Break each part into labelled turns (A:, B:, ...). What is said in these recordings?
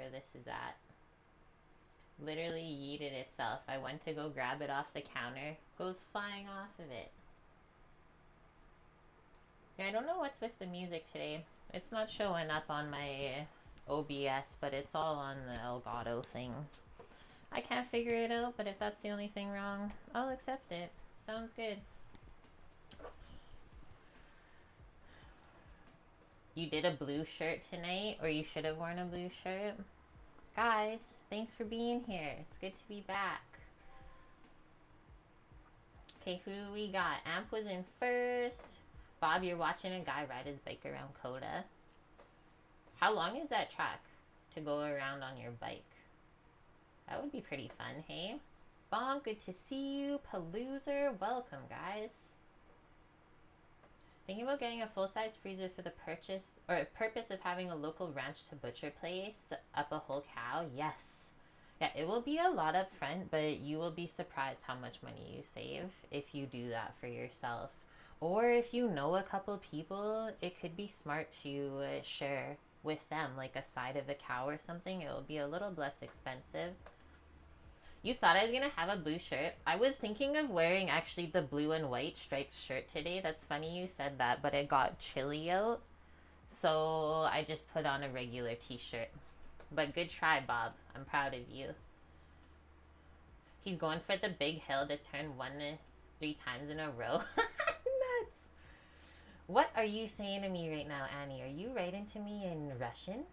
A: where this is at. Literally yeeted itself. I went to go grab it off the counter. Goes flying off of it. Yeah, I don't know what's with the music today. It's not showing up on my OBS, but it's all on the Elgato thing. I can't figure it out, but if that's the only thing wrong, I'll accept it. Sounds good. You did a blue shirt tonight, or you should have worn a blue shirt. Guys, thanks for being here. It's good to be back. Okay, who do we got? Amp was in first. Bob, you're watching a guy ride his bike around Coda. How long is that track to go around on your bike? That would be pretty fun, hey? Bonk, good to see you. Paloozer, welcome, guys. Thinking about getting a full-size freezer for the purpose of having a local ranch to butcher place up a whole cow. Yes. Yeah, it will be a lot up front, but you will be surprised how much money you save if you do that for yourself. Or if you know a couple people, it could be smart to share with them, like a side of a cow or something. It will be a little less expensive. You thought I was going to have a blue shirt? I was thinking of wearing actually the blue and white striped shirt today. That's funny you said that, but it got chilly out. So I just put on a regular t-shirt. But good try, Bob. I'm proud of you. He's going for the big hill to turn 1 to 3 times in a row. Nuts. What are you saying to me right now, Annie? Are you writing to me in Russian?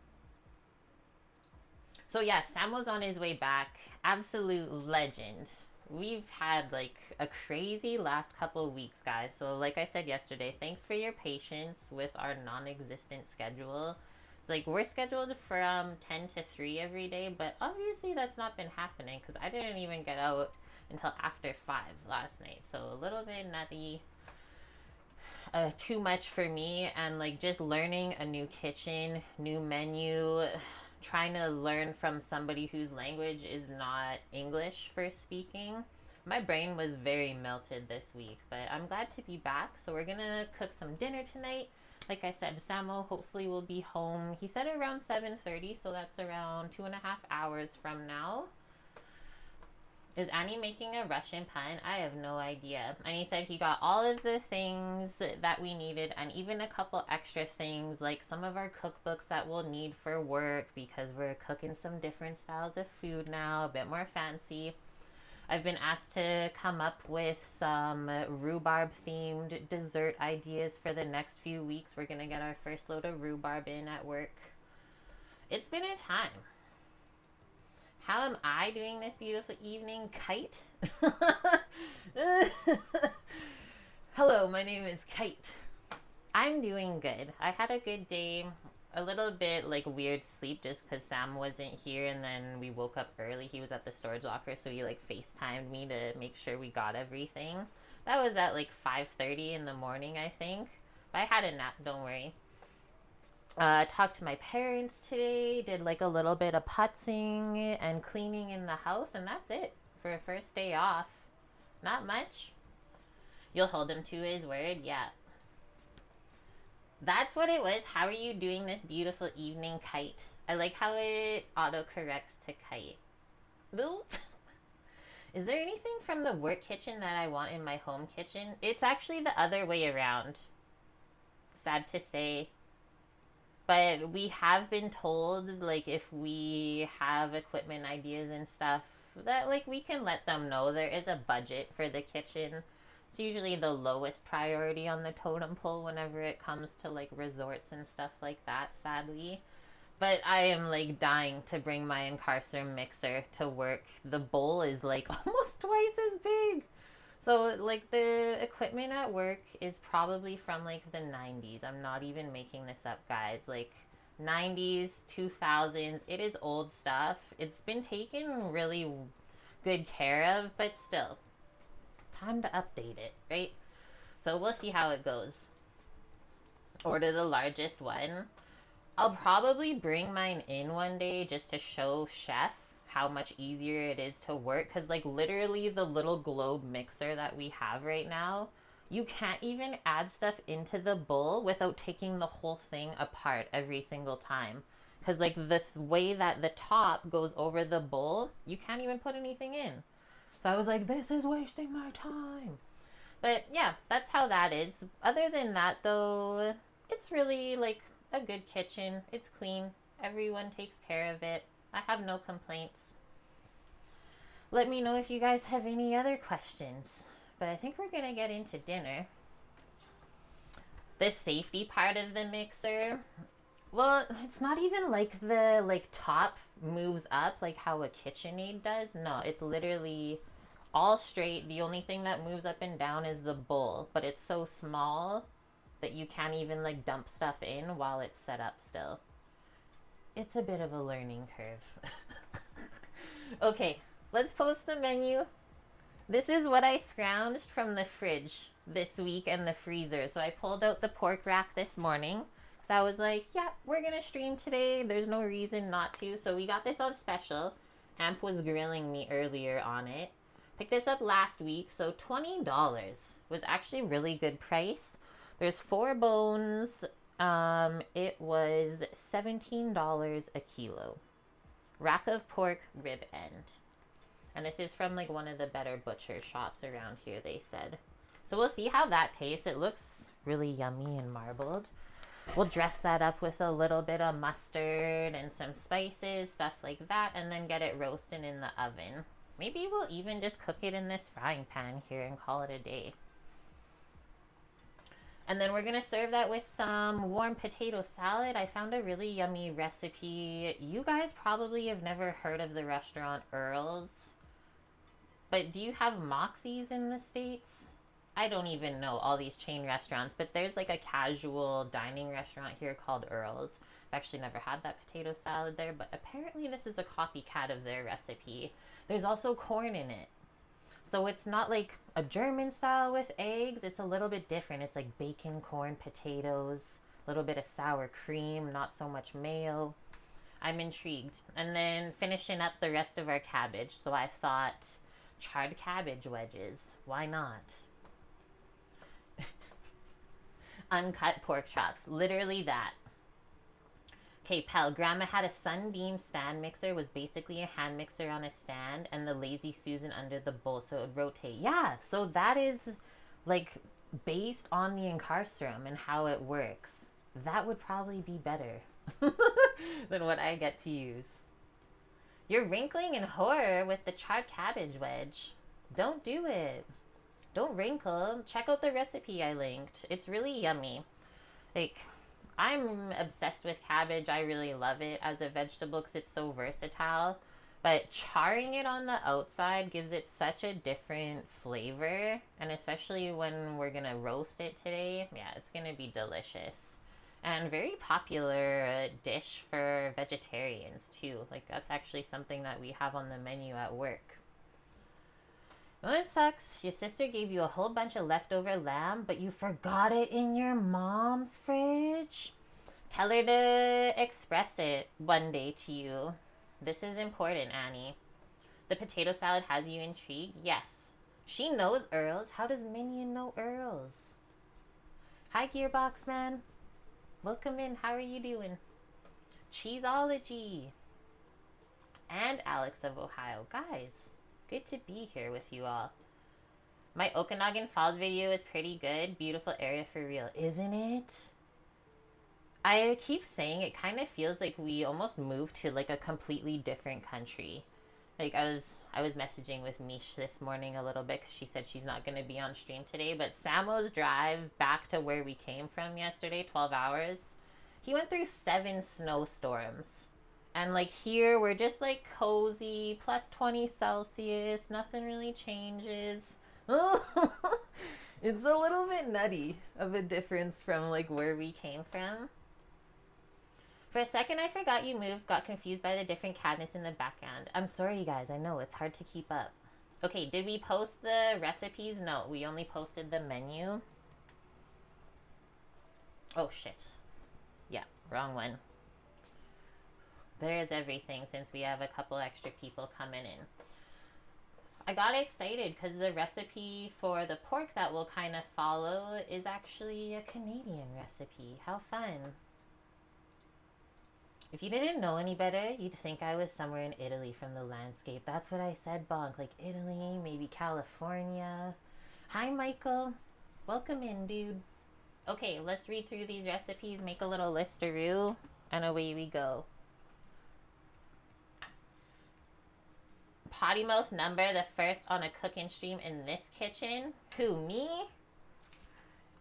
A: So yeah, Sam was on his way back. Absolute legend. We've had like a crazy last couple of weeks, guys. So like I said yesterday, thanks for your patience with our non-existent schedule. It's like we're scheduled from 10 to 3 every day, but obviously that's not been happening because I didn't even get out until after 5 last night. So a little bit nutty. Too much for me, and like just learning a new kitchen, new menu, trying to learn from somebody whose language is not English for speaking. My brain was very melted this week, but I'm glad to be back. So we're gonna cook some dinner tonight. Like I said, Samo hopefully will be home. He said around 7:30, so that's around 2.5 hours from now. Is Annie making a Russian pun? I have no idea. And he said he got all of the things that we needed and even a couple extra things like some of our cookbooks that we'll need for work because we're cooking some different styles of food now, a bit more fancy. I've been asked to come up with some rhubarb themed dessert ideas for the next few weeks. We're going to get our first load of rhubarb in at work. It's been a time. How am I doing this beautiful evening, Kite? Hello, my name is Kite. I'm doing good. I had a good day. A little bit like weird sleep just because Sam wasn't here and then we woke up early. He was at the storage locker, so he like FaceTimed me to make sure we got everything. That was at like 5:30 in the morning, I think. But I had a nap, don't worry. Talked to my parents today, did like a little bit of putzing and cleaning in the house, and that's it for a first day off. Not much. You'll hold him to his word? Yeah. That's what it was. How are you doing this beautiful evening, Kite? I like how it autocorrects to Kite. Is there anything from the work kitchen that I want in my home kitchen? It's actually the other way around. Sad to say. But we have been told, like, if we have equipment ideas and stuff, that, like, we can let them know there is a budget for the kitchen. It's usually the lowest priority on the totem pole whenever it comes to, like, resorts and stuff like that, sadly. But I am, like, dying to bring my Encarcer mixer to work. The bowl is, like, almost twice as big. So, like, the equipment at work is probably from, like, the 90s. I'm not even making this up, guys. Like, 90s, 2000s. It is old stuff. It's been taken really good care of, but still. Time to update it, right? So, we'll see how it goes. Order the largest one. I'll probably bring mine in one day just to show Chef how much easier it is to work, because like literally the little globe mixer that we have right now, you can't even add stuff into the bowl without taking the whole thing apart every single time, Because like the way that the top goes over the bowl, you can't even put anything in. So I was like, this is wasting my time. But yeah, that's how that is. Other than that though, it's really like a good kitchen. It's clean. Everyone takes care of it. I have no complaints. Let me know if you guys have any other questions. But I think we're gonna get into dinner. The safety part of the mixer, well, it's not even like the like top moves up like how a KitchenAid does. No, it's literally all straight. The only thing that moves up and down is the bowl, but it's so small that you can't even like dump stuff in while it's set up still. It's a bit of a learning curve. Okay, let's post the menu. This is what I scrounged from the fridge this week and the freezer. So I pulled out the pork rack this morning. So I was like, yeah, we're going to stream today. There's no reason not to. So we got this on special. Amp was grilling me earlier on it. Picked this up last week. So $20 was actually a really good price. There's 4 bones. It was $17 a kilo. Rack of pork, rib end. And this is from like one of the better butcher shops around here, they said. So we'll see how that tastes. It looks really yummy and marbled. We'll dress that up with a little bit of mustard and some spices, stuff like that, and then get it roasting in the oven. Maybe we'll even just cook it in this frying pan here and call it a day. And then we're going to serve that with some warm potato salad. I found a really yummy recipe. You guys probably have never heard of the restaurant Earls. But do you have Moxie's in the States? I don't even know all these chain restaurants, but there's like a casual dining restaurant here called Earls. I've actually never had that potato salad there, but apparently this is a copycat of their recipe. There's also corn in it. So it's not like a German style with eggs. It's a little bit different. It's like bacon, corn, potatoes, a little bit of sour cream, not so much mayo. I'm intrigued. And then finishing up the rest of our cabbage. So I thought charred cabbage wedges. Why not? Uncut pork chops. Literally that. Okay, pal, Grandma had a Sunbeam stand mixer, was basically a hand mixer on a stand, and the Lazy Susan under the bowl, so it would rotate. Yeah, so that is, like, based on the Incarcerum and how it works. That would probably be better than what I get to use. You're wrinkling in horror with the charred cabbage wedge. Don't do it. Don't wrinkle. Check out the recipe I linked. It's really yummy. Like, I'm obsessed with cabbage. I really love it as a vegetable because it's so versatile. But charring it on the outside gives it such a different flavor. And especially when we're going to roast it today, yeah, it's going to be delicious. And very popular dish for vegetarians too. Like, that's actually something that we have on the menu at work. Well, it sucks. Your sister gave you a whole bunch of leftover lamb, but you forgot it in your mom's fridge. Tell her to express it one day to you. This is important, Annie. The potato salad has you intrigued? Yes. She knows Earls. How does Minion know Earls? Hi, Gearbox Man. Welcome in. How are you doing? Cheeseology. And Alex of Ohio. Guys, good to be here with you all. My Okanagan Falls video is pretty good. Beautiful area for real, isn't it? I keep saying it kind of feels like we almost moved to like a completely different country. Like I was messaging with Mish this morning a little bit because she said she's not going to be on stream today. But Samo's drive back to where we came from yesterday, 12 hours, he went through 7 snowstorms. And like here, we're just like cozy, plus 20 Celsius. Nothing really changes. It's a little bit nutty of a difference from like where we came from. For a second, I forgot you moved, got confused by the different cabinets in the background. I'm sorry, you guys. I know, it's hard to keep up. Okay, did we post the recipes? No, we only posted the menu. Oh, shit. Yeah, wrong one. There's everything since we have a couple extra people coming in. I got excited because the recipe for the pork that we'll kind of follow is actually a Canadian recipe. How fun. If you didn't know any better, you'd think I was somewhere in Italy from the landscape. That's what I said, Bonk. Like Italy, maybe California. Hi, Michael. Welcome in, dude. Okay, let's read through these recipes, make a little listeroo, and away we go. Potty mouth number, the first on a cooking stream in this kitchen. Who, me?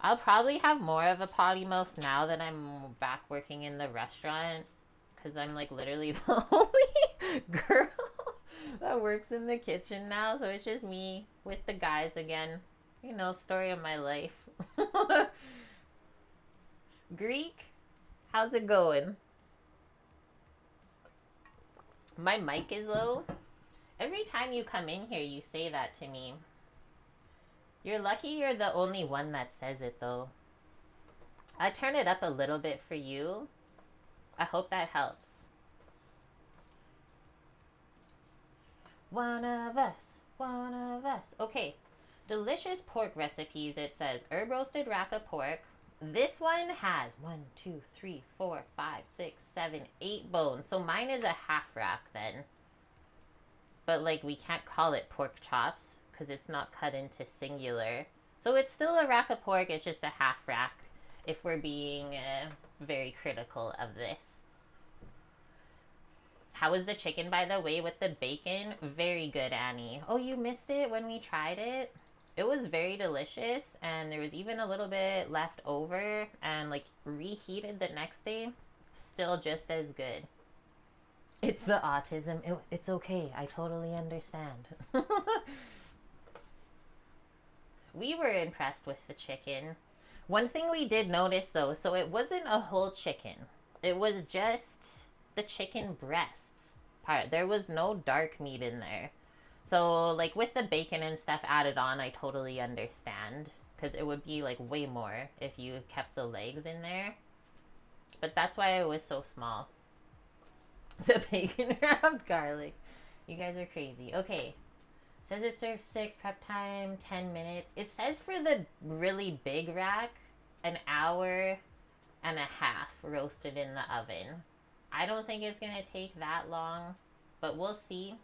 A: I'll probably have more of a potty mouth now that I'm back working in the restaurant, because I'm like literally the only girl that works in the kitchen now. So it's just me with the guys again. You know, story of my life. Greek, how's it going? My mic is low. Every time you come in here, you say that to me. You're lucky you're the only one that says it, though. I turn it up a little bit for you. I hope that helps. One of us, one of us. Okay, delicious pork recipes, it says. Herb roasted rack of pork. This one has 1, 2, 3, 4, 5, 6, 7, 8 bones. So mine is a half rack then. But like we can't call it pork chops because it's not cut into singular. So it's still a rack of pork, it's just a half rack if we're being very critical of this. How was the chicken, by the way, with the bacon? Very good, Annie. Oh, you missed it when we tried it? It was very delicious, and there was even a little bit left over, and like reheated the next day, still just as good. It's the autism. It's okay. I totally understand. We were impressed with the chicken. One thing we did notice, though, so it wasn't a whole chicken. It was just the chicken breasts part. There was no dark meat in there. So, like, with the bacon and stuff added on, I totally understand. Because it would be, like, way more if you kept the legs in there. But that's why it was so small. The bacon wrapped garlic. You guys are crazy. Okay. Says it serves 6, prep time 10 minutes. It says for the really big rack, an hour and a half roasted in the oven. I don't think it's going to take that long, but we'll see.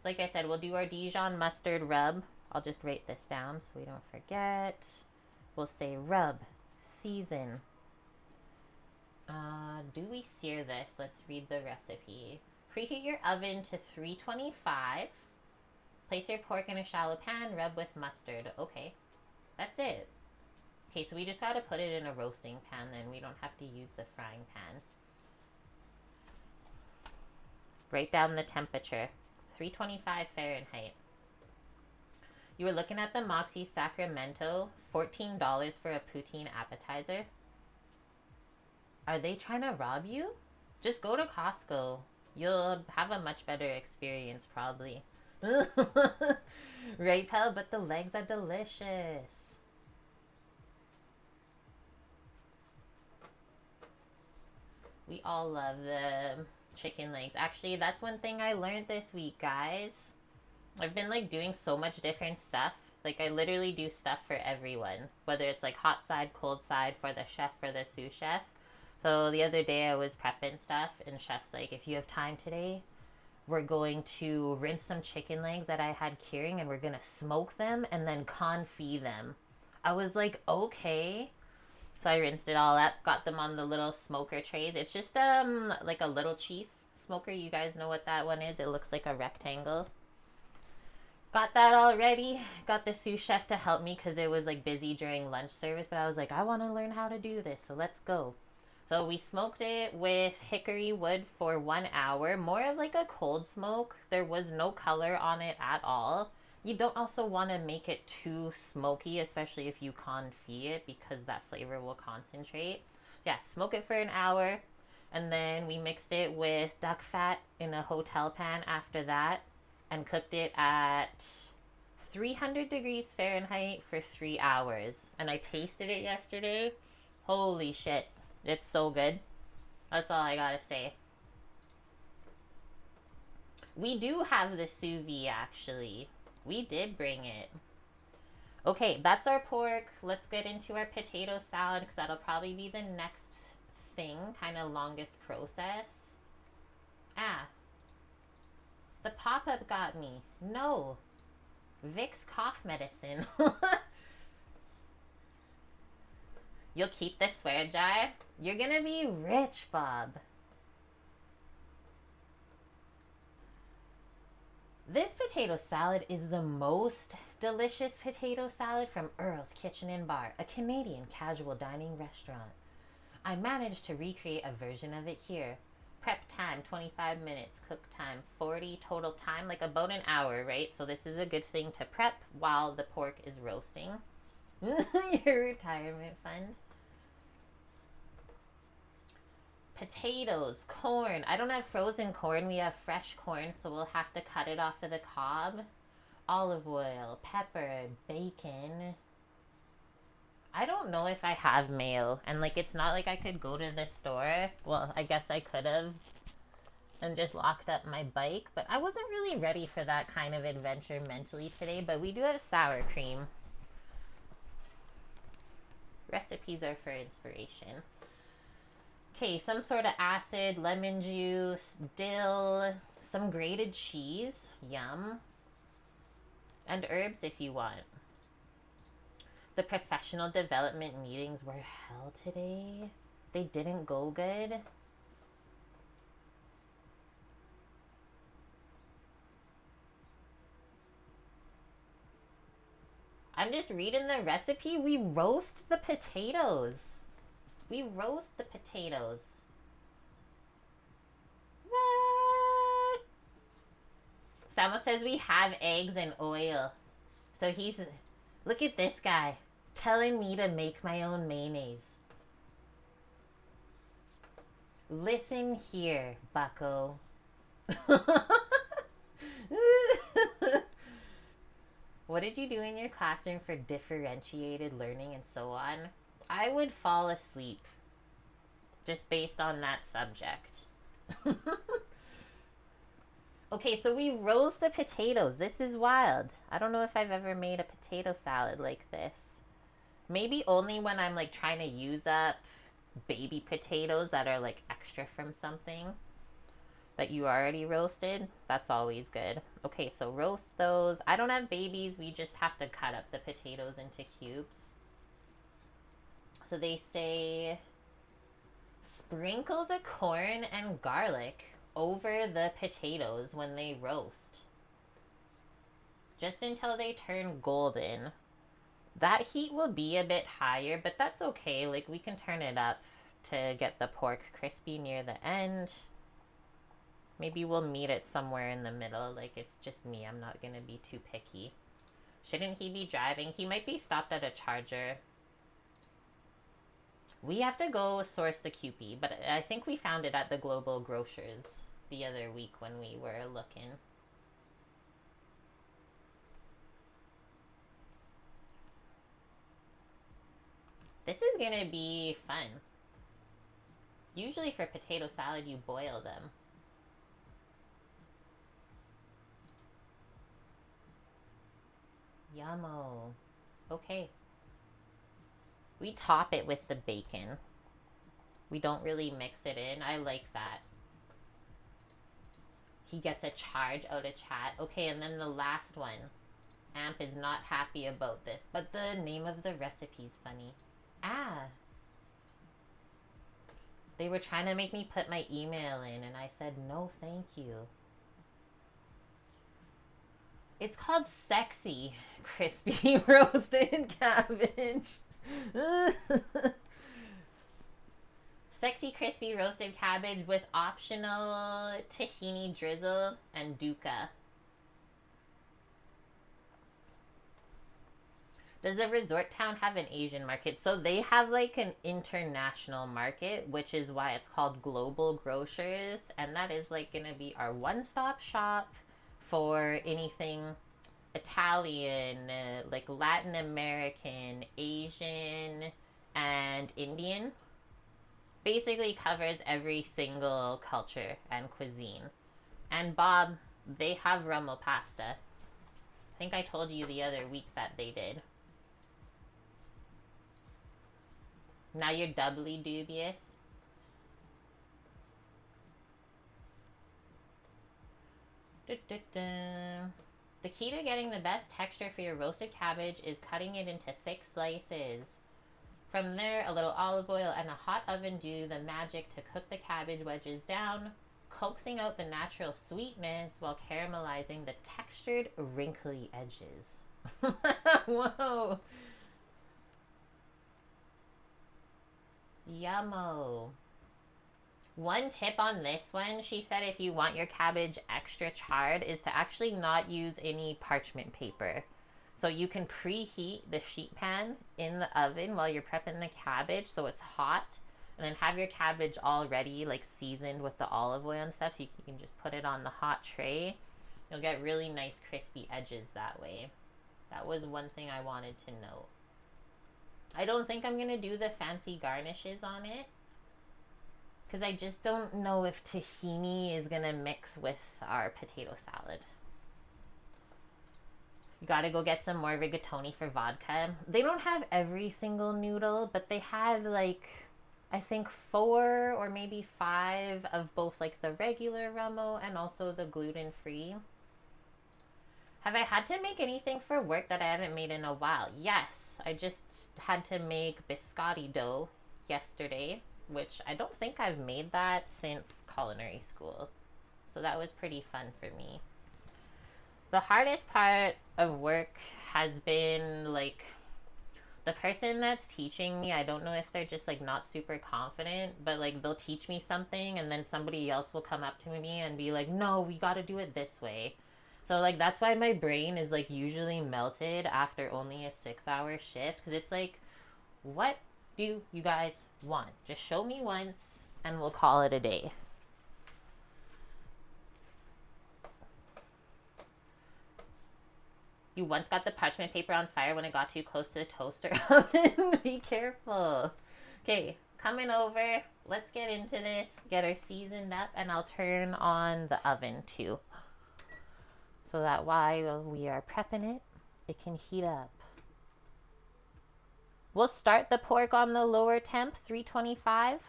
A: Like I said, we'll do our Dijon mustard rub. I'll just write this down so we don't forget. We'll say rub, season. Do we sear this? Let's read the recipe. Preheat your oven to 325. Place your pork in a shallow pan, rub with mustard. Okay, that's it. Okay, so we just gotta put it in a roasting pan then. We don't have to use the frying pan. Write down the temperature. 325 Fahrenheit. You were looking at the Moxie Sacramento. $14 for a poutine appetizer. Are they trying to rob you? Just go to Costco. You'll have a much better experience, probably. Right, pal? But the legs are delicious. We all love the chicken legs. Actually, that's one thing I learned this week, guys. I've been like doing so much different stuff. Like I literally do stuff for everyone. Whether it's like hot side, cold side, for the chef, for the sous chef. So the other day I was prepping stuff and chef's like, if you have time today, we're going to rinse some chicken legs that I had curing and we're going to smoke them and then confit them. I was like, okay. So I rinsed it all up, got them on the little smoker trays. It's just like a little chief smoker. You guys know what that one is. It looks like a rectangle. Got that all ready. Got the sous chef to help me because it was like busy during lunch service. But I was like, I want to learn how to do this. So let's go. So we smoked it with hickory wood for 1 hour. More of like a cold smoke. There was no color on it at all. You don't also want to make it too smoky, especially if you confit it because that flavor will concentrate. Yeah, smoke it for an hour. And then we mixed it with duck fat in a hotel pan after that and cooked it at 300 degrees Fahrenheit for 3 hours. And I tasted it yesterday. Holy shit. It's so good. That's all I gotta say. We do have the sous vide, actually. We did bring it. Okay, that's our pork. Let's get into our potato salad because that'll probably be the next thing. Kind of longest process. Ah, the pop-up got me. No. Vicks cough medicine. You'll keep the swear jar? You're gonna be rich, Bob. This potato salad is the most delicious potato salad from Earl's Kitchen and Bar, a Canadian casual dining restaurant. I managed to recreate a version of it here. Prep time 25 minutes, cook time 40, total time like about an hour, right? So this is a good thing to prep while the pork is roasting. Your retirement fund. Potatoes, corn. I don't have frozen corn. We have fresh corn, so we'll have to cut it off of the cob. Olive oil, pepper, bacon. I don't know if I have mayo. And, like, it's not like I could go to the store. Well, I guess I could have and just locked up my bike. But I wasn't really ready for that kind of adventure mentally today. But we do have sour cream. Recipes are for inspiration. Okay, some sort of acid, lemon juice, dill, some grated cheese, yum, and herbs if you want. The professional development meetings were hell today. They didn't go good. I'm just reading the recipe. We roast the potatoes. We roast the potatoes. What? Samo says we have eggs and oil. So he's... Look at this guy. Telling me to make my own mayonnaise. Listen here, bucko. What did you do in your classroom for differentiated learning and so on? I would fall asleep just based on that subject. Okay, so we roast the potatoes. This is wild. I don't know if I've ever made a potato salad like this. Maybe only when I'm like trying to use up baby potatoes that are like extra from something that you already roasted. That's always good. Okay, so roast those. I don't have babies. We just have to cut up the potatoes into cubes. So they say sprinkle the corn and garlic over the potatoes when they roast. Just until they turn golden. That heat will be a bit higher, but that's okay. Like, we can turn it up to get the pork crispy near the end. Maybe we'll meet it somewhere in the middle. Like, it's just me. I'm not going to be too picky. Shouldn't he be driving? He might be stopped at a charger. We have to go source the Kewpie, but I think we found it at the Global Grocers the other week when we were looking. This is gonna be fun. Usually for potato salad, you boil them. Yummo. Okay. We top it with the bacon. We don't really mix it in. I like that. He gets a charge out of chat. Okay, and then the last one. Amp is not happy about this, but the name of the recipe's funny. Ah. They were trying to make me put my email in, and I said, no, thank you. It's called Sexy Crispy Roasted Cabbage. Sexy crispy roasted cabbage with optional tahini drizzle and dukkha. Does the resort town have an Asian market? So they have like an international market, which is why it's called Global Grocers. And that is like going to be our one-stop shop for anything Italian, like Latin American, Asian, and Indian. Basically covers every single culture and cuisine. And Bob, they have rumble pasta. I think I told you the other week that they did. Now you're doubly dubious. The key to getting the best texture for your roasted cabbage is cutting it into thick slices. From there, a little olive oil and a hot oven do the magic to cook the cabbage wedges down, coaxing out the natural sweetness while caramelizing the textured, wrinkly edges. Whoa! Yummo. One tip on this one, she said if you want your cabbage extra charred, is to actually not use any parchment paper. So you can preheat the sheet pan in the oven while you're prepping the cabbage so it's hot, and then have your cabbage already like seasoned with the olive oil and stuff, so you can just put it on the hot tray. You'll get really nice crispy edges that way. That was one thing I wanted to note. I don't think I'm gonna do the fancy garnishes on it, because I just don't know if tahini is gonna mix with our potato salad. You gotta go get some more rigatoni for vodka. They don't have every single noodle, but they had like, I think 4 or maybe 5 of both like the regular Rummo and also the gluten-free. Have I had to make anything for work that I haven't made in a while? Yes, I just had to make biscotti dough yesterday, which I don't think I've made that since culinary school. So that was pretty fun for me. The hardest part of work has been like the person that's teaching me. I don't know if they're just like not super confident, but like they'll teach me something and then somebody else will come up to me and be like, no, we got to do it this way. So like that's why my brain is like usually melted after only a 6-hour shift, because it's like, what do you guys want? Just show me once and we'll call it a day. You once got the parchment paper on fire when it got too close to the toaster oven. Be careful. Okay, coming over. Let's get into this. Get her seasoned up, and I'll turn on the oven too, so that while we are prepping it, it can heat up. We'll start the pork on the lower temp, 325.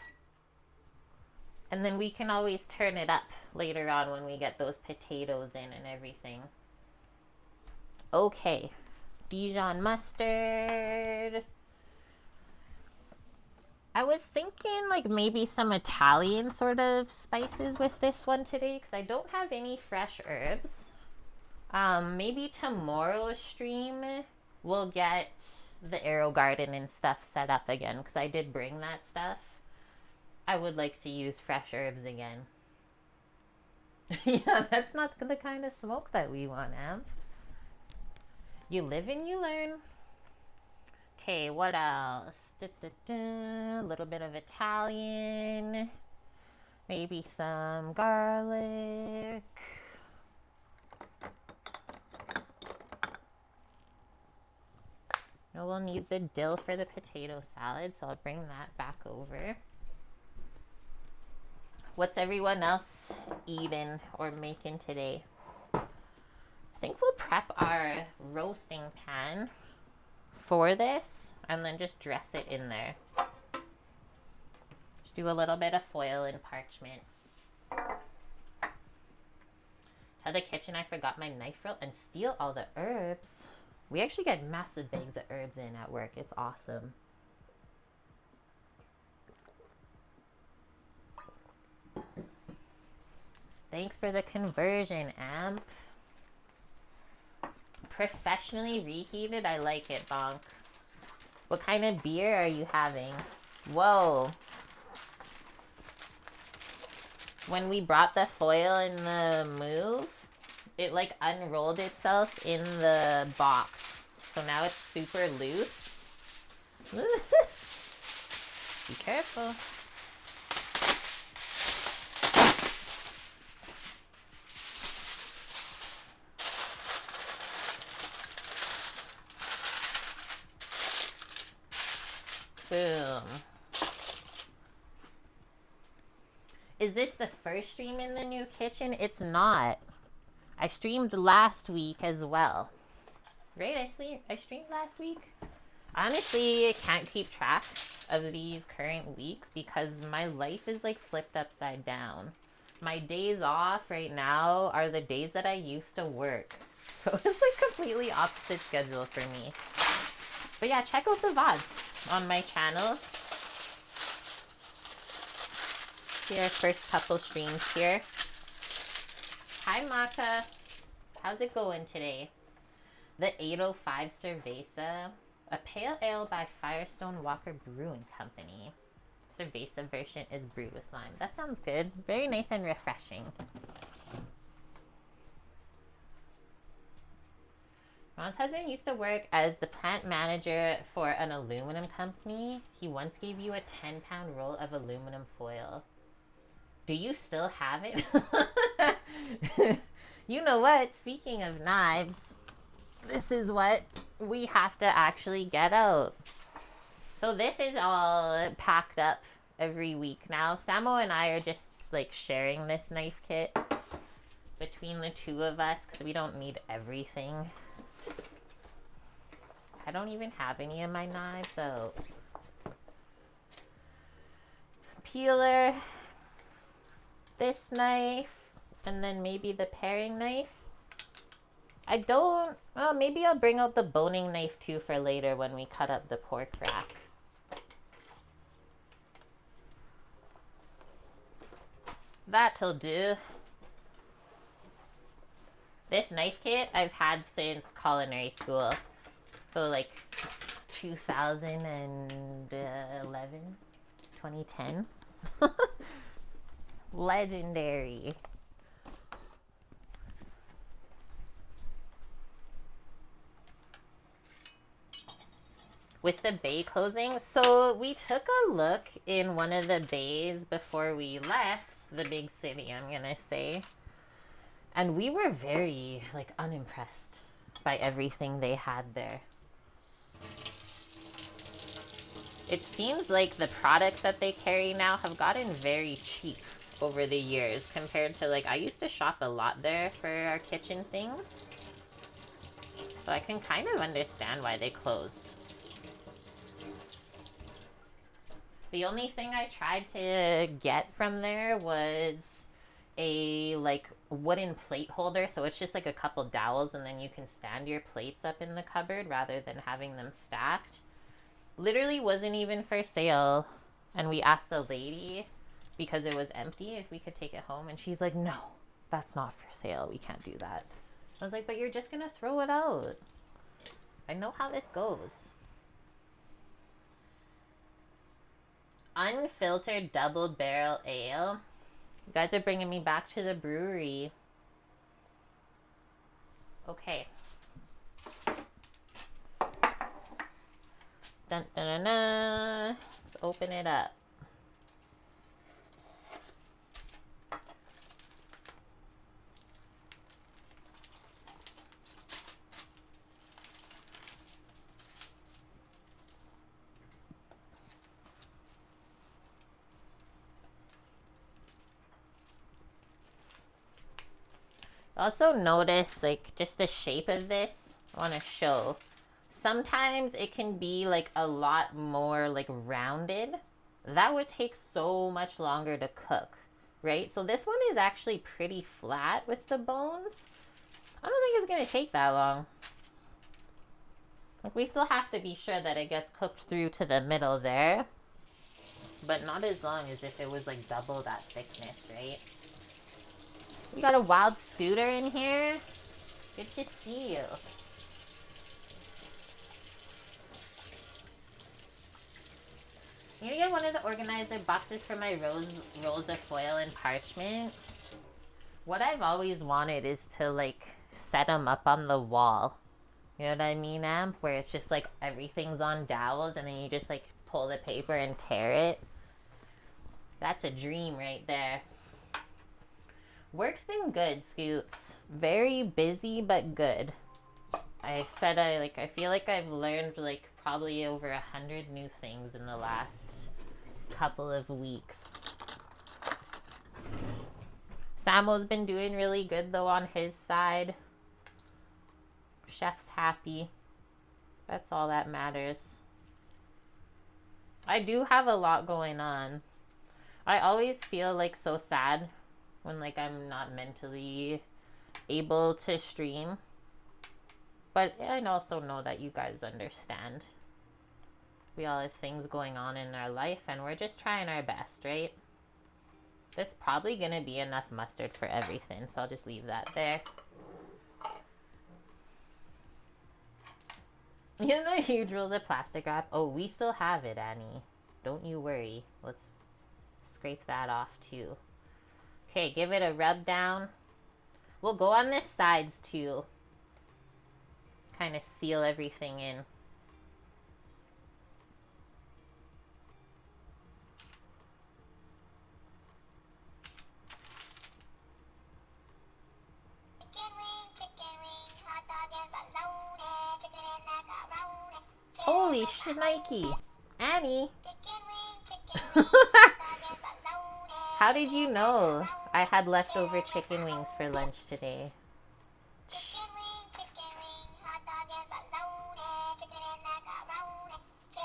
A: And then we can always turn it up later on when we get those potatoes in and everything. Okay, Dijon mustard. I was thinking like maybe some Italian sort of spices with this one today, because I don't have any fresh herbs. Maybe tomorrow's stream we'll get the Arrow Garden and stuff set up again, because I did bring that stuff. I would like to use fresh herbs again. Yeah, that's not the kind of smoke that we want, Am. You live and you learn. Okay, what else? A little bit of Italian. Maybe some garlic. Now we'll need the dill for the potato salad, so I'll bring that back over. What's everyone else eating or making today? I think we'll prep our roasting pan for this and then just dress it in there. Just do a little bit of foil and parchment. To the kitchen, I forgot my knife roll and steal all the herbs. We actually get massive bags of herbs in at work. It's awesome. Thanks for the conversion, Amp. Professionally reheated. I like it, Bonk. What kind of beer are you having? Whoa. When we brought the foil in the move, it like unrolled itself in the box. So now it's super loose. Be careful. Boom. Is this the first stream in the new kitchen? It's not. I streamed last week as well. Right? I streamed last week. Honestly, I can't keep track of these current weeks because my life is like flipped upside down. My days off right now are the days that I used to work. So it's like completely opposite schedule for me. But yeah, check out the VODs on my channel. See our first couple streams here. Hi Maka. How's it going today? The 805 Cerveza. A pale ale by Firestone Walker Brewing Company. Cerveza version is brewed with lime. That sounds good. Very nice and refreshing. Ron's husband used to work as the plant manager for an aluminum company. He once gave you a 10-pound roll of aluminum foil. Do you still have it? You know what? Speaking of knives, this is what we have to actually get out. So this is all packed up every week now. Samo and I are just like sharing this knife kit between the two of us because we don't need everything. I don't even have any of my knives, so peeler, this knife, and then maybe the paring knife. Well, maybe I'll bring out the boning knife too for later when we cut up the pork rack. That'll do. This knife kit I've had since culinary school. So like 2011, 2010. Legendary. With the bay closing, so we took a look in one of the bays before we left the big city, I'm gonna say, and we were very like unimpressed by everything they had there. It seems like the products that they carry now have gotten very cheap over the years compared to like I used to shop a lot there for our kitchen things, so I can kind of understand why they closed. The only thing I tried to get from there was a like wooden plate holder. So it's just like a couple dowels and then you can stand your plates up in the cupboard rather than having them stacked. Literally wasn't even for sale. And we asked the lady because it was empty if we could take it home. And she's like, no, that's not for sale. We can't do that. I was like, but you're just going to throw it out. I know how this goes. Unfiltered double barrel ale. You guys are bringing me back to the brewery. Okay. Dun, dun, dun, dun. Let's open it up. Also notice like just the shape of this. I want to show. Sometimes it can be like a lot more like rounded. That would take so much longer to cook, right? So this one is actually pretty flat with the bones. I don't think it's gonna take that long. Like we still have to be sure that it gets cooked through to the middle there, but not as long as if it was like double that thickness, right? We got a wild scooter in here. Good to see you. I'm gonna get one of the organizer boxes for my rolls of foil and parchment. What I've always wanted is to like set them up on the wall. You know what I mean, Amp? Where it's just like everything's on dowels and then you just like pull the paper and tear it. That's a dream right there. Work's been good, Scoots. Very busy, but good. I said I feel like I've learned like probably over 100 new things in the last couple of weeks. Samo's been doing really good though on his side. Chef's happy. That's all that matters. I do have a lot going on. I always feel like so sad when like I'm not mentally able to stream. But I also know that you guys understand. We all have things going on in our life and we're just trying our best, right? There's probably gonna be enough mustard for everything, so I'll just leave that there. In the huge roll of plastic wrap. Oh, we still have it, Annie. Don't you worry. Let's scrape that off too. Okay, give it a rub down. We'll go on this sides too. Kind of seal everything in. Holy shnikey. Annie. How did you know I had leftover chicken wings for lunch today?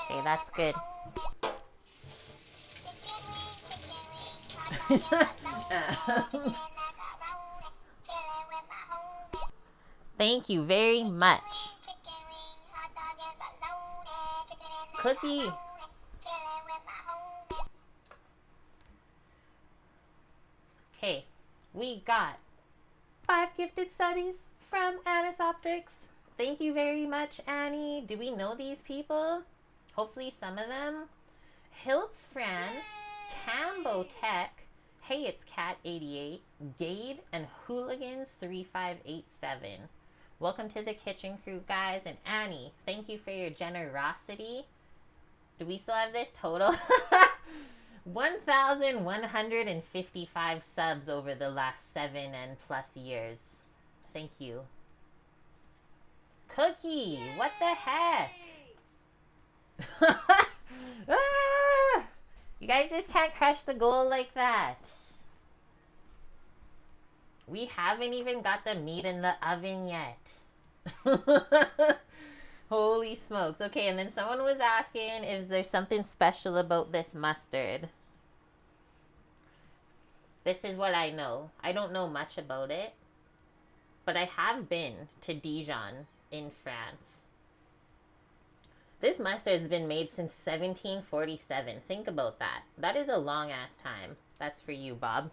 A: Okay, that's good. Thank you very much. Cookie. Okay, we got 5 gifted subbies from Annis Optics. Thank you very much, Annie. Do we know these people? Hopefully some of them. Hiltz Fran, Cambo Tech, Hey It's Cat 88, Gade, and Hooligans 3587. Welcome to the kitchen crew, guys. And Annie, thank you for your generosity. Do we still have this total? 1,155 subs over the last 7+ years. Thank you. Cookie, what the heck? Ah, you guys just can't crush the goal like that. We haven't even got the meat in the oven yet. Holy smokes. Okay, and then someone was asking if there's something special about this mustard. This is what I know. I don't know much about it, but I have been to Dijon in France. This mustard's been made since 1747. Think about that. That is a long ass time. That's for you, Bob.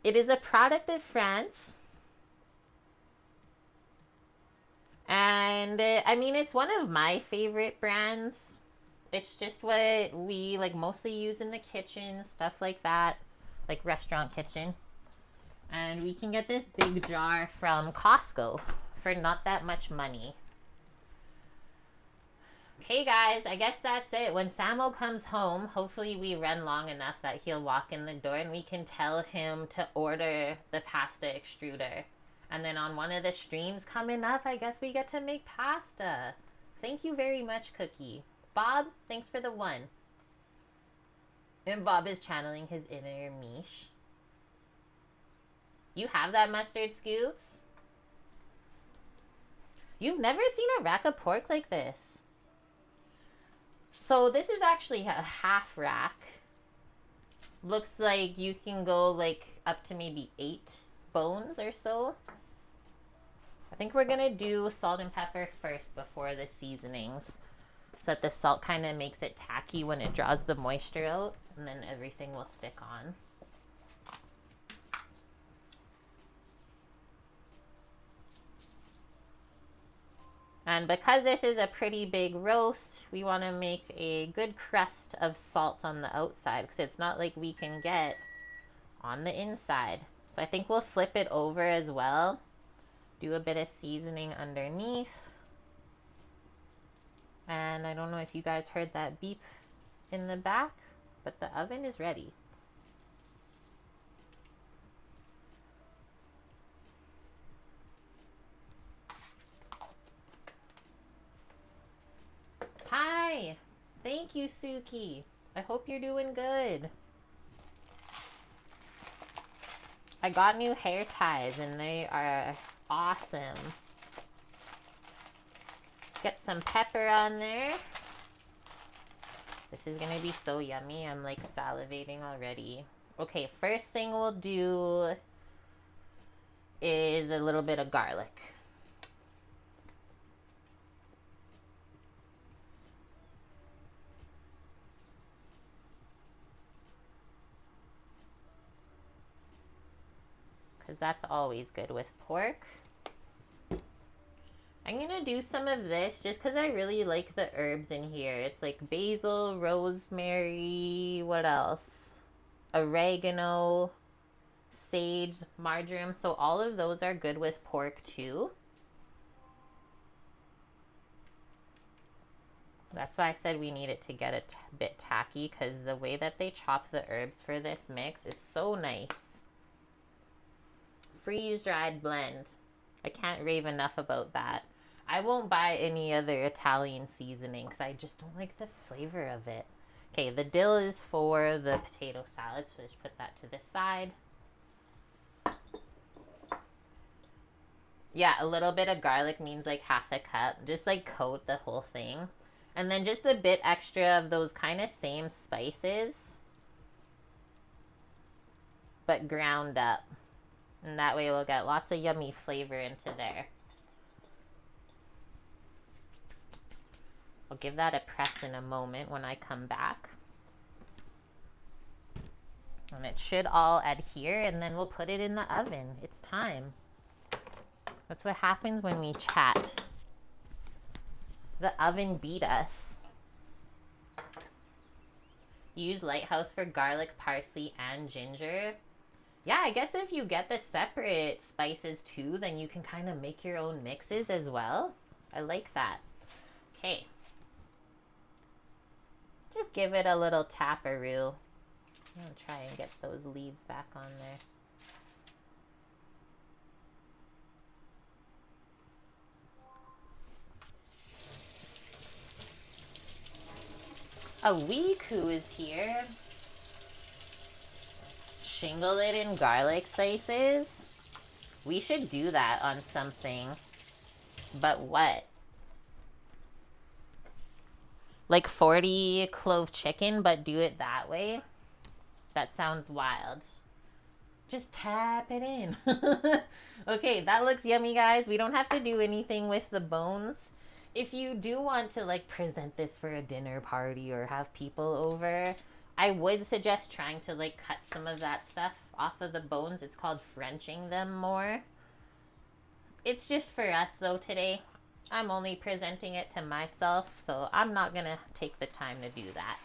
A: It is a product of France. And I mean, it's one of my favorite brands. It's just what we like mostly use in the kitchen, stuff like that, like restaurant kitchen. And we can get this big jar from Costco for not that much money. Okay, guys, I guess that's it. When Samo comes home, hopefully we run long enough that he'll walk in the door and we can tell him to order the pasta extruder. And then on one of the streams coming up, I guess we get to make pasta. Thank you very much, Cookie. Bob, thanks for the 1. And Bob is channeling his inner Mish. You have that mustard, Scoops? You've never seen a rack of pork like this. So this is actually a half rack. Looks like you can go like up to maybe 8 bones or so. I think we're gonna do salt and pepper first before the seasonings, so that the salt kind of makes it tacky when it draws the moisture out, and then everything will stick on. And because this is a pretty big roast, we want to make a good crust of salt on the outside, because it's not like we can get on the inside. So I think we'll flip it over as well. Do a bit of seasoning underneath. And I don't know if you guys heard that beep in the back, but the oven is ready. Hi! Thank you, Suki. I hope you're doing good. I got new hair ties and they are awesome. Get some pepper on there. This is gonna be so yummy. I'm like salivating already. Okay, first thing we'll do is a little bit of garlic. Because that's always good with pork. I'm gonna do some of this just because I really like the herbs in here. It's like basil, rosemary, what else? Oregano, sage, marjoram. So all of those are good with pork too. That's why I said we need it to get a bit tacky, because the way that they chop the herbs for this mix is so nice. Freeze-dried blend. I can't rave enough about that. I won't buy any other Italian seasoning because I just don't like the flavor of it. Okay, the dill is for the potato salad, so just put that to the side. Yeah, a little bit of garlic means like half a cup. Just like coat the whole thing. And then just a bit extra of those kind of same spices, but ground up. And that way we'll get lots of yummy flavor into there. I'll give that a press in a moment when I come back. And it should all adhere, and then we'll put it in the oven. It's time. That's what happens when we chat. The oven beat us. Use Lighthouse for garlic, parsley, and ginger. Yeah, I guess if you get the separate spices too, then you can kind of make your own mixes as well. I like that. Okay. Just give it a little taparoo. I'm gonna try and get those leaves back on there. A Weeku is here. Shingle it in garlic slices. We should do that on something. But what? Like 40 clove chicken, but do it that way? That sounds wild. Just tap it in. Okay, that looks yummy, guys. We don't have to do anything with the bones. If you do want to like present this for a dinner party or have people over, I would suggest trying to like cut some of that stuff off of the bones. It's called Frenching them more. It's just for us though today. I'm only presenting it to myself, so I'm not gonna take the time to do that.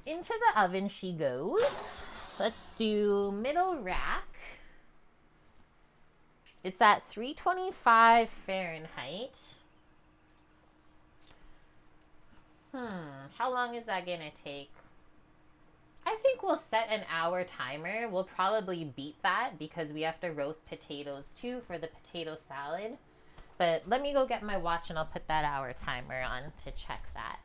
A: Into the oven she goes. Let's do middle rack. It's at 325 Fahrenheit. How long is that gonna take? I think we'll set an hour timer. We'll probably beat that because we have to roast potatoes too for the potato salad. But let me go get my watch and I'll put that hour timer on to check that.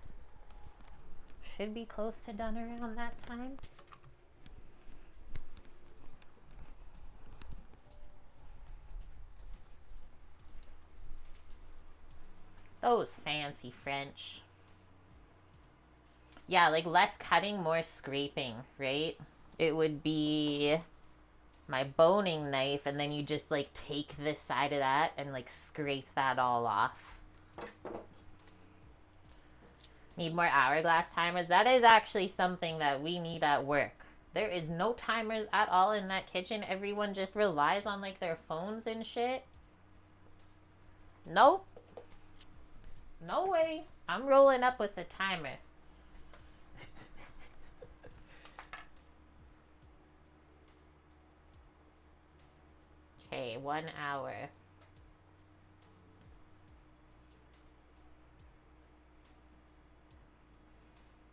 A: Should be close to done around that time. Those fancy French. Yeah, like less cutting, more scraping, right? It would be my boning knife, and then you just like take this side of that and like scrape that all off. Need more hourglass timers? That is actually something that we need at work. There is no timers at all in that kitchen. Everyone just relies on like their phones and shit. Nope. No way. I'm rolling up with a timer. Okay, 1 hour.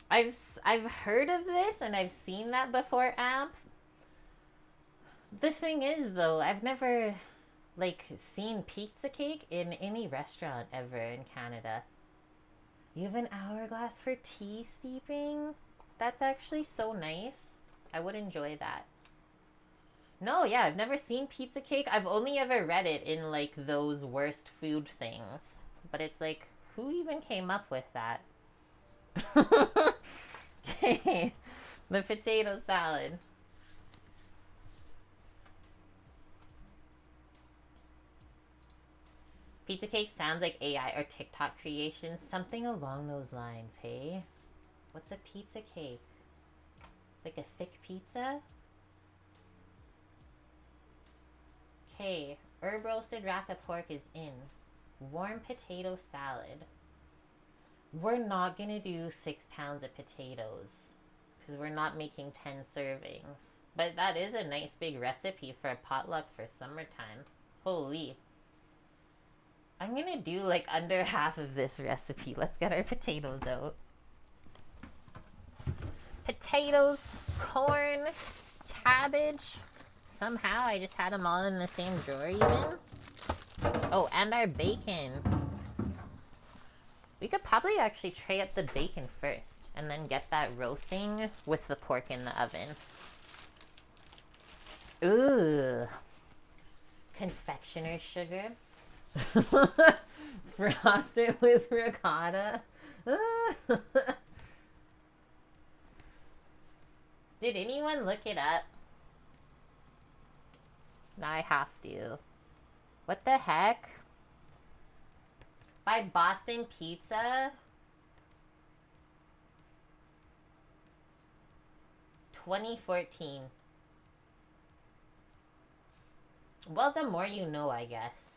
A: I've heard of this and I've seen that before, Amp. The thing is though, I've never like seen pizza cake in any restaurant ever in Canada. You have an hourglass for tea steeping? That's actually so nice. I would enjoy that. No, yeah, I've never seen pizza cake. I've only ever read it in like those worst food things. But it's like, who even came up with that? Okay. The potato salad. Pizza cake sounds like AI or TikTok creation. Something along those lines, hey? What's a pizza cake? Like a thick pizza? Okay, herb roasted rack of pork is in. Warm potato salad. We're not gonna do 6 pounds of potatoes because we're not making 10 servings. But that is a nice big recipe for a potluck for summertime. Holy. I'm gonna do like under half of this recipe. Let's get our potatoes out. Potatoes, corn, cabbage. Somehow I just had them all in the same drawer even. Oh, and our bacon. We could probably actually tray up the bacon first and then get that roasting with the pork in the oven. Ooh. Confectioner's sugar. Frosted with ricotta. Did anyone look it up? Now I have to. What the heck? By Boston Pizza? 2014. Well, the more you know, I guess.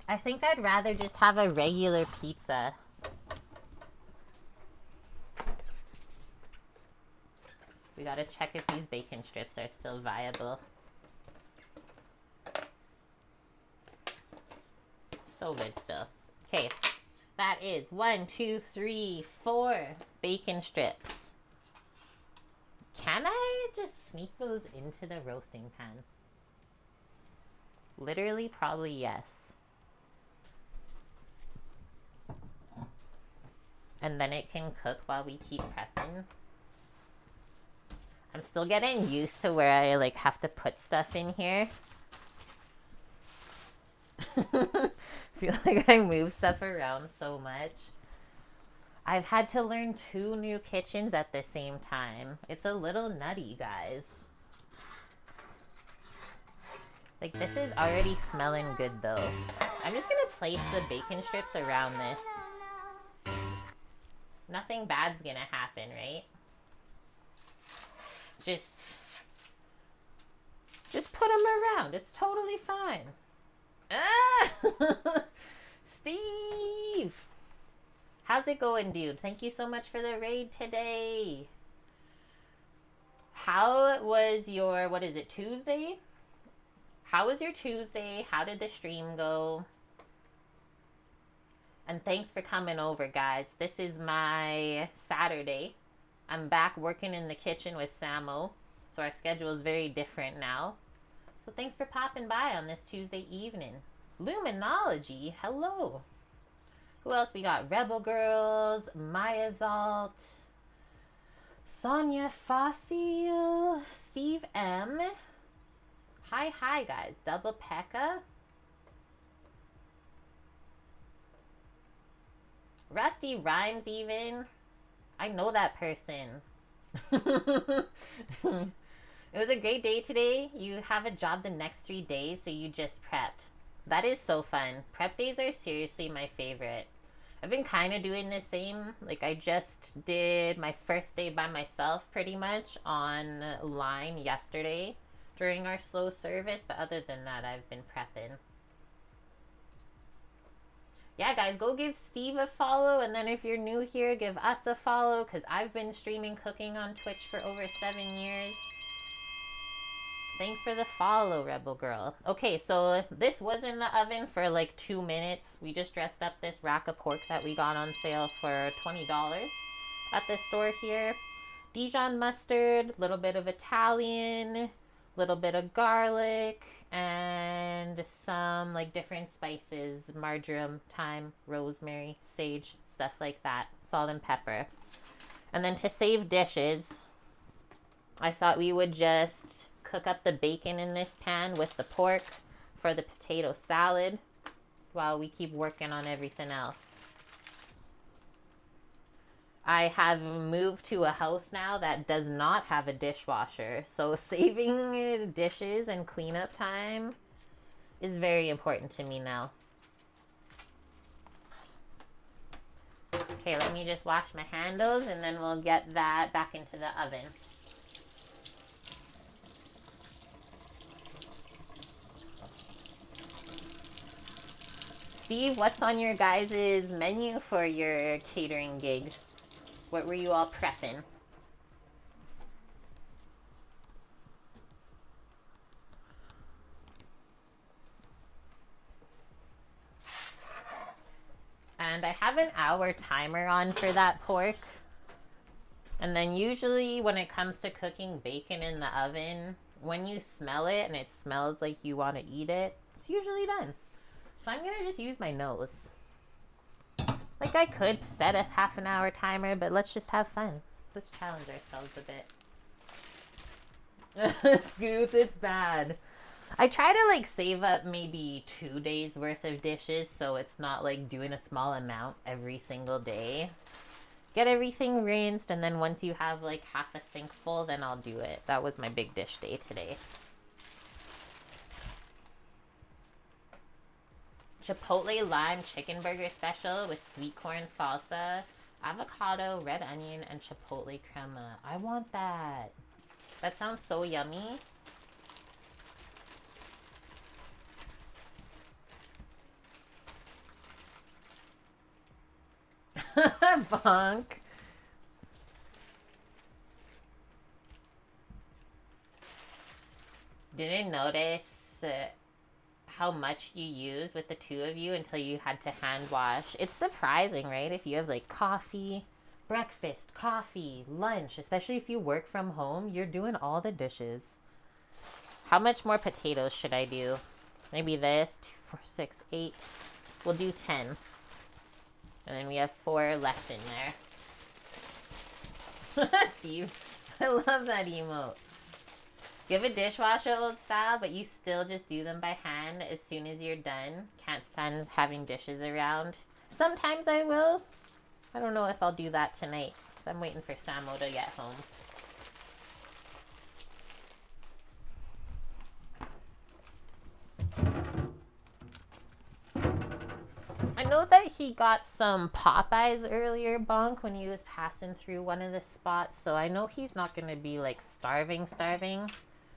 A: I think I'd rather just have a regular pizza. We gotta check if these bacon strips are still viable. So good still. Okay, that is 1, 2, 3, 4 bacon strips. Can I just sneak those into the roasting pan? Literally, probably yes. And then it can cook while we keep prepping. I'm still getting used to where I like have to put stuff in here. Feel like I move stuff around so much. I've had to learn 2 new kitchens at the same time. It's a little nutty, guys. Like, this is already smelling good though. I'm just gonna place the bacon strips around this. Nothing bad's gonna happen, right? Just put them around. It's totally fine. Ah! Steve! How's it going, dude? Thank you so much for the raid today. How was your, what is it, Tuesday? How was your Tuesday? How did the stream go? And thanks for coming over, guys. This is my Saturday. I'm back working in the kitchen with Samo, so our schedule is very different now. So thanks for popping by on this Tuesday evening. Luminology, hello. Who else we got? Rebel Girls, Maya Zalt, Sonia Fossil, Steve M. Hi, guys. Double Pekka. Rusty Rhymes even. I know that person. It was a great day today. You have a job the next 3 days, so you just prepped. That is so fun. Prep days are seriously my favorite. I've been kind of doing the same. Like, I just did my first day by myself pretty much online yesterday during our slow service. But other than that, I've been prepping. Yeah, guys, go give Steve a follow. And then if you're new here, give us a follow. Because I've been streaming cooking on Twitch for over 7 years. Thanks for the follow, Rebel Girl. Okay, so this was in the oven for like 2 minutes. We just dressed up this rack of pork that we got on sale for $20 at the store here. Dijon mustard, little bit of Italian, little bit of garlic, and some like different spices, marjoram, thyme, rosemary, sage, stuff like that, salt and pepper. And then to save dishes, I thought we would just cook up the bacon in this pan with the pork for the potato salad. while we keep working on everything else. I have moved to a house now that does not have a dishwasher, so saving dishes and cleanup time is very important to me now. Okay, let me just wash my handles and then we'll get that back into the oven. Steve, what's on your guys' menu for your catering gig? What were you all prepping? And I have an hour timer on for that pork. And then usually when it comes to cooking bacon in the oven, when you smell it and it smells like you want to eat it, it's usually done. So I'm gonna just use my nose. Like, I could set a half an hour timer, but let's just have fun. Let's challenge ourselves a bit. Scoots, it's bad. I try to, like, save up maybe 2 days worth of dishes, so it's not, like, doing a small amount every single day. Get everything rinsed, and then once you have, like, half a sink full, then I'll do it. That was my big dish day today. Chipotle lime chicken burger special with sweet corn salsa, avocado, red onion, and chipotle crema. I want that. That sounds so yummy. Bonk. Didn't notice how much you used with the two of you until you had to hand wash. It's surprising, right? If you have like coffee, breakfast, coffee, lunch, especially if you work from home, you're doing all the dishes. How much more potatoes should I do? Maybe this, 2, 4, 6, 8. We'll do 10. And then we have 4 left in there. Steve, I love that emote. You have a dishwasher old style, but you still just do them by hand as soon as you're done. Can't stand having dishes around. Sometimes I will. I don't know if I'll do that tonight. I'm waiting for Samo to get home. I know that he got some Popeyes earlier, Bonk, when he was passing through one of the spots, so I know he's not going to be, like, starving.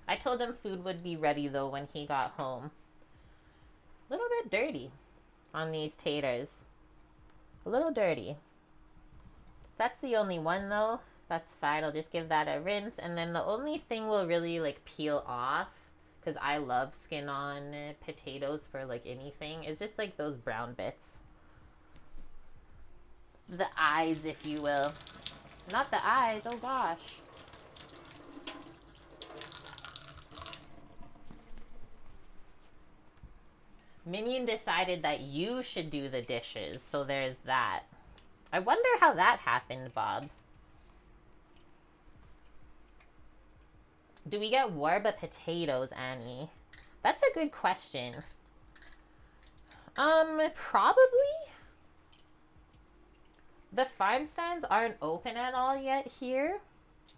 A: I told him food would be ready, though, when he got home. A little bit dirty on these taters. A little dirty. If that's the only one, though, that's fine. I'll just give that a rinse, and then the only thing will really, like, peel off, because I love skin on potatoes for, like, anything, is just, like, those brown bits. The eyes, if you will. Not the eyes, oh gosh. Minion decided that you should do the dishes, so there's that. I wonder how that happened, Bob. Do we get Warba potatoes, Annie? That's a good question. Probably. The farm stands aren't open at all yet here,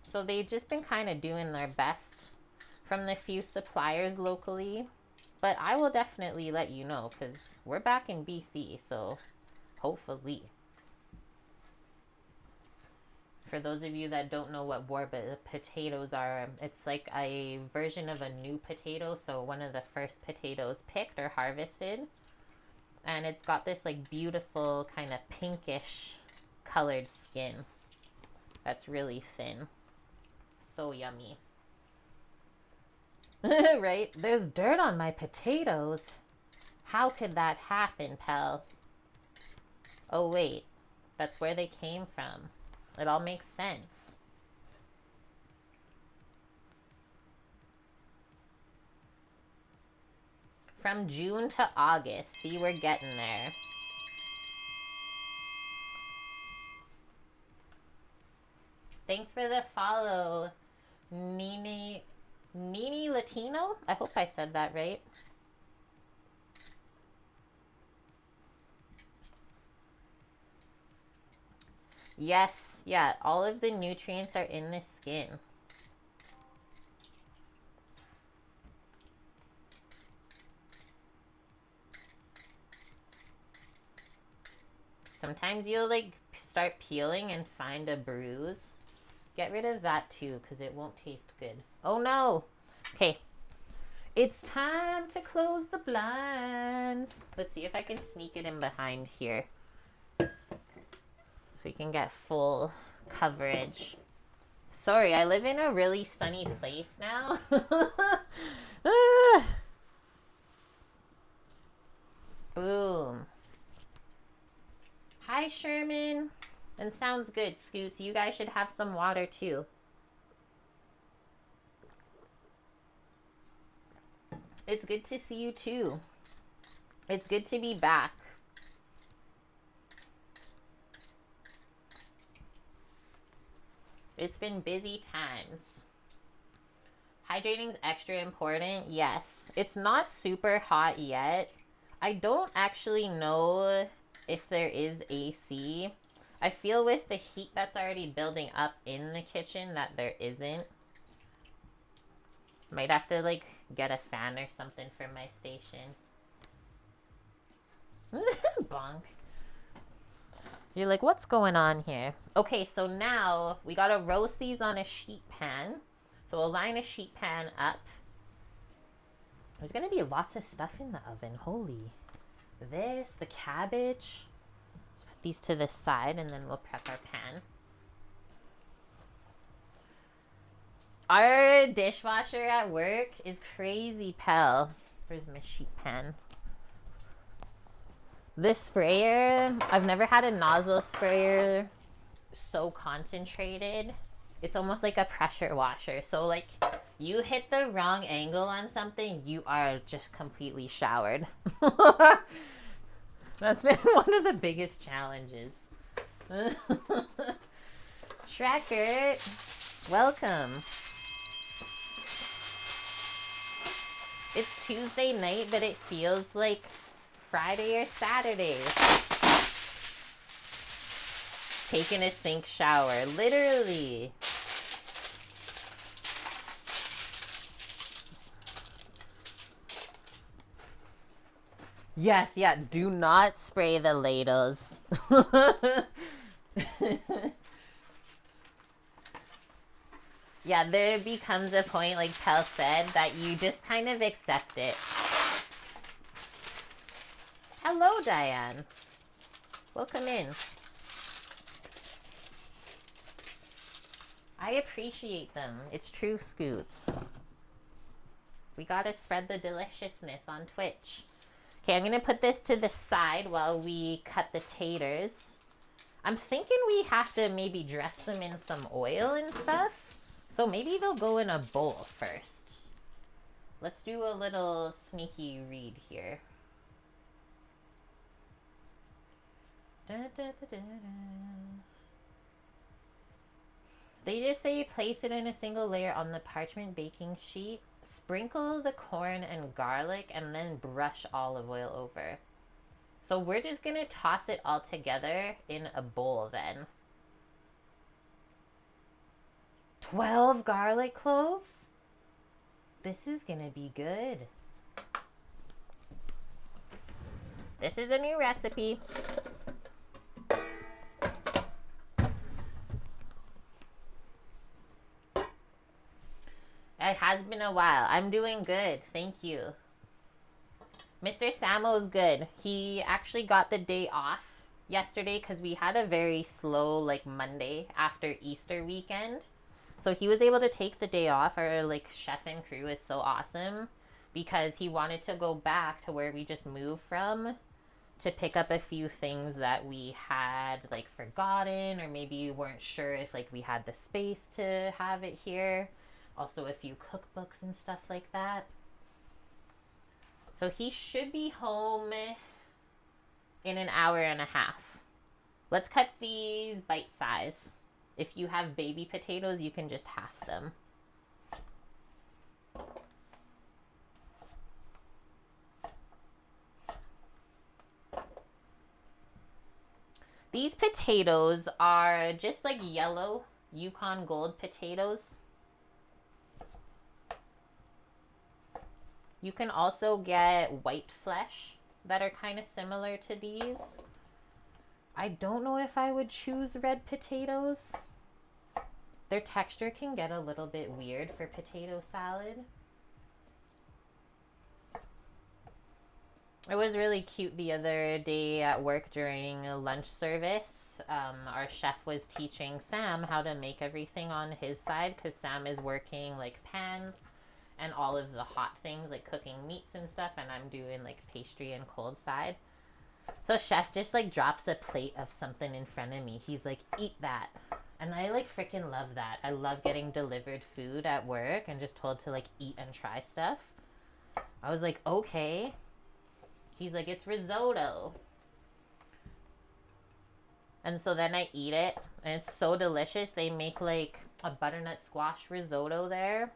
A: so they've just been kind of doing their best from the few suppliers locally. But I will definitely let you know, because we're back in BC, so hopefully. For those of you that don't know what Warba potatoes are, it's like a version of a new potato, so one of the first potatoes picked or harvested. And it's got this like beautiful kind of pinkish colored skin that's really thin. So yummy. Right? There's dirt on my potatoes. How could that happen, pal? Oh, wait. That's where they came from. It all makes sense. From June to August. See, we're getting there. Thanks for the follow, Nini Latino? I hope I said that right. Yes, yeah, all of the nutrients are in the skin. Sometimes you'll like start peeling and find a bruise. Get rid of that too, because it won't taste good. Oh no! Okay. It's time to close the blinds. Let's see if I can sneak it in behind here, so we can get full coverage. Sorry, I live in a really sunny place now. Boom. Hi, Sherman. And sounds good, Scoots. You guys should have some water too. It's good to see you too. It's good to be back. It's been busy times. Hydrating's extra important. Yes. It's not super hot yet. I don't actually know if there is AC. I feel with the heat that's already building up in the kitchen that there isn't. Might have to like get a fan or something for my station. Bonk. You're like, what's going on here? Okay, so now we gotta roast these on a sheet pan. So we'll line a sheet pan up. There's gonna be lots of stuff in the oven. Holy. This, the cabbage. Let's put these to the side and then we'll prep our pan. Our dishwasher at work is crazy, pal. Where's my sheet pan? This sprayer, I've never had a nozzle sprayer so concentrated. It's almost like a pressure washer. So like you hit the wrong angle on something, you are just completely showered. That's been one of the biggest challenges. Tracker, welcome. It's Tuesday night, but it feels like Friday or Saturday. Taking a sink shower, literally. Yes, yeah, do not spray the ladles. Yeah, there becomes a point, like Pel said, that you just kind of accept it. Hello, Diane. Welcome in. I appreciate them. It's true, Scoots. We gotta spread the deliciousness on Twitch. Okay, I'm gonna put this to the side while we cut the taters. I'm thinking we have to maybe dress them in some oil and stuff. So maybe they'll go in a bowl first. Let's do a little sneaky read here. Da, da, da, da, da. They just say place it in a single layer on the parchment baking sheet. Sprinkle the corn and garlic and then brush olive oil over. So we're just going to toss it all together in a bowl then. 12 garlic cloves? This is going to be good. This is a new recipe. It has been a while. I'm doing good. Thank you. Mr. Samo's good. He actually got the day off yesterday because we had a very slow like Monday after Easter weekend. So he was able to take the day off. Our like chef and crew is so awesome because he wanted to go back to where we just moved from to pick up a few things that we had like forgotten, or maybe weren't sure if like we had the space to have it here. Also a few cookbooks and stuff like that. So he should be home in an hour and a half. Let's cut these bite size. If you have baby potatoes, you can just half them. These potatoes are just like yellow Yukon Gold potatoes. You can also get white flesh that are kind of similar to these. I don't know if I would choose red potatoes. Their texture can get a little bit weird for potato salad. It was really cute the other day at work during a lunch service. Our chef was teaching Sam how to make everything on his side because Sam is working like pans and all of the hot things like cooking meats and stuff, and I'm doing like pastry and cold side. So chef just like drops a plate of something in front of me. He's like, eat that. And I like freaking love that. I love getting delivered food at work and just told to like eat and try stuff. I was like, okay. He's like, it's risotto. And so then I eat it and it's so delicious. They make like a butternut squash risotto there.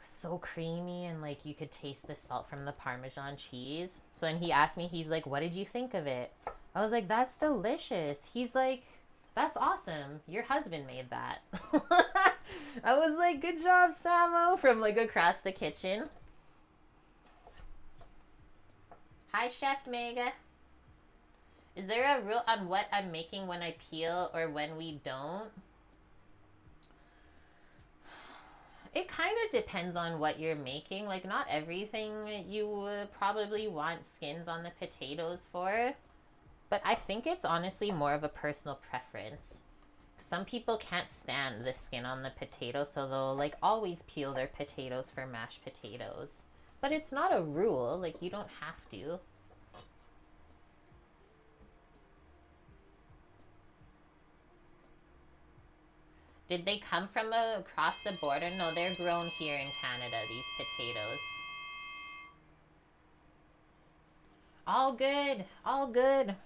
A: So creamy, and like you could taste the salt from the Parmesan cheese. So then he asked me, he's like, what did you think of it? I was like, that's delicious. He's like, that's awesome. Your husband made that. I was like, good job, Samo, from like across the kitchen. Hi, Chef Mega. Is there a rule on what I'm making when I peel or when we don't? It kind of depends on what you're making. Like, not everything you would probably want skins on the potatoes for. But I think it's honestly more of a personal preference. Some people can't stand the skin on the potato, so they'll like always peel their potatoes for mashed potatoes. But it's not a rule. Like, you don't have to. Did they come from across the border? No, they're grown here in Canada, these potatoes. All good. All good.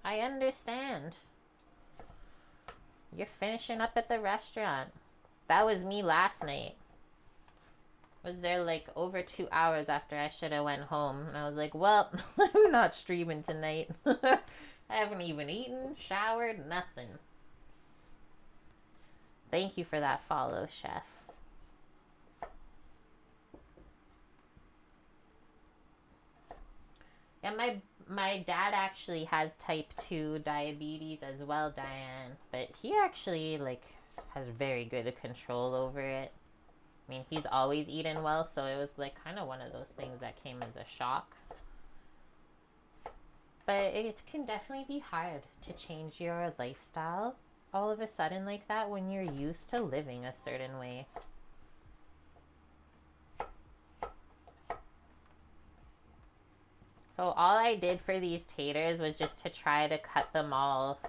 A: I understand. You're finishing up at the restaurant. That was me last night. Was there like over 2 hours after I should have went home. And I was like, well, I'm not streaming tonight. I haven't even eaten, showered, nothing. Thank you for that follow, Chef. Yeah, my dad actually has type 2 diabetes as well, Diane. But he actually, like, has very good control over it. I mean, he's always eaten well, so it was, like, kind of one of those things that came as a shock. But it can definitely be hard to change your lifestyle all of a sudden like that when you're used to living a certain way. So all I did for these taters was just to try to cut them all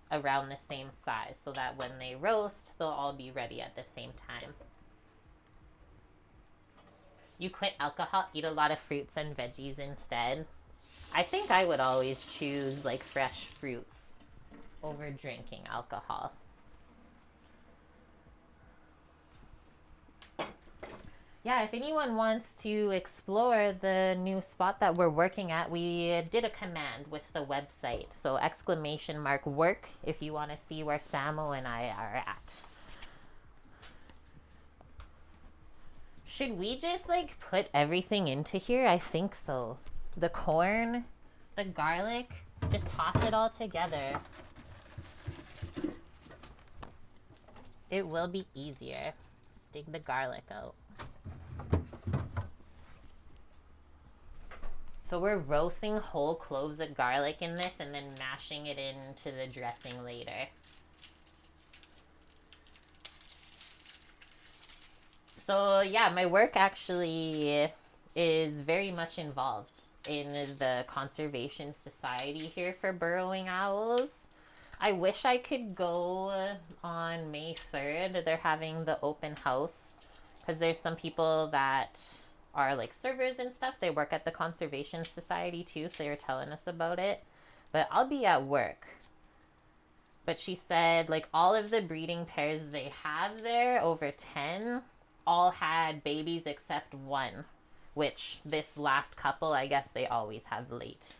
A: around the same size so that when they roast, they'll all be ready at the same time. You quit alcohol, eat a lot of fruits and veggies instead. I think I would always choose like fresh fruits over drinking alcohol. Yeah, if anyone wants to explore the new spot that we're working at, we did a command with the website. So !work if you want to see where Samo and I are at. Should we just like put everything into here? I think so. The corn, the garlic, just toss it all together. It will be easier. Let's dig the garlic out. So we're roasting whole cloves of garlic in this and then mashing it into the dressing later. So yeah, my work actually is very much involved in the conservation society here for burrowing owls. I wish I could go on May 3rd. They're having the open house because there's some people that are like servers and stuff. They work at the Conservation Society too, so they were telling us about it. But I'll be at work. But she said like all of the breeding pairs they have there, over 10, all had babies except one. Which this last couple, I guess they always have late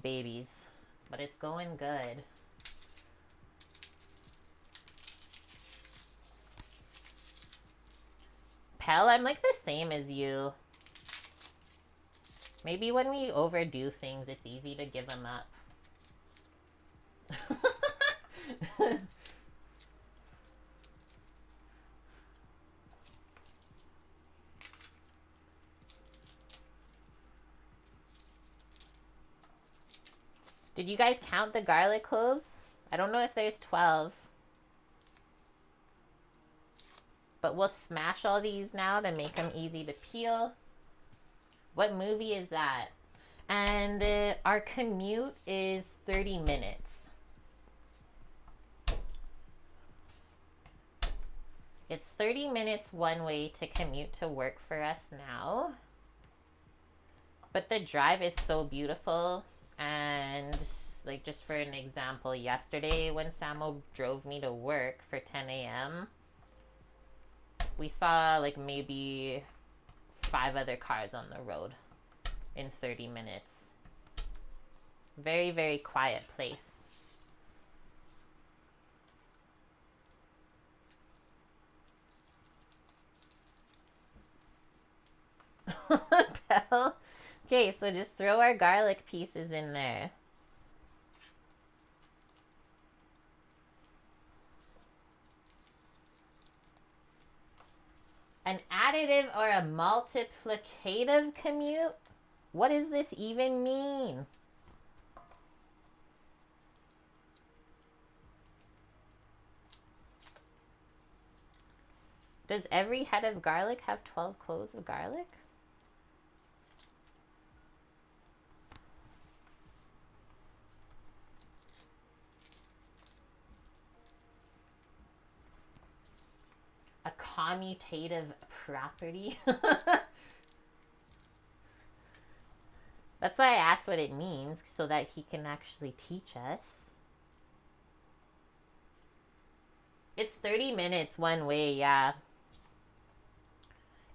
A: babies. but it's going good. Pell, I'm like the same as you. Maybe when we overdo things, it's easy to give them up. Did you guys count the garlic cloves? I don't know if there's 12. But we'll smash all these now to make them easy to peel. What movie is that? And our commute is 30 minutes. It's 30 minutes one way to commute to work for us now. But the drive is so beautiful. And like just for an example, yesterday when Samo drove me to work for 10 a.m., we saw like maybe 5 other cars on the road in 30 minutes. Very, very quiet place. Belle? Okay, so just throw our garlic pieces in there. An additive or a multiplicative commute? What does this even mean? Does every head of garlic have 12 cloves of garlic? A commutative property? That's why I asked what it means, so that he can actually teach us. It's 30 minutes one way, yeah.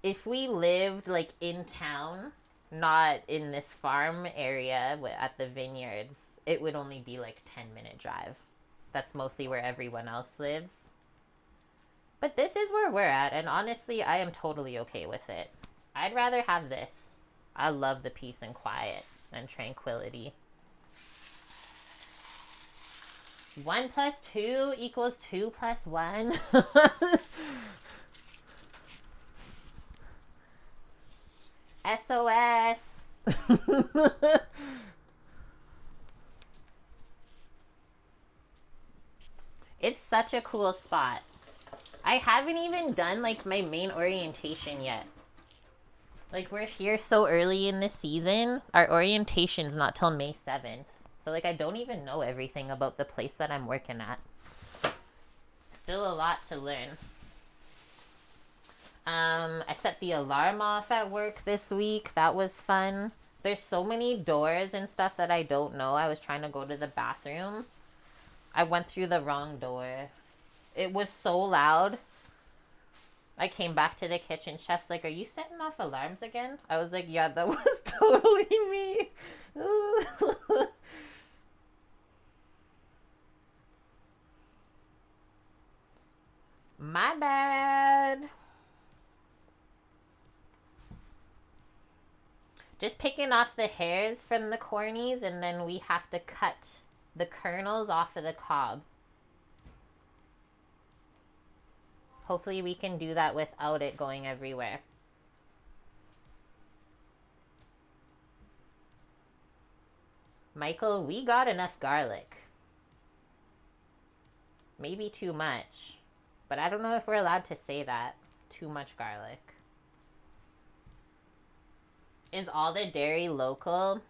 A: If we lived like in town, not in this farm area at the vineyards, it would only be like 10-minute drive. That's mostly where everyone else lives. But this is where we're at, and honestly, I am totally okay with it. I'd rather have this. I love the peace and quiet and tranquility. 1 + 2 = 2 + 1. SOS. It's such a cool spot. I haven't even done like my main orientation yet. Like we're here so early in the season. Our orientation's not till May 7th. So like I don't even know everything about the place that I'm working at. Still a lot to learn. I set the alarm off at work this week. That was fun. There's so many doors and stuff that I don't know. I was trying to go to the bathroom. I went through the wrong door. It was so loud. I came back to the kitchen. Chef's like, "Are you setting off alarms again?" I was like, "Yeah, that was totally me." My bad. Just picking off the hairs from the cornies, and then we have to cut the kernels off of the cob. Hopefully we can do that without it going everywhere. Michael, we got enough garlic. Maybe too much. But I don't know if we're allowed to say that. Too much garlic. Is all the dairy local?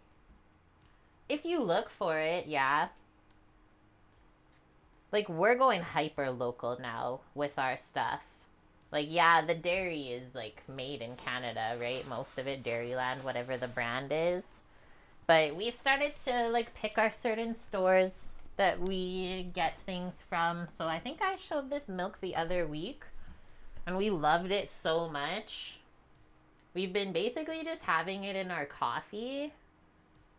A: If you look for it, yeah. Like, we're going hyper local now with our stuff. Like, yeah, the dairy is, like, made in Canada, right? Most of it, Dairyland, whatever the brand is. But we've started to, like, pick our certain stores that we get things from. So I think I showed this milk the other week. And we loved it so much. We've been basically just having it in our coffee.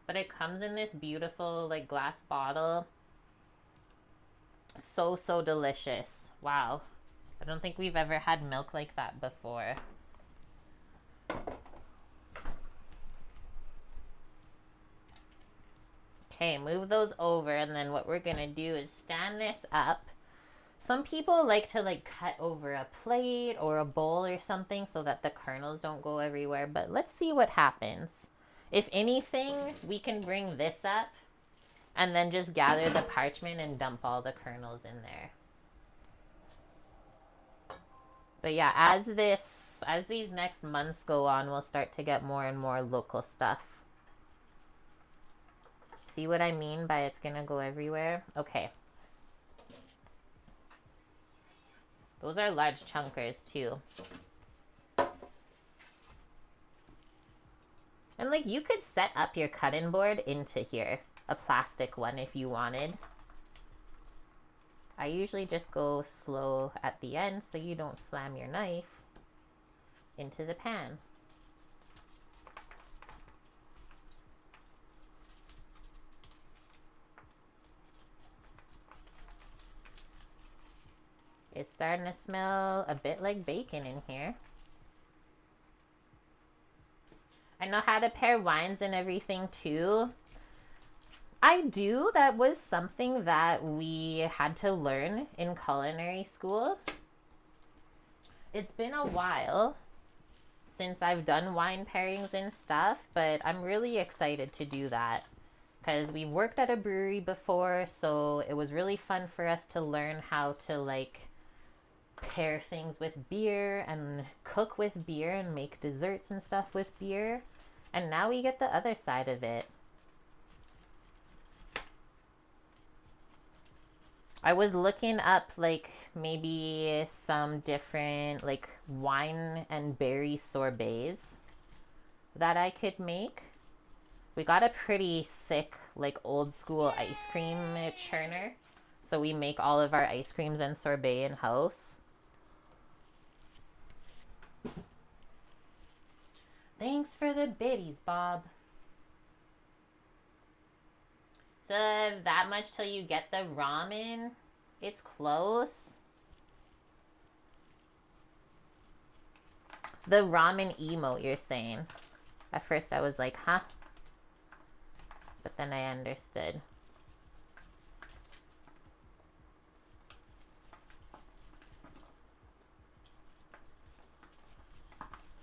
A: But it comes in this beautiful like glass bottle. So, so delicious. Wow. I don't think we've ever had milk like that before. Okay, move those over, and then what we're gonna do is stand this up. Some people like to like cut over a plate or a bowl or something so that the kernels don't go everywhere, but let's see what happens. If anything, we can bring this up and then just gather the parchment and dump all the kernels in there. But yeah, as these next months go on, we'll start to get more and more local stuff. See what I mean by it's gonna go everywhere? Okay. Those are large chunkers too. And like you could set up your cutting board into here, a plastic one if you wanted. I usually just go slow at the end so you don't slam your knife into the pan. It's starting to smell a bit like bacon in here. I know how to pair wines and everything too. I do. That was something that we had to learn in culinary school. It's been a while since I've done wine pairings and stuff, but I'm really excited to do that because we've worked at a brewery before, so it was really fun for us to learn how to like pair things with beer and cook with beer and make desserts and stuff with beer. And now we get the other side of it. I was looking up like maybe some different like wine and berry sorbets that I could make. We got a pretty sick like old school ice cream churner. So we make all of our ice creams and sorbet in house. Thanks for the biddies, Bob. So that much till you get the ramen? It's close. The ramen emote, you're saying. At first I was like, huh? But then I understood.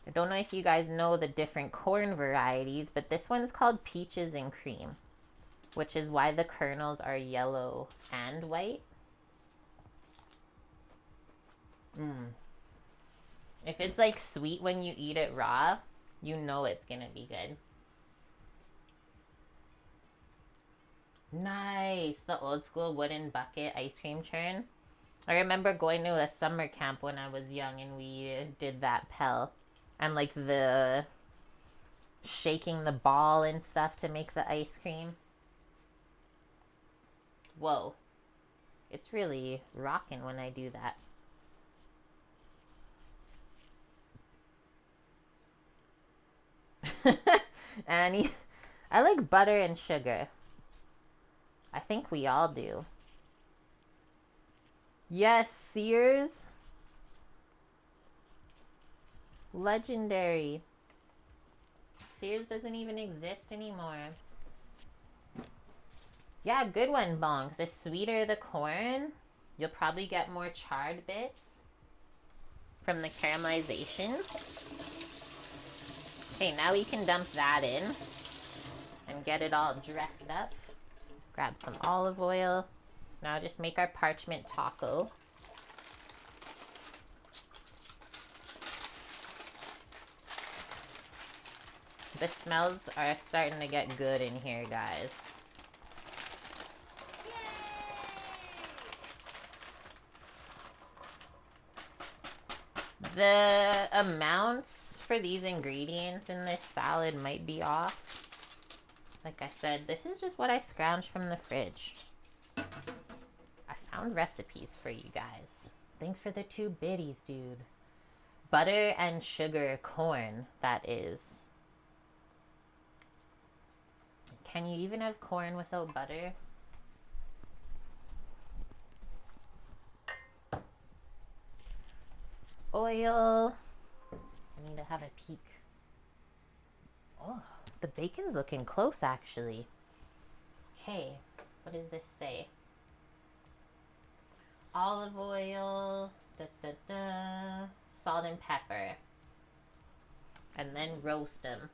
A: I don't know if you guys know the different corn varieties, but this one's called peaches and cream, which is why the kernels are yellow and white. If it's like sweet when you eat it raw, you know it's gonna be good. Nice. The old school wooden bucket ice cream churn. I remember going to a summer camp when I was young and we did that Pell. And like the shaking the ball and stuff to make the ice cream. Whoa. It's really rocking when I do that. Annie, I like butter and sugar. I think we all do. Yes, Sears. Legendary. Sears doesn't even exist anymore. Yeah, good one, Bonk. The sweeter the corn, you'll probably get more charred bits from the caramelization. Okay, now we can dump that in and get it all dressed up. Grab some olive oil. Now just make our parchment taco. The smells are starting to get good in here, guys. The amounts for these ingredients in this salad might be off. Like I said, this is just what I scrounged from the fridge. I found recipes for you guys. Thanks for the 2 biddies, dude. Butter and sugar corn, that is. Can you even have corn without butter? Oil. I need to have a peek. Oh, the bacon's looking close actually. Okay, what does this say? Olive oil, salt and pepper. And then roast them.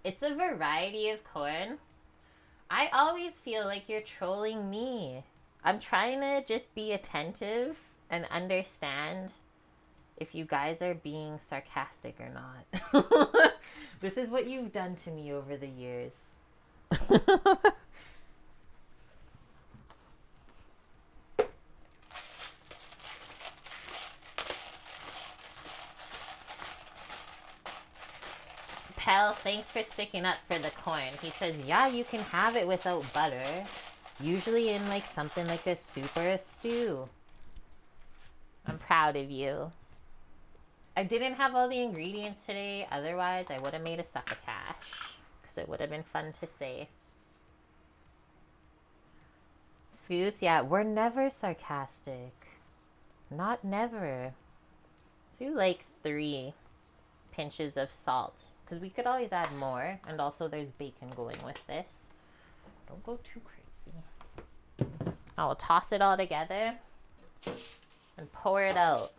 A: It's a variety of corn. I always feel like you're trolling me. I'm trying to just be attentive and understand if you guys are being sarcastic or not. This is what you've done to me over the years. Pell, thanks for sticking up for the corn. He says, yeah, you can have it without butter. Usually in like something like a soup or a stew. I'm proud of you. I didn't have all the ingredients today. Otherwise, I would have made a succotash. Because it would have been fun to say. Scoots, yeah, we're never sarcastic. Not never. So like 3 pinches of salt. Because we could always add more. And also there's bacon going with this. Don't go too crazy. I will toss it all together. And pour it out.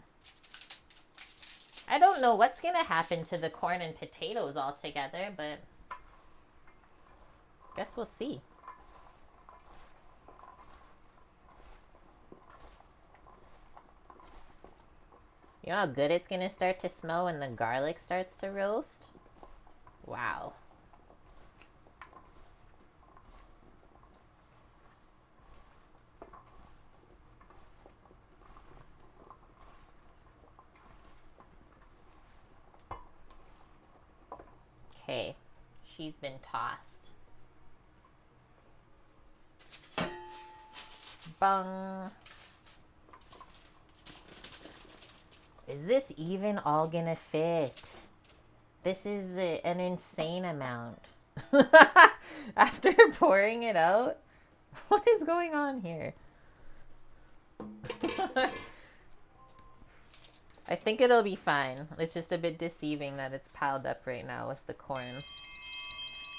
A: I don't know what's going to happen to the corn and potatoes all together. But guess we'll see. You know how good it's going to start to smell when the garlic starts to roast? Wow. Okay, she's been tossed. Bung. Is this even all gonna fit? This is an insane amount. After pouring it out, what is going on here? I think it'll be fine. It's just a bit deceiving that it's piled up right now with the corn.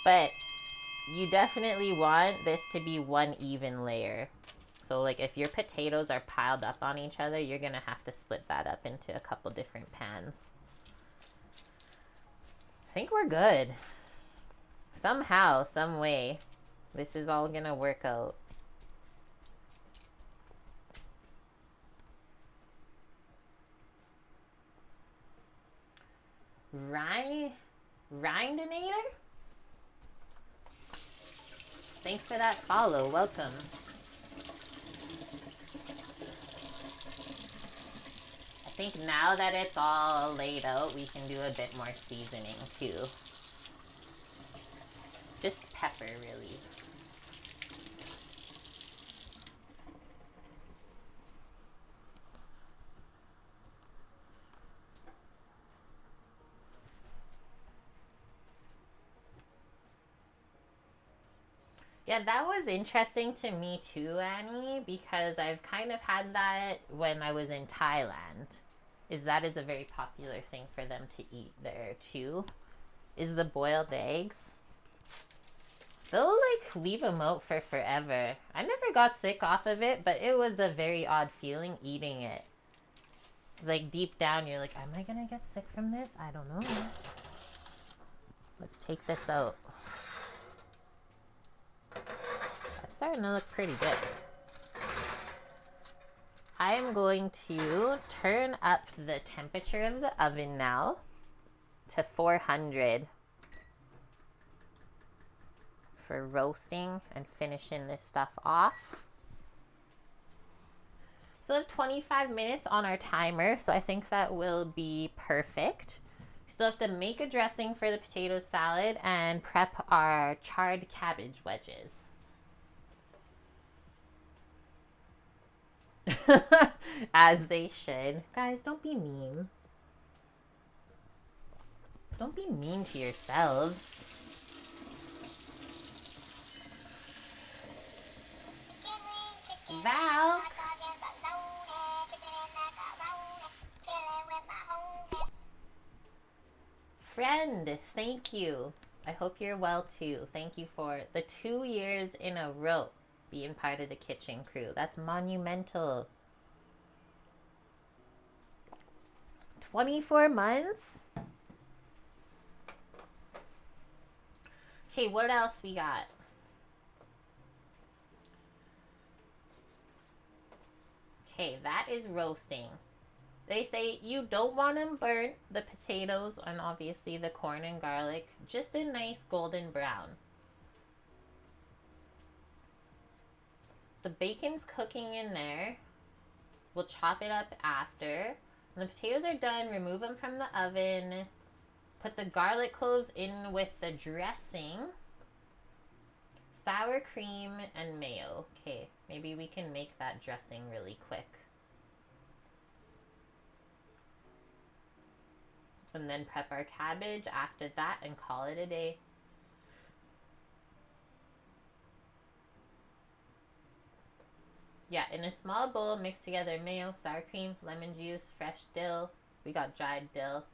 A: But you definitely want this to be one even layer. So like if your potatoes are piled up on each other, you're gonna have to split that up into a couple different pans. I think we're good. Somehow, some way, this is all gonna work out. Rindinator? Thanks for that follow. Welcome. I think now that it's all laid out, we can do a bit more seasoning too. Just pepper, really. Yeah, that was interesting to me too, Annie, because I've kind of had that when I was in Thailand. That is a very popular thing for them to eat there too, is the boiled eggs. They'll like leave them out for forever. I never got sick off of it, but it was a very odd feeling eating it. It's like deep down you're like, am I gonna get sick from this? I don't know. Let's take this out. That's starting to look pretty good. I am going to turn up the temperature of the oven now to 400 for roasting and finishing this stuff off. So we have 25 minutes on our timer, so I think that will be perfect. We still have to make a dressing for the potato salad and prep our charred cabbage wedges. As they should. Guys, don't be mean. Don't be mean to yourselves. Val. Friend, thank you. I hope you're well too. Thank you for the 2 years in a row being part of the kitchen crew. That's monumental. 24 months? Okay, what else we got? Okay, that is roasting. They say you don't want them burnt, the potatoes and obviously the corn and garlic, just a nice golden brown. The bacon's cooking in there. We'll chop it up after. When the potatoes are done, remove them from the oven. Put the garlic cloves in with the dressing. Sour cream and mayo. Okay, maybe we can make that dressing really quick. And then prep our cabbage after that and call it a day. Yeah, in a small bowl, mix together mayo, sour cream, lemon juice, fresh dill. We got dried dill.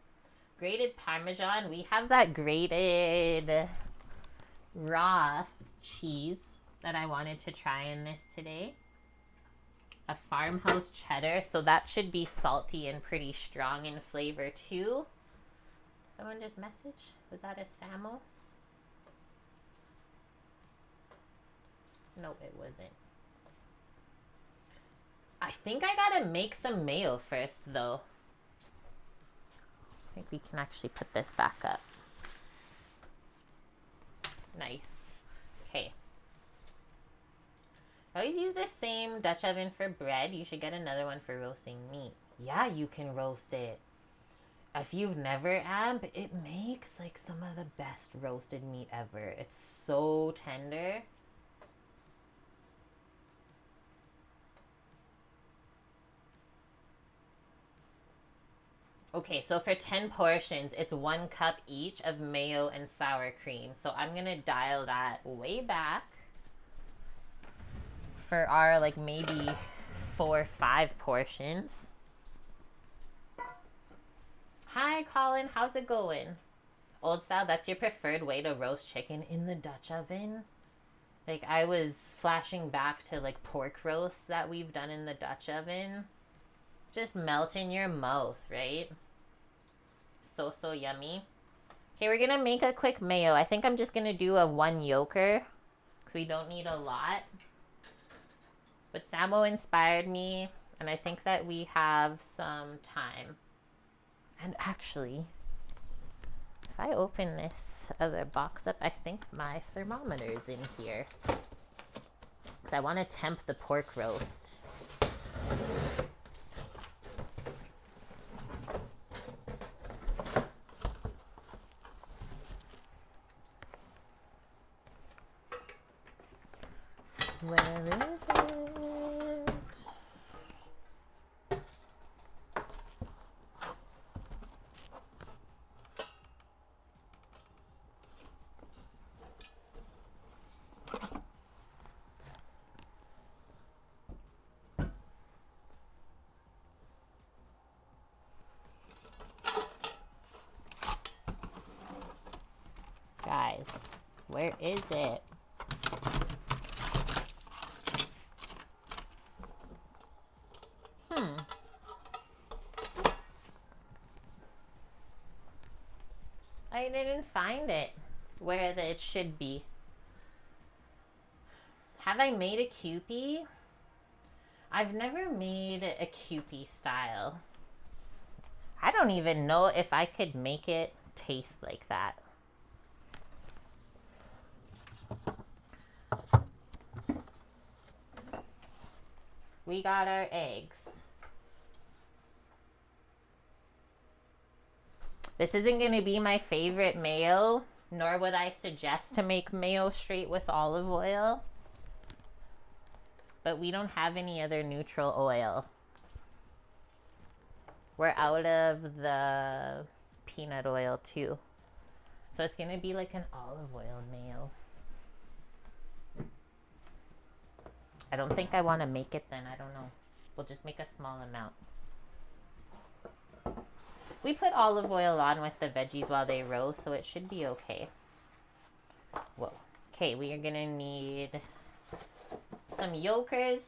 A: Grated Parmesan. We have that grated raw cheese that I wanted to try in this today. A farmhouse cheddar. So that should be salty and pretty strong in flavor too. Someone just messaged? Was that a Samo? No, it wasn't. I think I gotta make some mayo first though. I think we can actually put this back up. Nice. Okay. I always use the same Dutch oven for bread. You should get another one for roasting meat. Yeah, you can roast it. If you've never, Amp, it makes like some of the best roasted meat ever. It's so tender. Okay, so for 10 portions, it's 1 cup each of mayo and sour cream. So I'm gonna dial that way back for our like maybe 4 or 5 portions. Hi, Colin. How's it going? Old style, that's your preferred way to roast chicken in the Dutch oven? Like, I was flashing back to, like, pork roasts that we've done in the Dutch oven. Just melt in your mouth, right? So, so yummy. Okay, we're gonna make a quick mayo. I think I'm just gonna do a 1 yolker, because we don't need a lot. But Samo inspired me, and I think that we have some time. And actually, if I open this other box up, I think my thermometer's in here. Because I want to temp the pork roast. Where is it? Guys, where is it? I didn't find it where it should be. Have I made a Kewpie? I've never made a Kewpie style. I don't even know if I could make it taste like that. We got our eggs. This isn't going to be my favorite mayo, nor would I suggest to make mayo straight with olive oil. But we don't have any other neutral oil. We're out of the peanut oil too. So it's going to be like an olive oil mayo. I don't think I want to make it then. I don't know. We'll just make a small amount. We put olive oil on with the veggies while they roast, so it should be okay. Whoa. Okay, we are going to need some yolkers.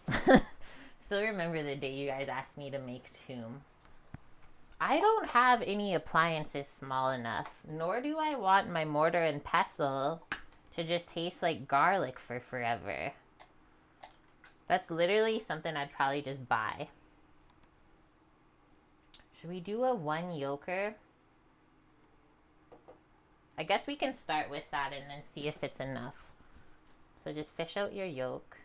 A: Still remember the day you guys asked me to make toom. I don't have any appliances small enough, nor do I want my mortar and pestle to just taste like garlic for forever. That's literally something I'd probably just buy. Should we do a 1 yolker? I guess we can start with that and then see if it's enough. So just fish out your yolk.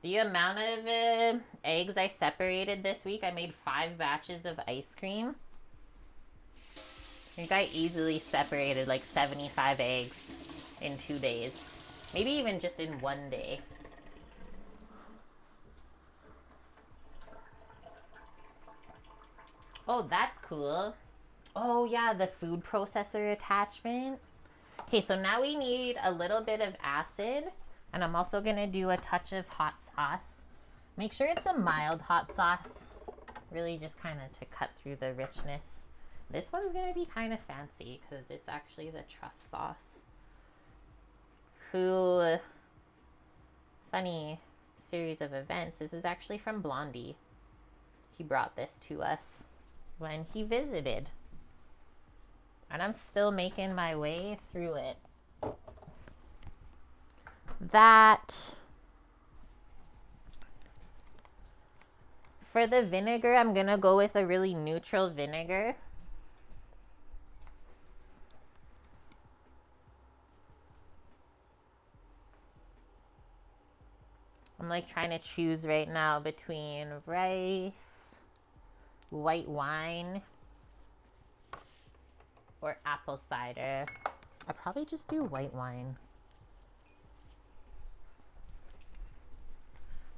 A: The amount of eggs I separated this week, I made 5 batches of ice cream. I think I easily separated like 75 eggs in 2 days. Maybe even just in 1 day. Oh, that's cool. Oh yeah, the food processor attachment. Okay, so now we need a little bit of acid. And I'm also going to do a touch of hot sauce. Make sure it's a mild hot sauce. Really just kind of to cut through the richness. This one's going to be kind of fancy because it's actually the truff sauce. Who, funny series of events, this is actually from Blondie. He brought this to us when he visited. And I'm still making my way through it. That. For the vinegar, I'm going to go with a really neutral vinegar. I'm like trying to choose right now between rice, white wine, or apple cider. I'll probably just do white wine.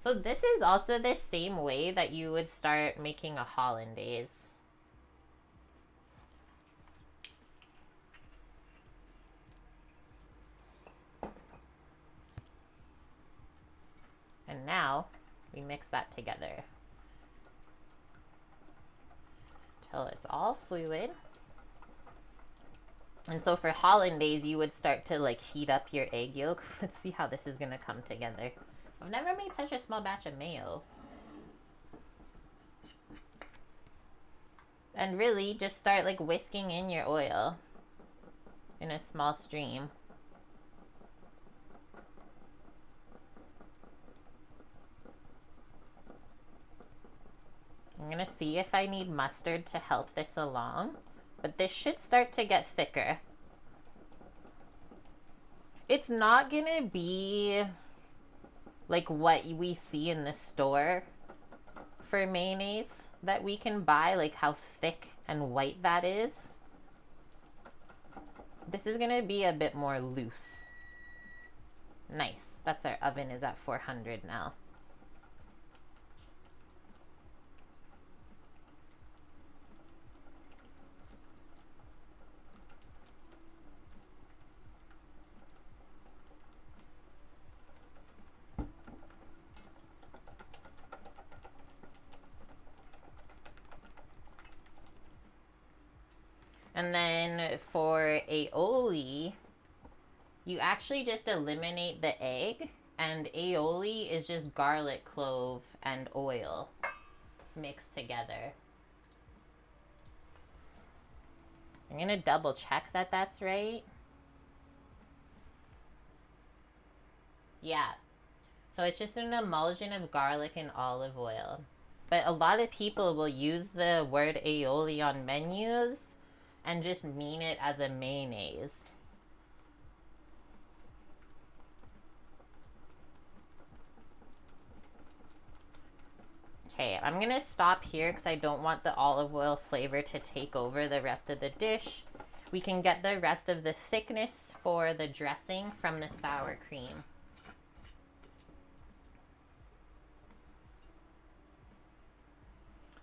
A: So this is also the same way that you would start making a hollandaise. And now we mix that together till it's all fluid. And so for hollandaise, you would start to like heat up your egg yolk. Let's see how this is gonna come together. I've never made such a small batch of mayo. And really just start like whisking in your oil in a small stream. I'm gonna see if I need mustard to help this along, but this should start to get thicker. It's not gonna be like what we see in the store for mayonnaise that we can buy, like how thick and white that is. This is gonna be a bit more loose. Nice. That's our oven is at 400 now. And then for aioli, you actually just eliminate the egg, and aioli is just garlic, clove, and oil mixed together. I'm gonna double check that that's right. Yeah. So it's just an emulsion of garlic and olive oil. But a lot of people will use the word aioli on menus and just mean it as a mayonnaise. Okay, I'm gonna stop here because I don't want the olive oil flavor to take over the rest of the dish. We can get the rest of the thickness for the dressing from the sour cream.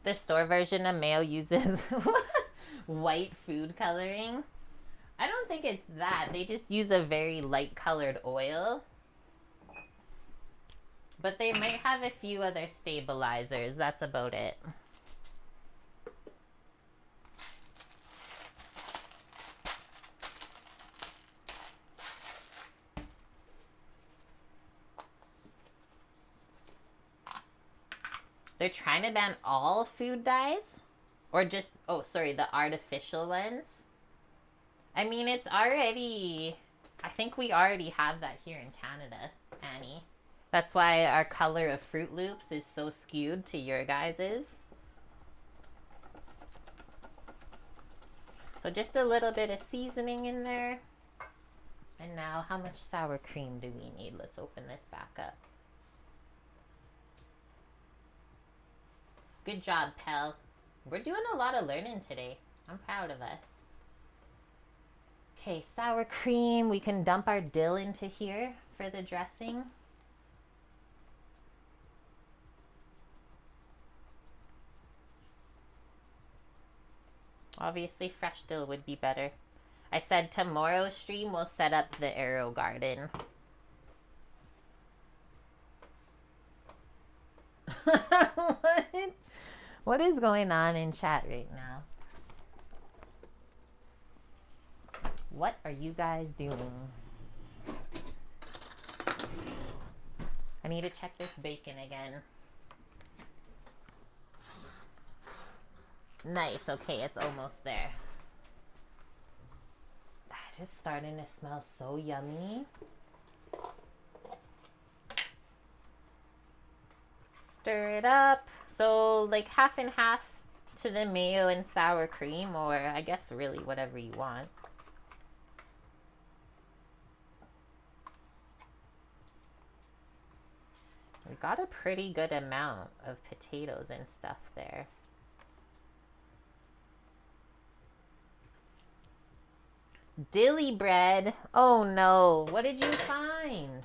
A: The store version of mayo uses white food coloring. I don't think it's that. They just use a very light colored oil. But they might have a few other stabilizers. That's about it. They're trying to ban all food dyes? Or just, oh, sorry, the artificial ones? I mean, it's already, I think we already have that here in Canada, Annie. That's why our color of Fruit Loops is so skewed to your guys's. So just a little bit of seasoning in there. And now, how much sour cream do we need? Let's open this back up. Good job, pal. We're doing a lot of learning today. I'm proud of us. Okay, sour cream. We can dump our dill into here for the dressing. Obviously, fresh dill would be better. I said tomorrow's stream we'll set up the arrow garden. What? What is going on in chat right now? What are you guys doing? I need to check this bacon again. Nice, okay, it's almost there. That is starting to smell so yummy. Stir it up. So like half and half to the mayo and sour cream, or I guess really whatever you want. We got a pretty good amount of potatoes and stuff there. Dilly bread. Oh no, what did you find?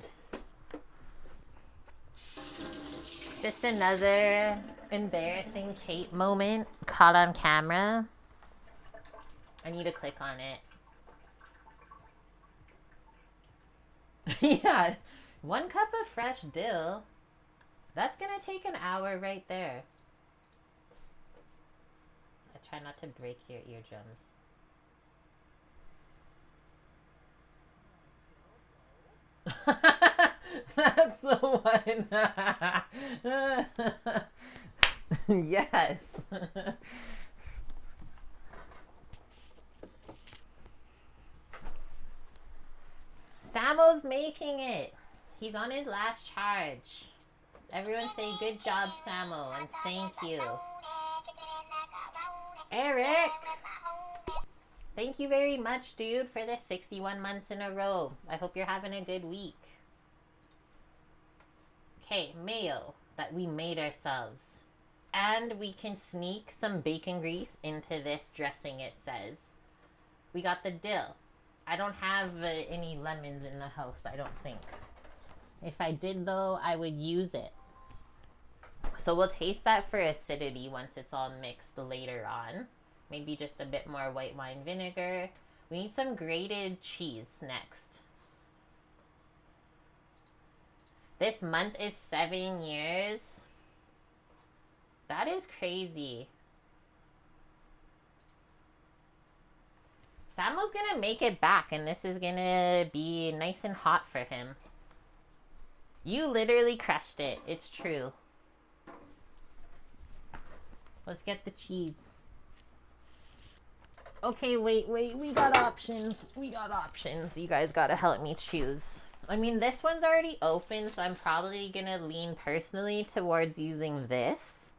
A: Just another embarrassing Kate moment caught on camera. I need to click on it. Yeah, 1 cup of fresh dill. That's gonna take an hour right there. I try not to break your eardrums. That's the one. Yes. Samo's making it. He's on his last charge. Everyone say good job, Samo, and thank you. Eric! Thank you very much, dude, for the 61 months in a row. I hope you're having a good week. Okay, mayo that we made ourselves. And we can sneak some bacon grease into this dressing, it says. We got the dill. I don't have any lemons in the house, I don't think. If I did, though, I would use it. So we'll taste that for acidity once it's all mixed later on. Maybe just a bit more white wine vinegar. We need some grated cheese next. This month is 7 years. That is crazy. Samuel's gonna make it back, and this is gonna be nice and hot for him. You literally crushed it. It's true. Let's get the cheese. Okay, wait. We got options. You guys gotta help me choose. I mean, this one's already open, so I'm probably gonna lean personally towards using this.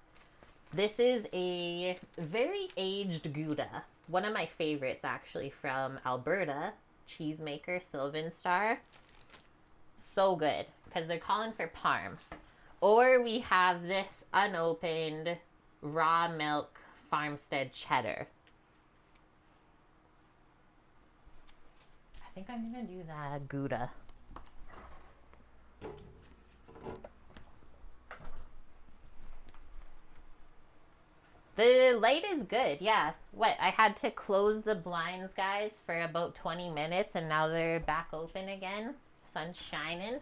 A: This is a very aged Gouda. One of my favorites, actually, from Alberta. Cheesemaker, Sylvan Star. So good, because they're calling for Parm. Or we have this unopened raw milk farmstead cheddar. I think I'm gonna do that Gouda. The light is good, yeah. What, I had to close the blinds, guys, for about 20 minutes, and now they're back open again. Sun's shining.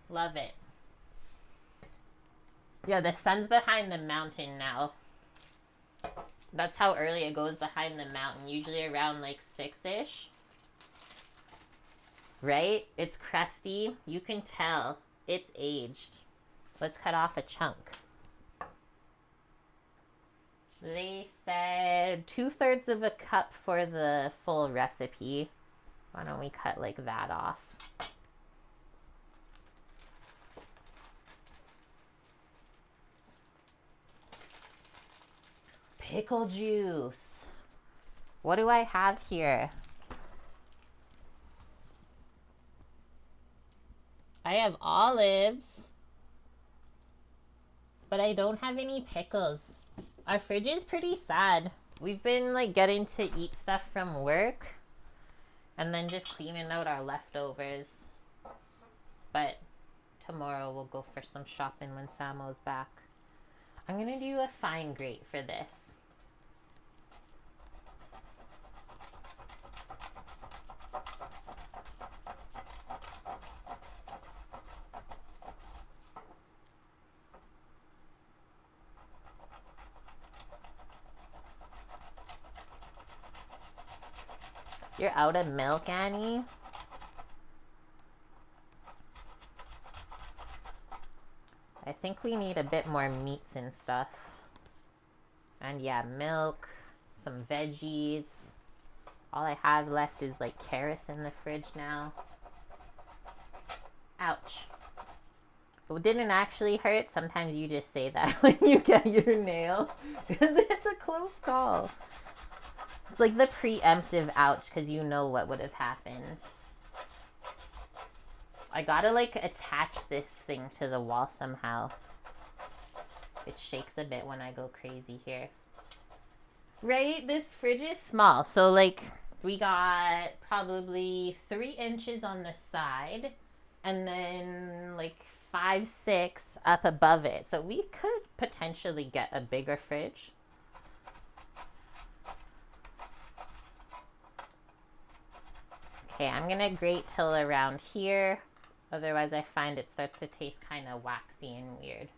A: Love it. Yeah, the sun's behind the mountain now. That's how early it goes behind the mountain. Usually around like 6-ish. Right? It's crusty. You can tell it's aged. Let's cut off a chunk. They said 2/3 of a cup for the full recipe. Why don't we cut like that off? Pickle juice. What do I have here? I have olives, but I don't have any pickles. Our fridge is pretty sad. We've been like getting to eat stuff from work and then just cleaning out our leftovers. But tomorrow we'll go for some shopping when Samo's back. I'm gonna do a fine grate for this. You're out of milk, Annie? I think we need a bit more meats and stuff. And yeah, milk, some veggies. All I have left is like carrots in the fridge now. Ouch. It didn't actually hurt. Sometimes you just say that when you get your nail. Because it's a close call. It's like the preemptive ouch because you know what would have happened. I gotta like attach this thing to the wall somehow. It shakes a bit when I go crazy here. Right? This fridge is small. So like we got probably 3 inches on the side and then like 5, 6 up above it. So we could potentially get a bigger fridge. Okay, I'm gonna grate till around here. Otherwise I find it starts to taste kind of waxy and weird.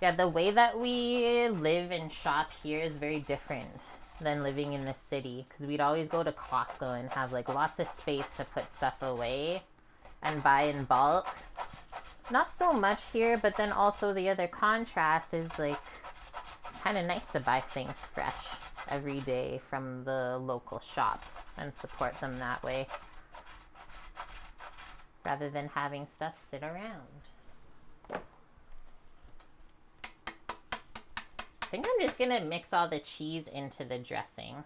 A: Yeah, the way that we live and shop here is very different than living in the city. Because we'd always go to Costco and have like lots of space to put stuff away and buy in bulk. Not so much here, but then also the other contrast is like, it's kind of nice to buy things fresh every day from the local shops and support them that way rather than having stuff sit around. I think I'm just gonna mix all the cheese into the dressing.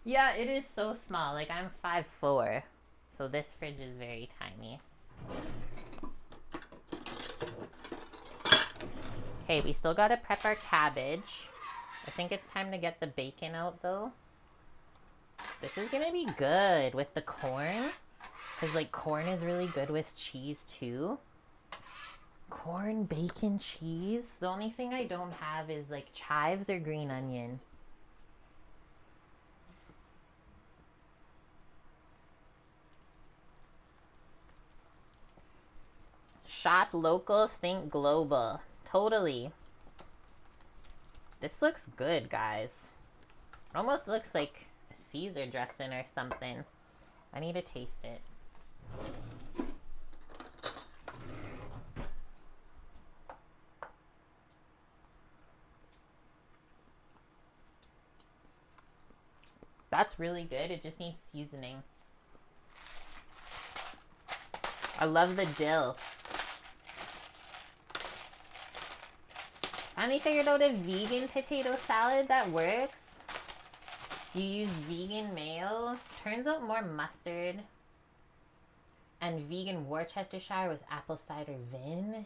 A: Yeah, it is so small. Like I'm 5'4", so this fridge is very tiny. Okay, we still gotta prep our cabbage. I think it's time to get the bacon out though. This is gonna be good with the corn. Because like corn is really good with cheese too. Corn, bacon, cheese. The only thing I don't have is like chives or green onion. Shop local, think global. Totally. This looks good, guys. It almost looks like a Caesar dressing or something. I need to taste it. That's really good. It just needs seasoning. I love the dill. I only figured out a vegan potato salad that works. You use vegan mayo. Turns out more mustard. And vegan Worcestershire with apple cider vin.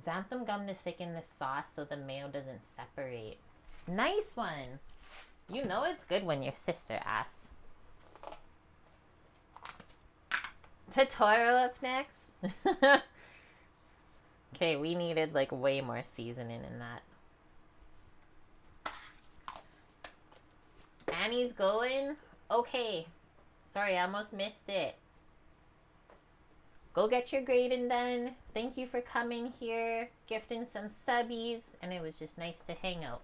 A: Xanthan gum to thicken the sauce so the mayo doesn't separate. Nice one. You know it's good when your sister asks. Totoro up next. Okay, we needed like way more seasoning in that. Annie's going? Okay. Sorry, I almost missed it. Go get your grading done. Thank you for coming here, gifting some subbies, and it was just nice to hang out.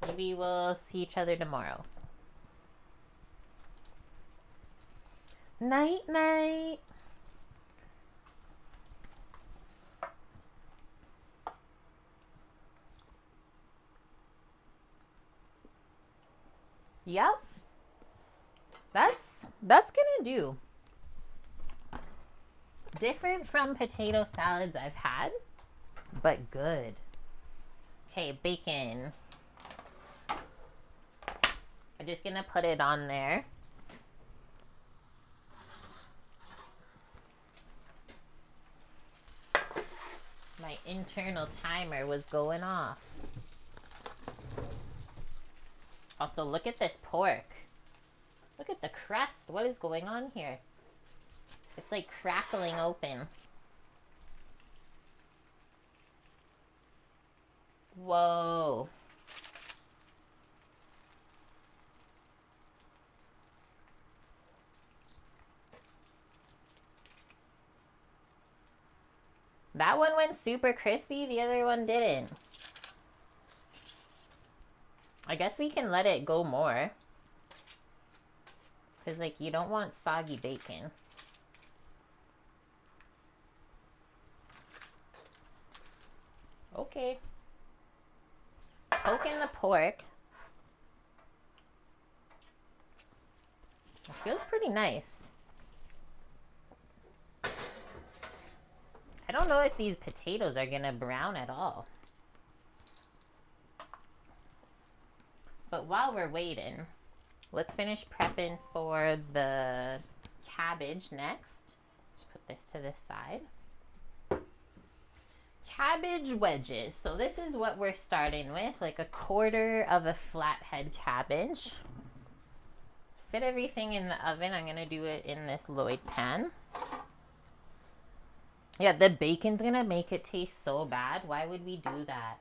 A: Maybe we'll see each other tomorrow. Night, night. Yep. That's gonna do. Different from potato salads I've had, but good. Okay, bacon. I'm just gonna put it on there. My internal timer was going off. Also, look at this pork. Look at the crust. What is going on here? It's like crackling open. Whoa. That one went super crispy, the other one didn't. I guess we can let it go more. Because, like, you don't want soggy bacon. Okay. Poking the pork. It feels pretty nice. I don't know if these potatoes are gonna brown at all. But while we're waiting, let's finish prepping for the cabbage next. Just put this to this side. Cabbage wedges. So this is what we're starting with, like a quarter of a flathead cabbage. Fit everything in the oven. I'm gonna do it in this Lloyd pan. Yeah, the bacon's gonna make it taste so bad. Why would we do that?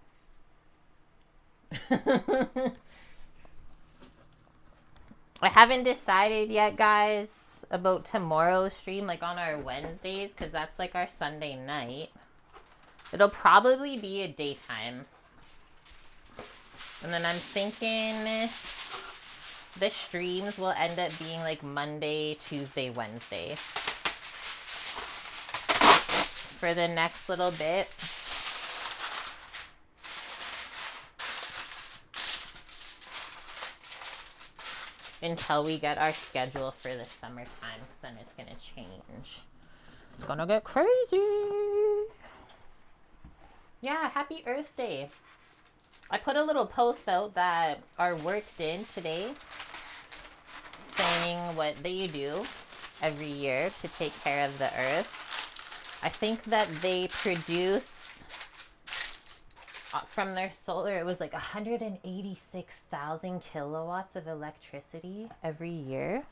A: I haven't decided yet, guys, about tomorrow's stream, like on our Wednesdays, because that's like our Sunday night. It'll probably be a daytime. And then I'm thinking the streams will end up being like Monday, Tuesday, Wednesday. For the next little bit. Until we get our schedule for the summertime, because then it's gonna change. It's gonna get crazy. Yeah, happy Earth Day. I put a little post out that our work did today, saying what they do every year to take care of the earth. I think that they produce from their solar, it was like 186,000 kilowatts of electricity every year.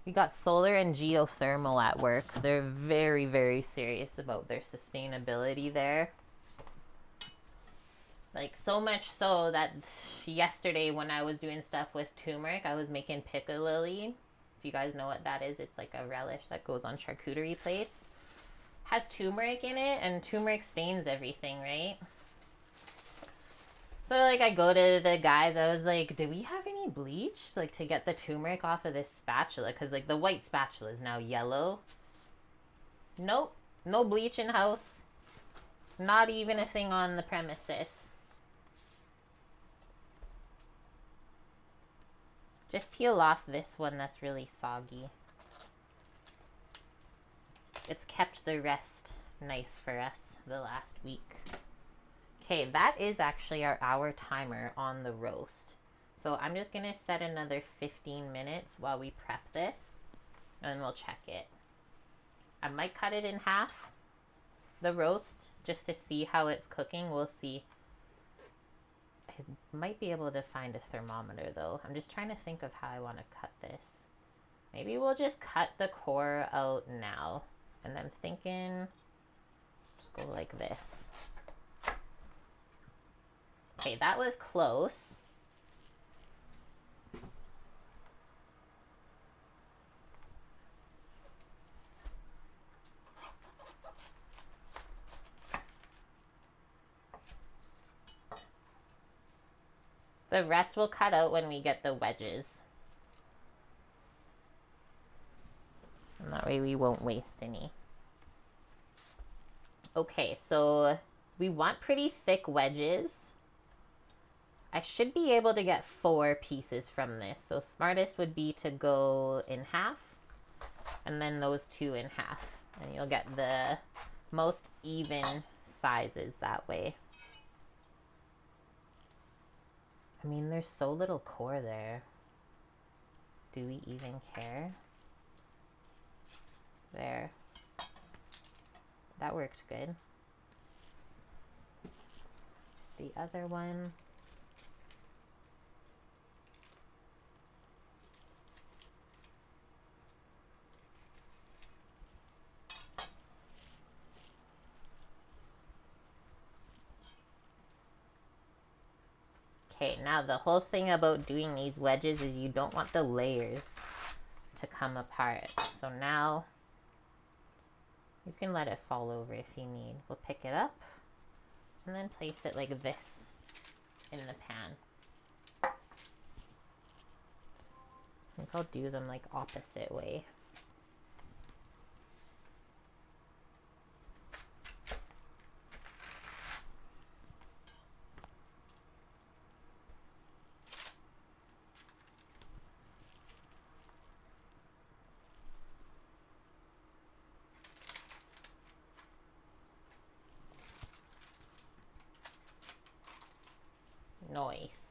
A: We got solar and geothermal at work. They're very, very serious about their sustainability there. Like, so much so that yesterday when I was doing stuff with turmeric, I was making piccalilli. If you guys know what that is, it's like a relish that goes on charcuterie plates. Has turmeric in it, and turmeric stains everything, right? So, like, I go to the guys, I was like, do we have any bleach? Like, to get the turmeric off of this spatula? Because, like, the white spatula is now yellow. Nope. No bleach in house. Not even a thing on the premises. Just peel off this one that's really soggy. It's kept the rest nice for us the last week. Okay, that is actually our hour timer on the roast. So I'm just gonna set another 15 minutes while we prep this, and then we'll check it. I might cut it in half, the roast, just to see how it's cooking. We'll see. I might be able to find a thermometer though. I'm just trying to think of how I want to cut this. Maybe we'll just cut the core out now. And I'm thinking, just go like this. Okay, that was close. The rest will cut out when we get the wedges. And that way we won't waste any. Okay, so we want pretty thick wedges. I should be able to get 4 pieces from this. So smartest would be to go in half. And then those 2 in half. And you'll get the most even sizes that way. I mean, there's so little core there. Do we even care? There. That worked good. The other one. Okay, now the whole thing about doing these wedges is you don't want the layers to come apart. So now you can let it fall over if you need. We'll pick it up and then place it like this in the pan. I think I'll do them like opposite way. Nice.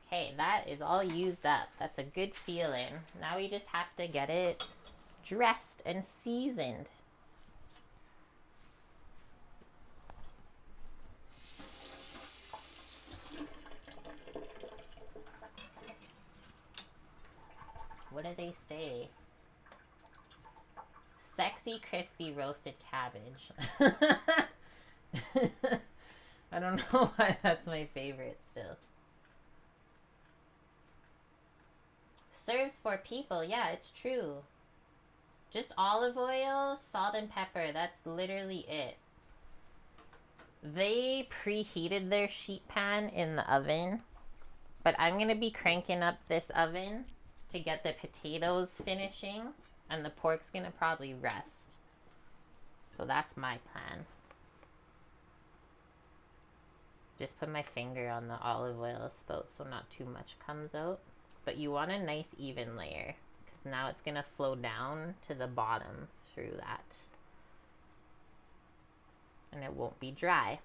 A: Okay, that is all used up. That's a good feeling. Now we just have to get it dressed and seasoned. What do they say? Sexy, crispy, roasted cabbage. I don't know why that's my favorite still. Serves 4 people. Yeah, it's true. Just olive oil, salt, and pepper. That's literally it. They preheated their sheet pan in the oven, but I'm going to be cranking up this oven to get the potatoes finishing, and the pork's going to probably rest. So that's my plan. Just put my finger on the olive oil spout so not too much comes out. But you want a nice even layer, because now it's going to flow down to the bottom through that. And it won't be dry.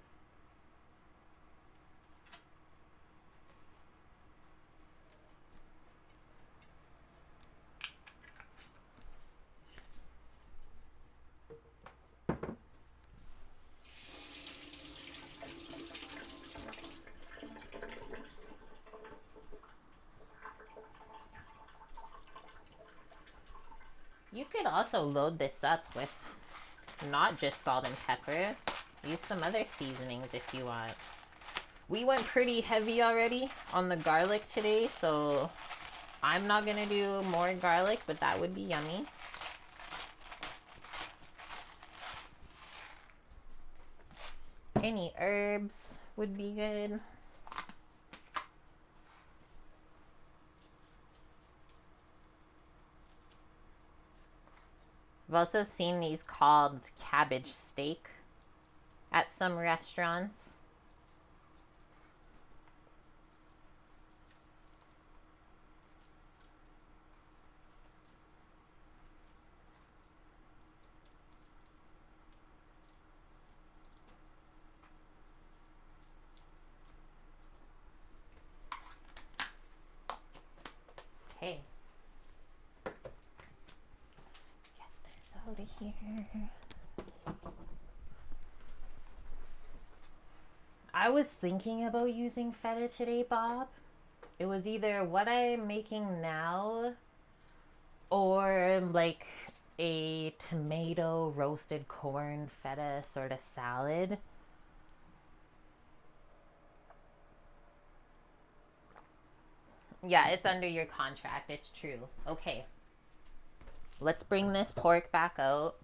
A: You could also load this up with not just salt and pepper. Use some other seasonings if you want. We went pretty heavy already on the garlic today, so I'm not going to do more garlic, but that would be yummy. Any herbs would be good. I've also seen these called cabbage steak at some restaurants. Okay. Out of here. I was thinking about using feta today, Bob. It was either what I'm making now or like a tomato roasted corn feta sort of salad. Yeah, it's under your contract. It's true. Okay. Let's bring this pork back out.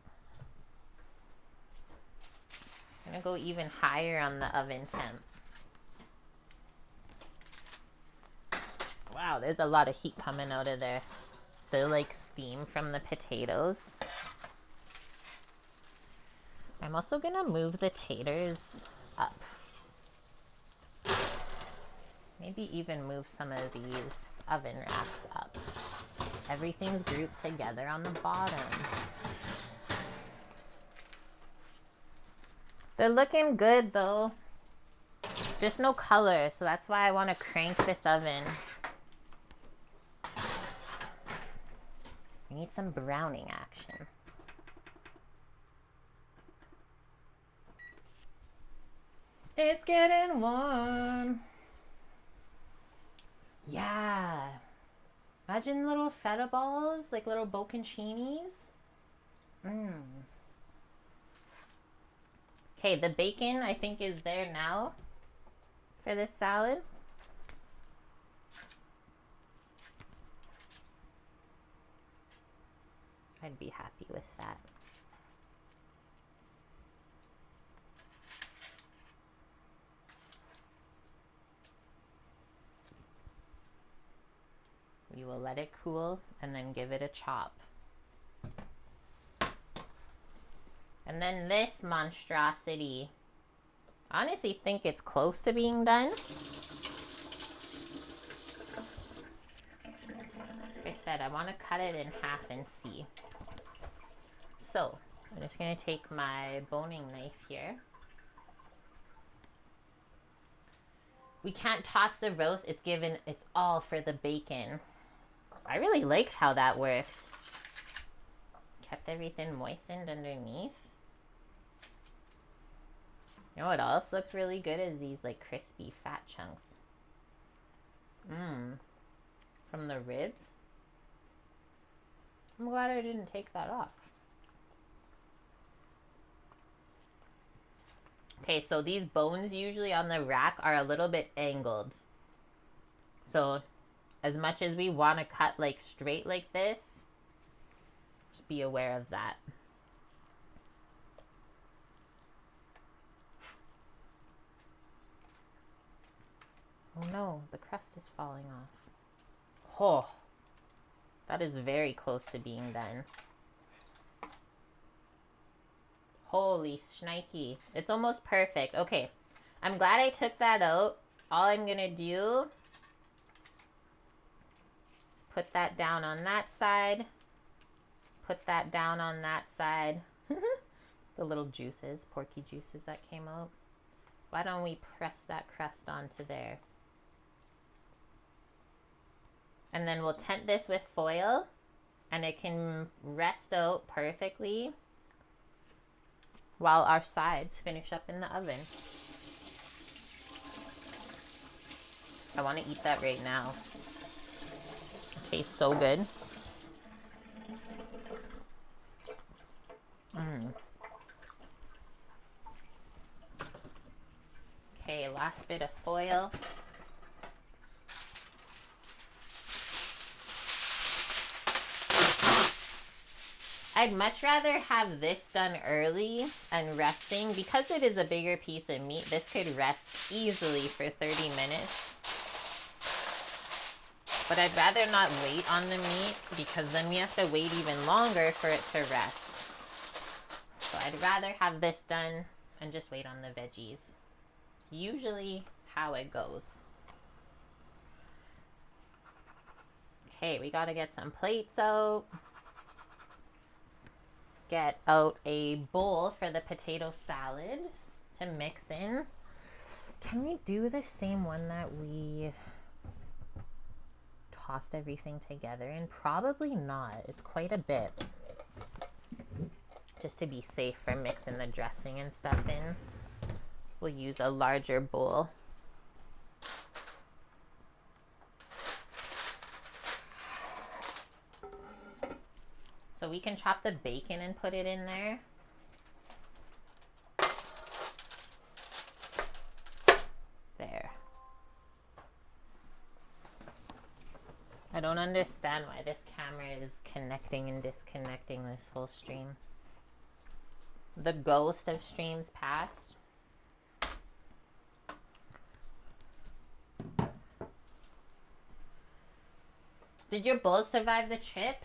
A: I'm gonna go even higher on the oven temp. Wow, there's a lot of heat coming out of there. The like steam from the potatoes. I'm also gonna move the taters up. Maybe even move some of these oven racks up. Everything's grouped together on the bottom. They're looking good though. Just no color, so that's why I want to crank this oven. I need some browning action. It's getting warm. Yeah. Imagine little feta balls, like little bocconcinis. Okay, the bacon I think is there now for this salad. I'd be happy with that. We will let it cool and then give it a chop. And then this monstrosity. I honestly think it's close to being done. Like I said, I want to cut it in half and see. So, I'm just going to take my boning knife here. We can't toss the roast. It's all for the bacon. I really liked how that worked. Kept everything moistened underneath. You know what else looks really good is these like crispy fat chunks. From the ribs. I'm glad I didn't take that off. Okay, so these bones usually on the rack are a little bit angled. So as much as we want to cut like straight like this, just be aware of that. Oh no, the crust is falling off. Oh, that is very close to being done. Holy shnikey. It's almost perfect. Okay, I'm glad I took that out. All I'm gonna do is put that down on that side. Put that down on that side. The little juices, porky juices that came out. Why don't we press that crust onto there? And then we'll tent this with foil and it can rest out perfectly while our sides finish up in the oven. I want to eat that right now. It tastes so good. Okay, last bit of foil. I'd much rather have this done early and resting. Because it is a bigger piece of meat, this could rest easily for 30 minutes. But I'd rather not wait on the meat because then we have to wait even longer for it to rest. So I'd rather have this done and just wait on the veggies. It's usually how it goes. Okay, we gotta get some plates out. Get out a bowl for the potato salad to mix in. Can we do the same one that we tossed everything together in? Probably not. It's quite a bit. Just to be safe for mixing the dressing and stuff in. We'll use a larger bowl. So we can chop the bacon and put it in there. There. I don't understand why this camera is connecting and disconnecting this whole stream. The ghost of streams past. Did your bulls survive the trip?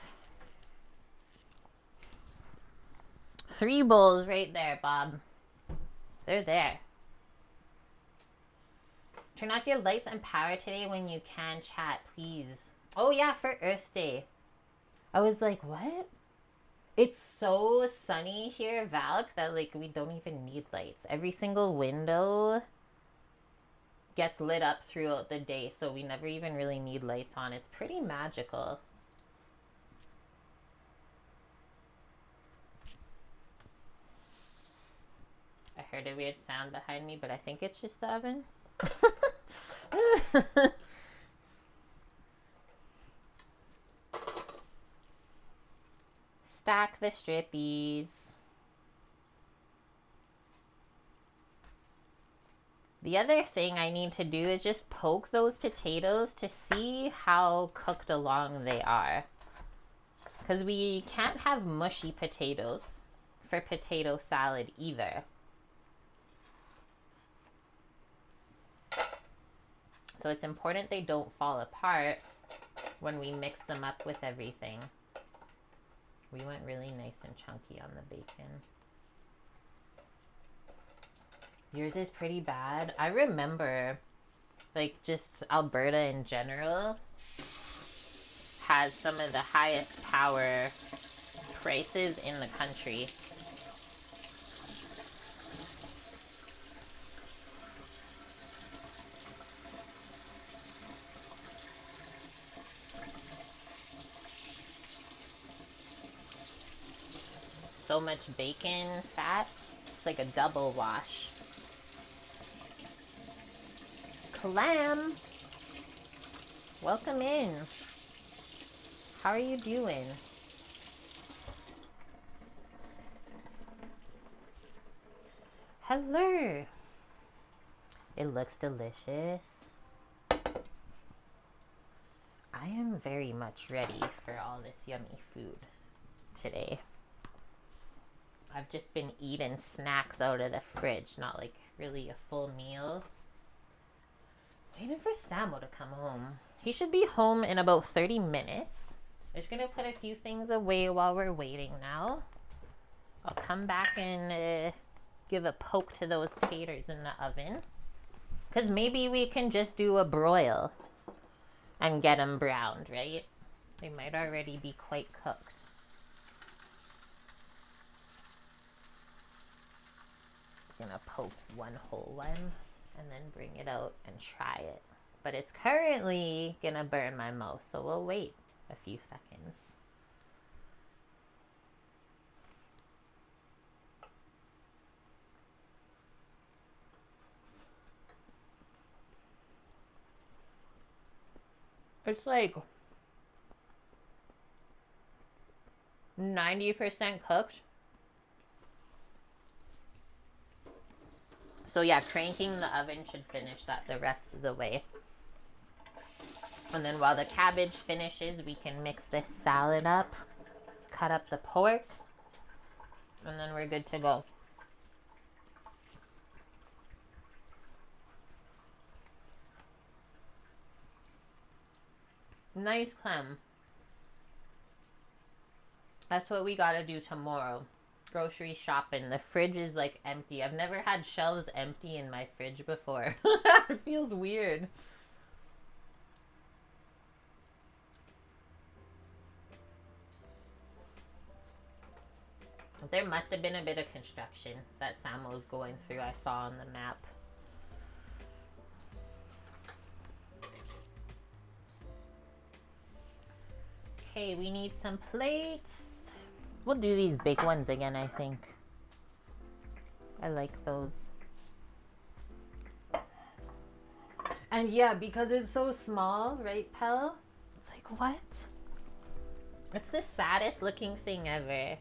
A: 3 bulls right there, Bob. They're there. Turn off your lights and power today when you can, chat, please. Oh yeah, for Earth Day. I was like, what? It's so sunny here, Valk, that like we don't even need lights. Every single window gets lit up throughout the day, so we never even really need lights on. It's pretty magical. I heard a weird sound behind me, but I think it's just the oven. Stack the strippies. The other thing I need to do is just poke those potatoes to see how cooked along they are. Because we can't have mushy potatoes for potato salad either. So it's important they don't fall apart when we mix them up with everything. We went really nice and chunky on the bacon. Yours is pretty bad. I remember, like, just Alberta in general has some of the highest power prices in the country. So much bacon fat, it's like a double wash. Clam, welcome in. How are you doing? Hello. It looks delicious. I am very much ready for all this yummy food today. I've just been eating snacks out of the fridge, not like really a full meal. Waiting for Samo to come home. He should be home in about 30 minutes. I'm just gonna put a few things away while we're waiting now. I'll come back and give a poke to those taters in the oven. Because maybe we can just do a broil and get them browned, right? They might already be quite cooked. Gonna poke one whole one and then bring it out and try it. But it's currently gonna burn my mouth, so we'll wait a few seconds. It's like 90% cooked. So yeah, cranking the oven should finish that the rest of the way. And then while the cabbage finishes, we can mix this salad up, cut up the pork, and then we're good to go. Nice clam. That's what we gotta do tomorrow. Grocery shopping. The fridge is like empty. I've never had shelves empty in my fridge before. It feels weird. There must have been a bit of construction that Sam was going through. I saw on the map. Okay, we need some plates. We'll do these big ones again, I think. I like those. And yeah, because it's so small, right, Pell? It's like, what? It's the saddest looking thing ever. I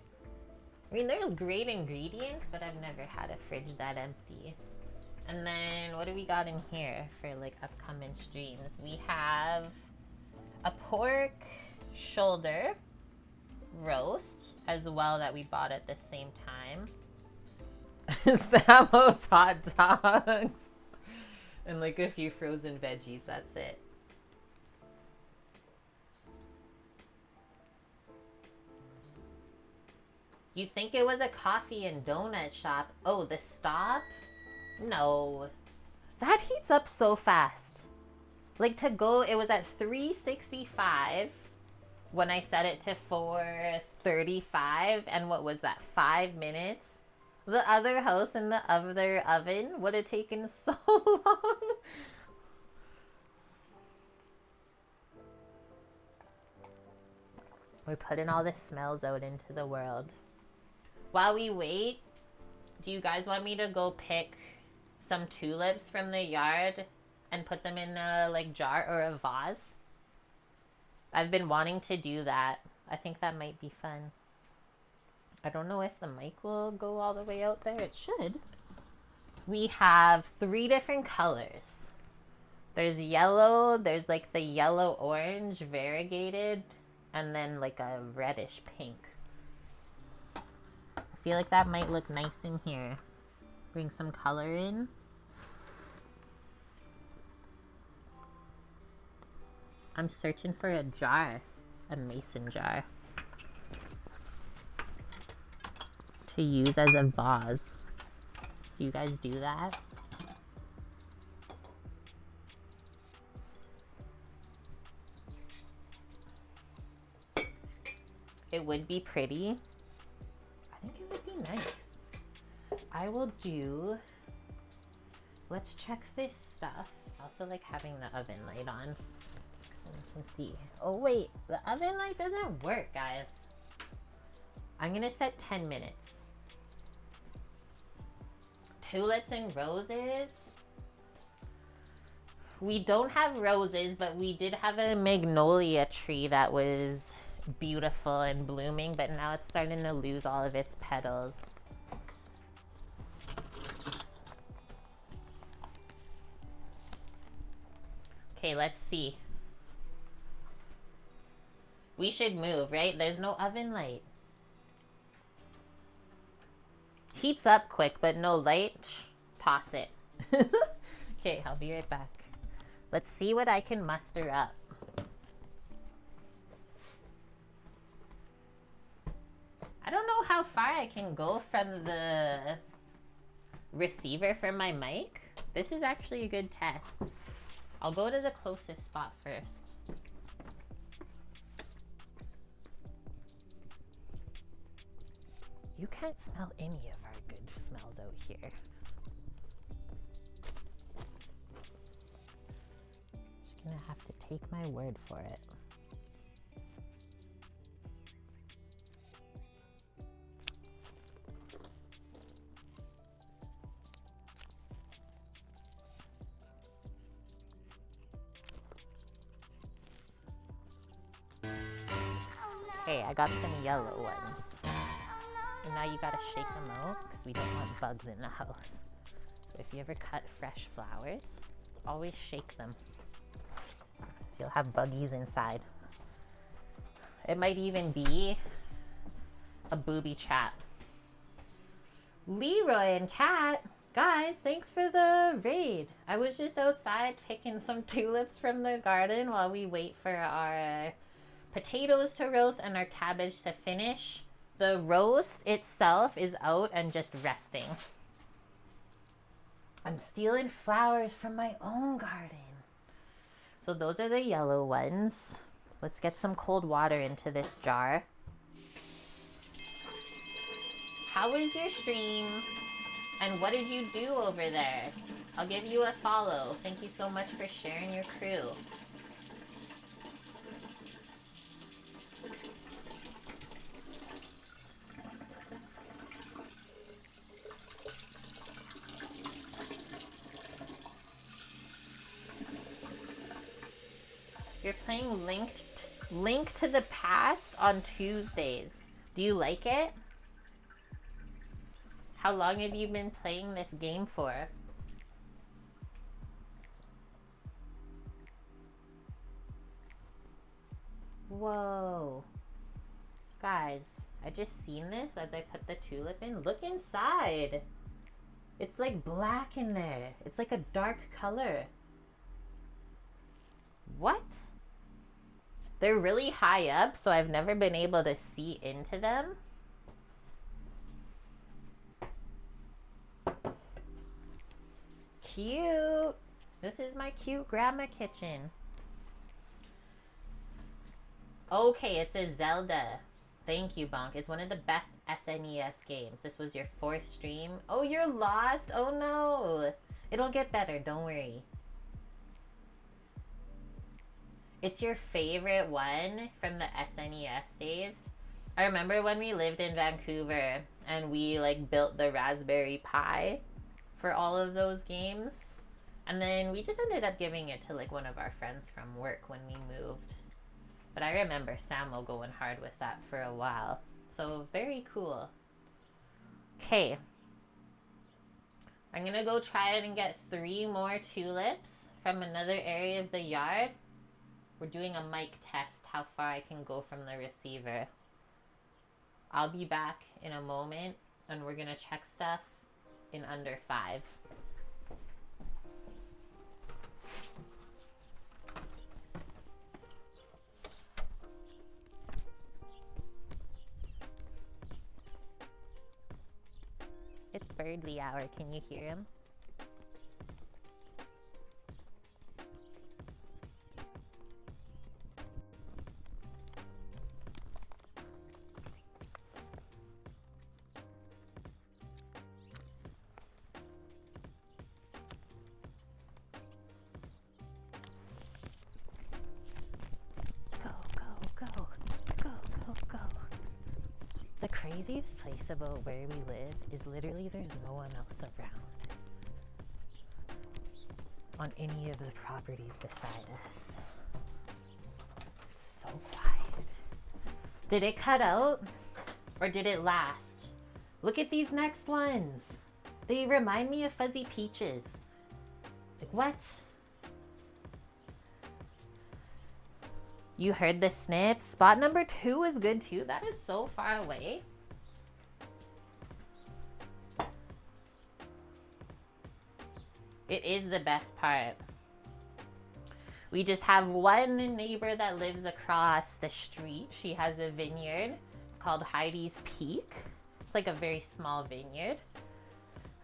A: mean, they're great ingredients, but I've never had a fridge that empty. And then what do we got in here for like upcoming streams? We have a pork shoulder roast as well that we bought at the same time. Samo's hot dogs. And like a few frozen veggies, that's it. You think it was a coffee and donut shop? Oh, the stop? No. That heats up so fast. Like to go, it was at 365 when I set it to 435. And what was that, 5 minutes? The other house in the other oven would have taken so long. We're putting all the smells out into the world. While we wait, do you guys want me to go pick some tulips from the yard and put them in a like jar or a vase? I've been wanting to do that. I think that might be fun. I don't know if the mic will go all the way out there. It should. We have 3 different colors. There's yellow, there's like the yellow-orange variegated, and then like a reddish pink. I feel like that might look nice in here. Bring some color in. I'm searching for a jar, a mason jar, to use as a vase. Do you guys do that? It would be pretty. I think it would be nice. I will do, let's check this stuff. I also like having the oven light on so you can see. Oh wait, the oven light doesn't work, guys. I'm gonna set 10 minutes. Tulips and roses. We don't have roses, but we did have a magnolia tree that was beautiful and blooming, but now it's starting to lose all of its petals. Okay, let's see. We should move, right? There's no oven light. Heats up quick, but no light. Toss it. Okay, I'll be right back. Let's see what I can muster up. I don't know how far I can go from the receiver for my mic. This is actually a good test. I'll go to the closest spot first. You can't smell any of our good smells out here. Just gonna have to take my word for it. Hey, I got some yellow ones. And now you gotta shake them out because we don't want bugs in the house. So if you ever cut fresh flowers, always shake them. So you'll have buggies inside. It might even be a booby trap. Leroy and Kat, guys, thanks for the raid. I was just outside picking some tulips from the garden while we wait for our potatoes to roast and our cabbage to finish. The roast itself is out and just resting. I'm stealing flowers from my own garden. So those are the yellow ones. Let's get some cold water into this jar. How was your stream? And what did you do over there? I'll give you a follow. Thank you so much for sharing your crew. You're playing Link to the Past on Tuesdays. Do you like it? How long have you been playing this game for? Whoa. Guys, I just seen this as I put the tulip in. Look inside. It's like black in there. It's like a dark color. What? They're really high up, so I've never been able to see into them. Cute. This is my cute grandma kitchen. Okay, it's a Zelda. Thank you, Bonk. It's one of the best SNES games. This was your 4th stream. Oh, you're lost? Oh, no. It'll get better. Don't worry. It's your favorite one from the SNES days. I remember when we lived in Vancouver and we like built the Raspberry Pi for all of those games. And then we just ended up giving it to like one of our friends from work when we moved. But I remember Samuel going hard with that for a while. So very cool. Okay. I'm going to go try it and get 3 more tulips from another area of the yard. We're doing a mic test, how far I can go from the receiver. I'll be back in a moment and we're going to check stuff in under 5. It's Birdly hour. Can you hear him? The craziest place about where we live is literally there's no one else around on any of the properties beside us. It's so quiet. Did it cut out or did it last? Look at these next ones. They remind me of Fuzzy Peaches. Like what? You heard the snip. Spot number 2 is good too. That is so far away. It is the best part. We just have one neighbor that lives across the street. She has a vineyard. It's called Heidi's Peak. It's like a very small vineyard.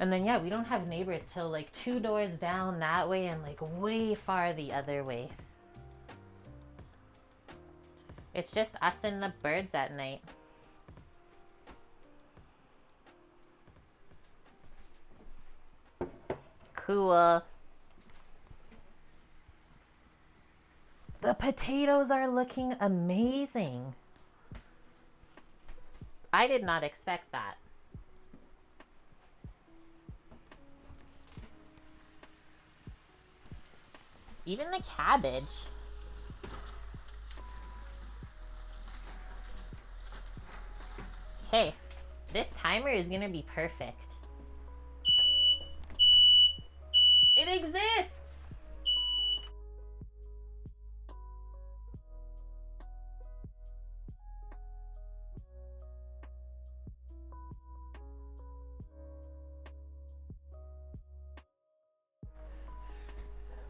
A: And then, yeah, we don't have neighbors till like 2 doors down that way and like way far the other way. It's just us and the birds at night. Cool. The potatoes are looking amazing. I did not expect that. Even the cabbage. Okay, this timer is gonna be perfect. It exists!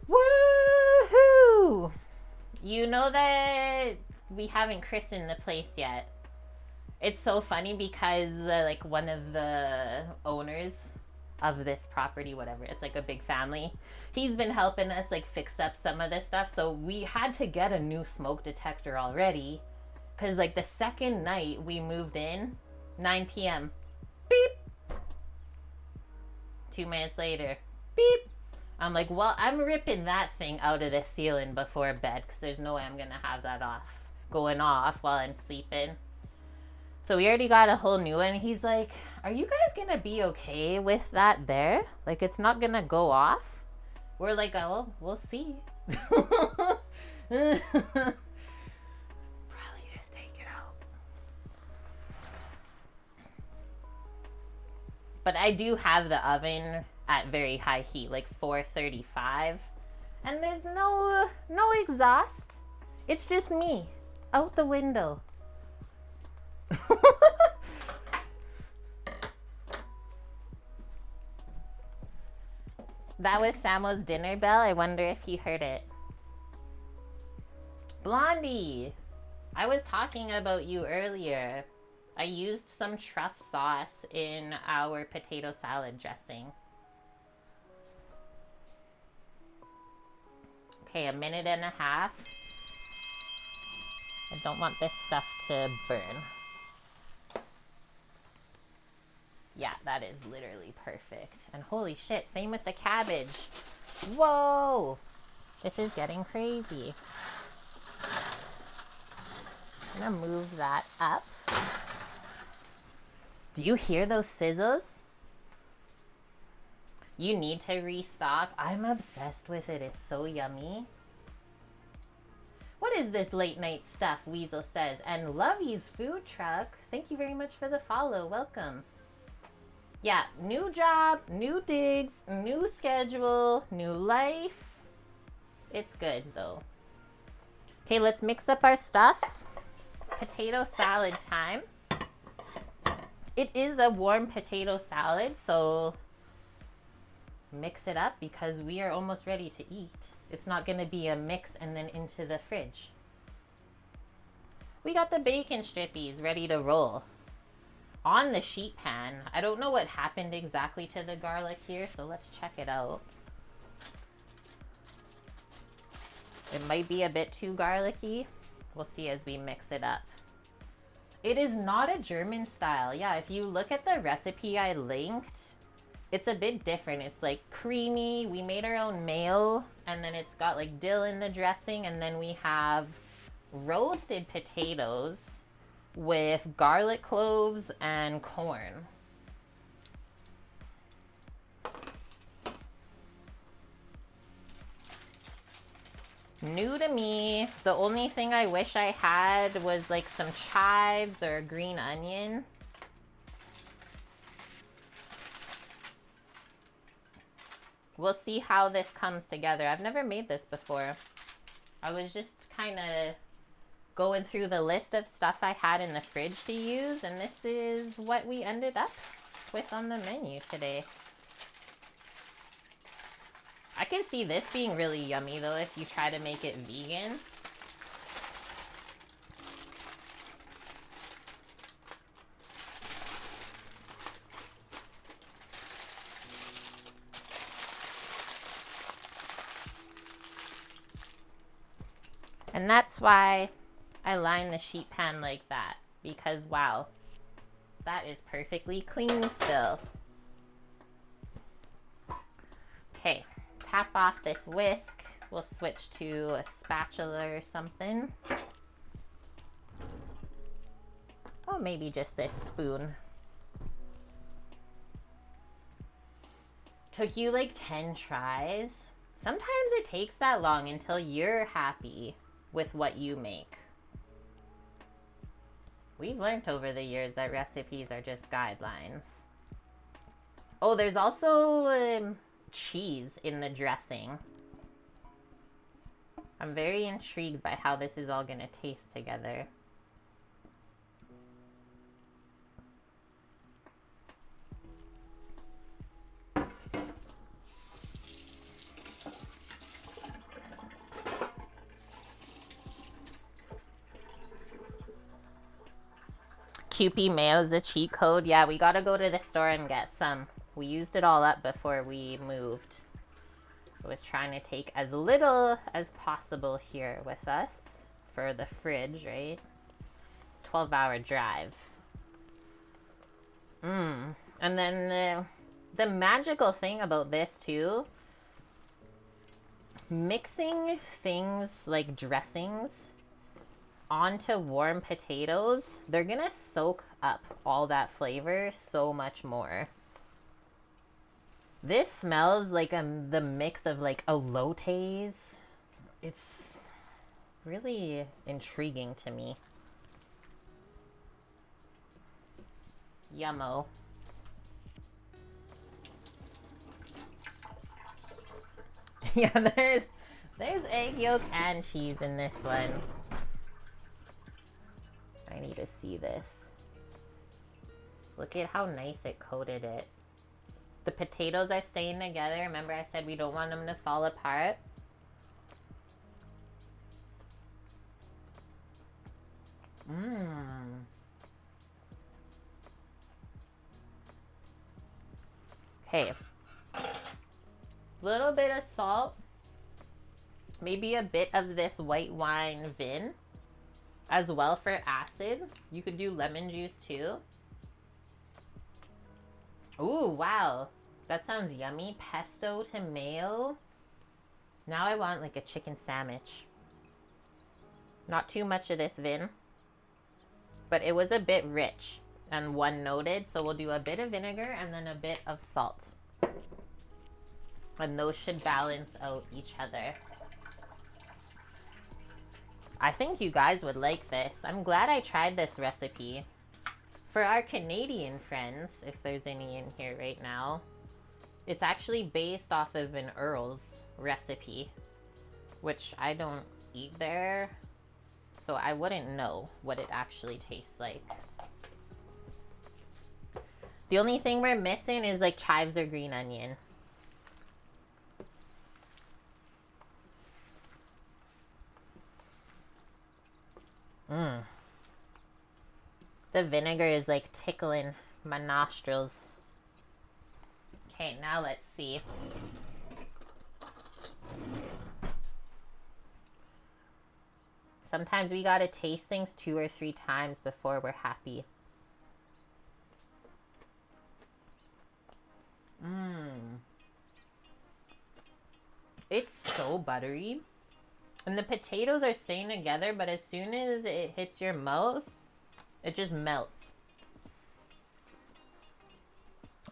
A: Woohoo! You know that we haven't christened the place yet. It's so funny because like one of the owners of this property, whatever, it's like a big family. He's been helping us like fix up some of this stuff. So we had to get a new smoke detector already because like the second night we moved in, 9 p.m. Beep. 2 minutes later, beep. I'm like, well, I'm ripping that thing out of the ceiling before bed because there's no way I'm gonna have that going off while I'm sleeping. So we already got a whole new one. He's like, are you guys gonna be okay with that there? Like, it's not gonna go off? We're like, oh, we'll see. Probably just take it out. But I do have the oven at very high heat, like 435. And there's no exhaust. It's just me out the window. That was Samo's dinner bell. I wonder if he heard it. Blondie, I was talking about you earlier. I used some truff sauce in our potato salad dressing. Okay, 1.5 minutes. I don't want this stuff to burn. Yeah, that is literally perfect. And holy shit, same with the cabbage. Whoa! This is getting crazy. I'm gonna move that up. Do you hear those sizzles? You need to restock. I'm obsessed with it. It's so yummy. What is this late night stuff? Weasel says. And Lovey's food truck. Thank you very much for the follow. Welcome. Yeah, new job, new digs, new schedule, new life. It's good though. Okay, let's mix up our stuff. Potato salad time. It is a warm potato salad, so mix it up because we are almost ready to eat. It's not gonna be a mix and then into the fridge. We got the bacon strippies ready to roll. On the sheet pan. I don't know what happened exactly to the garlic here, so let's check it out. It might be a bit too garlicky. We'll see as we mix it up. It is not a German style. Yeah, if you look at the recipe I linked, it's a bit different. It's like creamy. We made our own mayo, and then it's got like dill in the dressing, and then we have roasted potatoes with garlic cloves and corn. New to me. The only thing I wish I had was like some chives or a green onion. We'll see how this comes together. I've never made this before. I was just kind of going through the list of stuff I had in the fridge to use, and this is what we ended up with on the menu today. I can see this being really yummy though if you try to make it vegan. And that's why I line the sheet pan like that, because wow, that is perfectly clean still. Okay, tap off this whisk. We'll switch to a spatula or something. Oh, maybe just this spoon. Took you like 10 tries. Sometimes it takes that long until you're happy with what you make. We've learned over the years that recipes are just guidelines. Oh, there's also cheese in the dressing. I'm very intrigued by how this is all gonna taste together. Kewpie mayo's the cheat code. Yeah, we gotta go to the store and get some. We used it all up before we moved. I was trying to take as little as possible here with us for the fridge, right? It's a 12-hour drive. And then the magical thing about this too, mixing things like dressings onto warm potatoes, they're gonna soak up all that flavor so much more. This smells like the mix of like elotes. It's really intriguing to me. Yummo. Yeah, there's egg yolk and cheese in this one. I need to see this. Look at how nice it coated it. The potatoes are staying together. Remember I said we don't want them to fall apart? Mmm. Okay. Little bit of salt. Maybe a bit of this white wine vin as well for acid. You could do lemon juice too. Ooh, wow. That sounds yummy. Pesto to mayo. Now I want like a chicken sandwich. Not too much of this vin. But it was a bit rich and one noted. So we'll do a bit of vinegar and then a bit of salt. And those should balance out each other. I think you guys would like this. I'm glad I tried this recipe. For our Canadian friends, if there's any in here right now, it's actually based off of an Earls recipe, which I don't eat there, so I wouldn't know what it actually tastes like. The only thing we're missing is like chives or green onion. Mmm. The vinegar is like tickling my nostrils. Okay, now let's see. Sometimes we gotta taste things 2 or 3 times before we're happy. Mmm. It's so buttery. And the potatoes are staying together, but as soon as it hits your mouth, it just melts.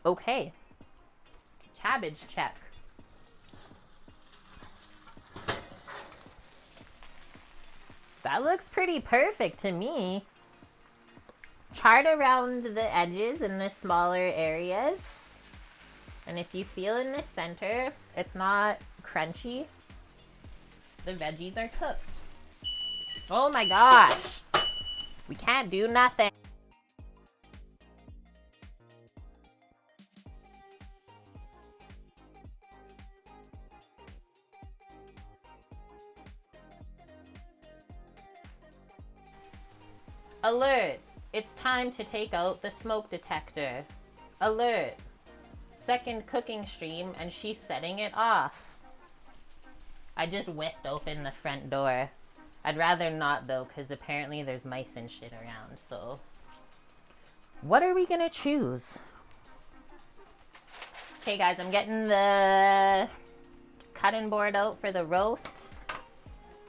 A: Okay. Cabbage check. That looks pretty perfect to me. Charred around the edges in the smaller areas. And if you feel in the center, it's not crunchy. The veggies are cooked. Oh my gosh. We can't do nothing. Alert! It's time to take out the smoke detector. Alert! Second cooking stream and she's setting it off. I just whipped open the front door. I'd rather not though, because apparently there's mice and shit around, so. What are we gonna choose? Okay guys, I'm getting the cutting board out for the roast.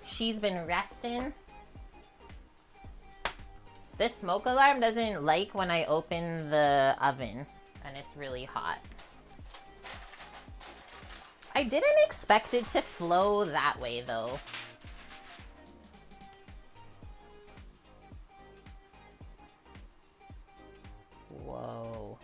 A: She's been resting. This smoke alarm doesn't like when I open the oven and it's really hot. I didn't expect it to flow that way though. Whoa.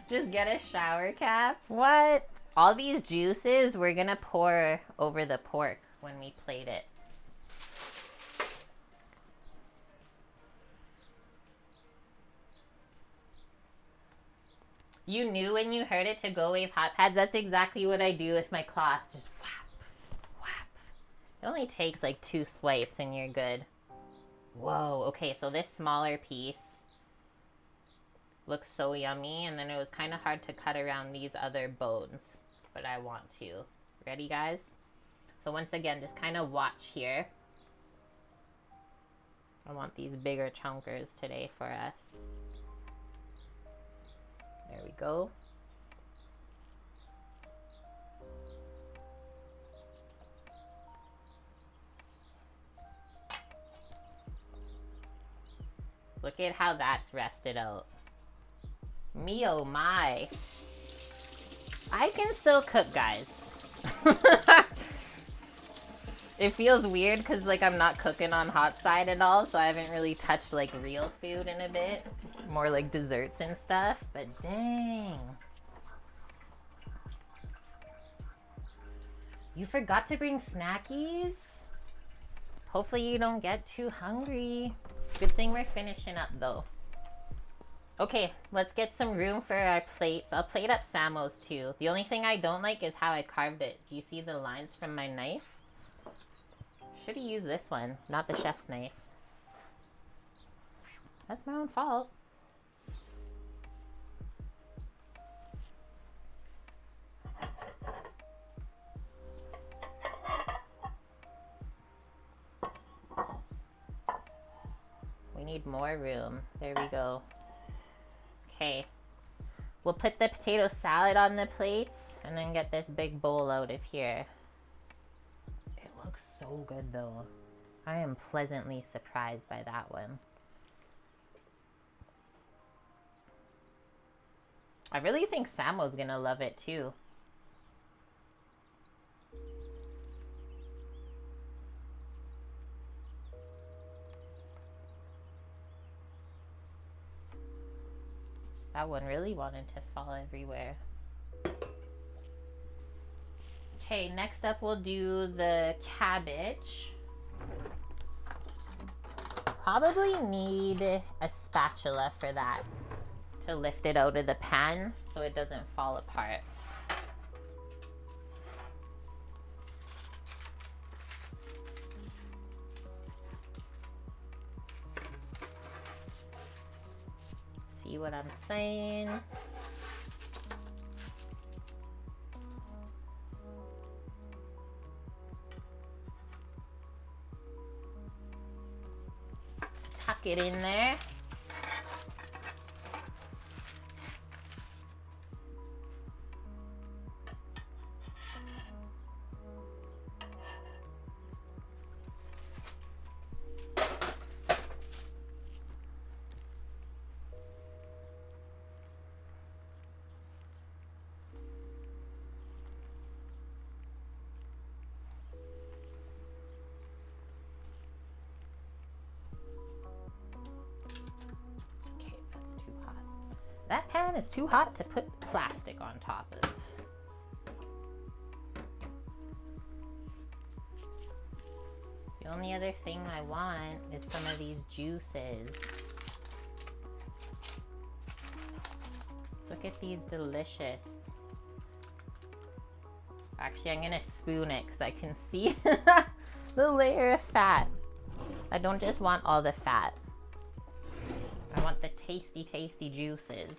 A: Just get a shower cap? What? All these juices we're gonna pour over the pork when we plate it. You knew when you heard it to go wave hot pads. That's exactly what I do with my cloth. Just whap, whap. It only takes like 2 swipes and you're good. Whoa, okay, so this smaller piece looks so yummy, and then it was kind of hard to cut around these other bones, but I want to. Ready, guys? So once again, just kind of watch here. I want these bigger chunkers today for us. There we go. Look at how that's rested out. Me oh my. I can still cook, guys. It feels weird because like I'm not cooking on hot side at all, so I haven't really touched like real food in a bit. More like desserts and stuff, but dang. You forgot to bring snackies? Hopefully you don't get too hungry. Good thing we're finishing up though. Okay, let's get some room for our plates. I'll plate up Samo's too. The only thing I don't like is how I carved it. Do you see the lines from my knife? Should have used this one, not the chef's knife. That's my own fault. We need more room. There we go. Okay. We'll put the potato salad on the plates and then get this big bowl out of here. It looks so good though. I am pleasantly surprised by that one. I really think Samo's gonna love it too. That one really wanted to fall everywhere. Okay, next up we'll do the cabbage. Probably need a spatula for that to lift it out of the pan so it doesn't fall apart. See what I'm saying? Tuck it in there. That pan is too hot to put plastic on top of. The only other thing I want is some of these juices. Look at these delicious. Actually, I'm gonna spoon it because I can see the layer of fat. I don't just want all the fat. I want the tasty, tasty juices.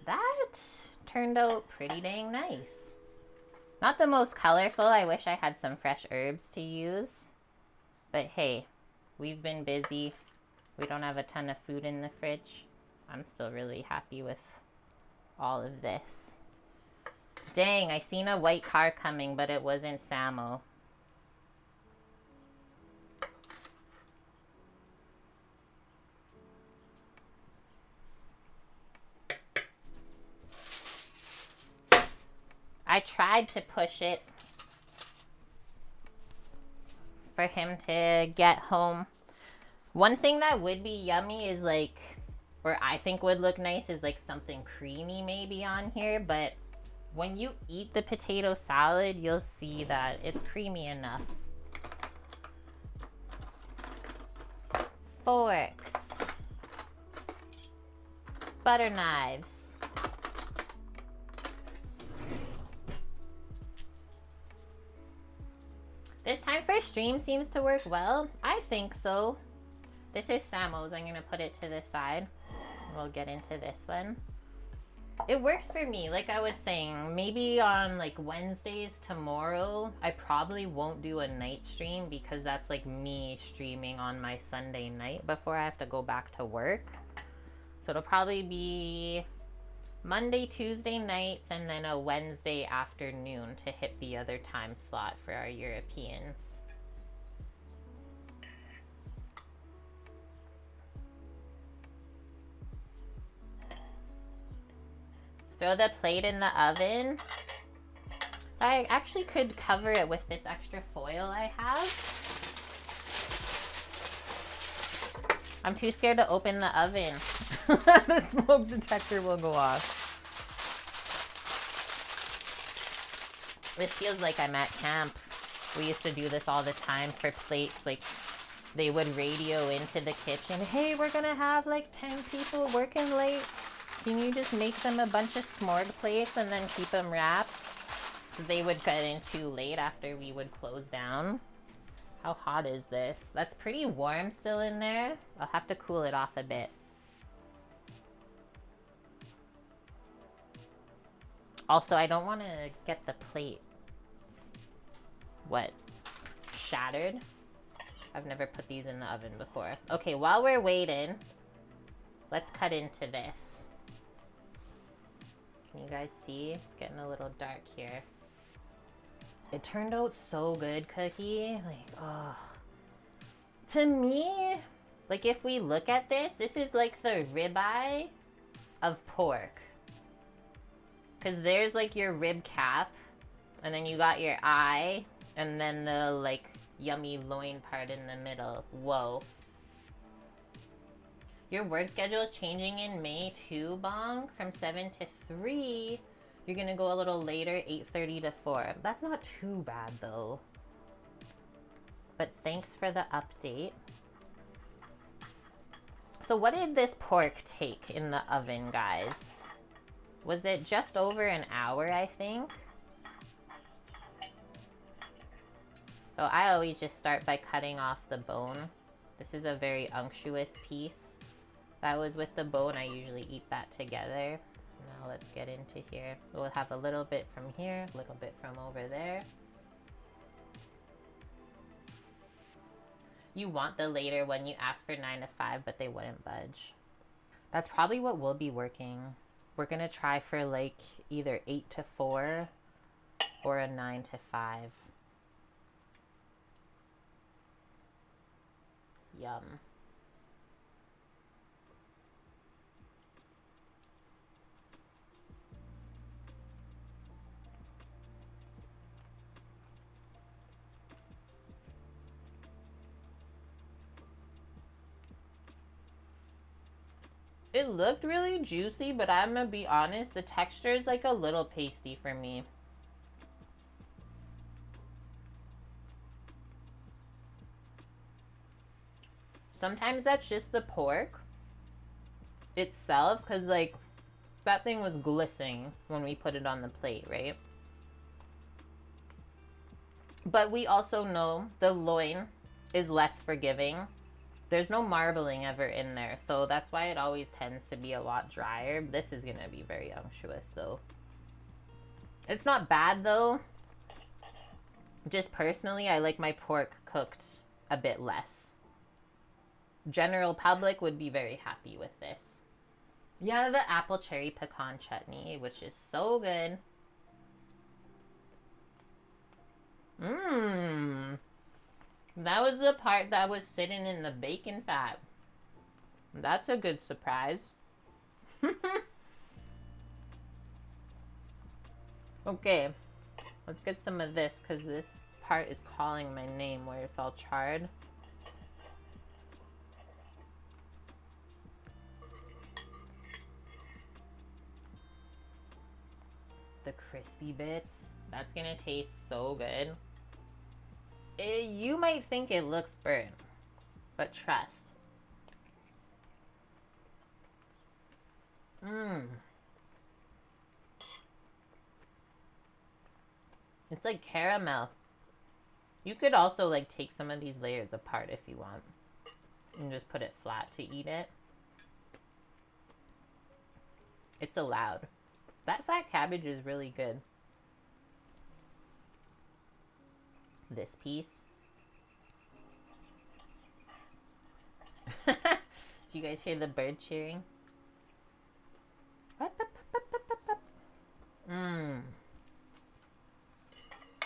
A: That turned out pretty dang nice. Not the most colorful. I wish I had some fresh herbs to use. But hey, we've been busy. We don't have a ton of food in the fridge. I'm still really happy with all of this. Dang, I seen a white car coming, but it wasn't Samo. I tried to push it for him to get home. One thing that would be yummy is like, or I think would look nice is like something creamy maybe on here, but when you eat the potato salad, you'll see that it's creamy enough. Forks. Butter knives. This time for stream seems to work well. I think so. This is Samo's. I'm gonna put it to the side. We'll get into this one. It works for me, like I was saying, maybe on like Wednesdays tomorrow, I probably won't do a night stream because that's like me streaming on my Sunday night before I have to go back to work. So it'll probably be Monday, Tuesday nights, and then a Wednesday afternoon to hit the other time slot for our Europeans. Throw the plate in the oven. I actually could cover it with this extra foil I have. I'm too scared to open the oven. The smoke detector will go off. This feels like I'm at camp. We used to do this all the time for plates. Like, they would radio into the kitchen, hey, we're gonna have like 10 people working late. Can you just make them a bunch of s'more plates and then keep them wrapped? They would get in too late after we would close down. How hot is this? That's pretty warm still in there. I'll have to cool it off a bit. Also, I don't want to get the plate, shattered? I've never put these in the oven before. Okay, while we're waiting, let's cut into this. Can you guys see? It's getting a little dark here. It turned out so good, Cookie. Like, oh. To me, like if we look at this, this is like the ribeye of pork. Because there's like your rib cap, and then you got your eye, and then the like yummy loin part in the middle. Whoa. Your work schedule is changing in May too, Bong, from 7 to 3. You're gonna go a little later, 8:30 to 4. That's not too bad though. But thanks for the update. So what did this pork take in the oven, guys? Was it just over an hour, I think? So I always just start by cutting off the bone. This is a very unctuous piece. That was with the bone, I usually eat that together. Now let's get into here. We'll have a little bit from here, a little bit from over there. You want the later one. You asked for 9 to 5, but they wouldn't budge. That's probably what will be working. We're gonna try for like either 8 to 4 or a 9 to 5. Yum. It looked really juicy, but I'm gonna be honest, the texture is like a little pasty for me. Sometimes that's just the pork itself, because like that thing was glistening when we put it on the plate, right? But we also know the loin is less forgiving. There's no marbling ever in there, so that's why it always tends to be a lot drier. This is gonna be very unctuous though. It's not bad though. Just personally, I like my pork cooked a bit less. General public would be very happy with this. Yeah, the apple cherry pecan chutney, which is so good. Mmm. That was the part that was sitting in the bacon fat. That's a good surprise. Okay, let's get some of this because this part is calling my name where it's all charred. The crispy bits. That's gonna taste so good. You might think it looks burnt, but trust. Mmm. It's like caramel. You could also like take some of these layers apart if you want and just put it flat to eat it. It's allowed. That fat cabbage is really good. This piece. Do you guys hear the bird cheering? Mmm.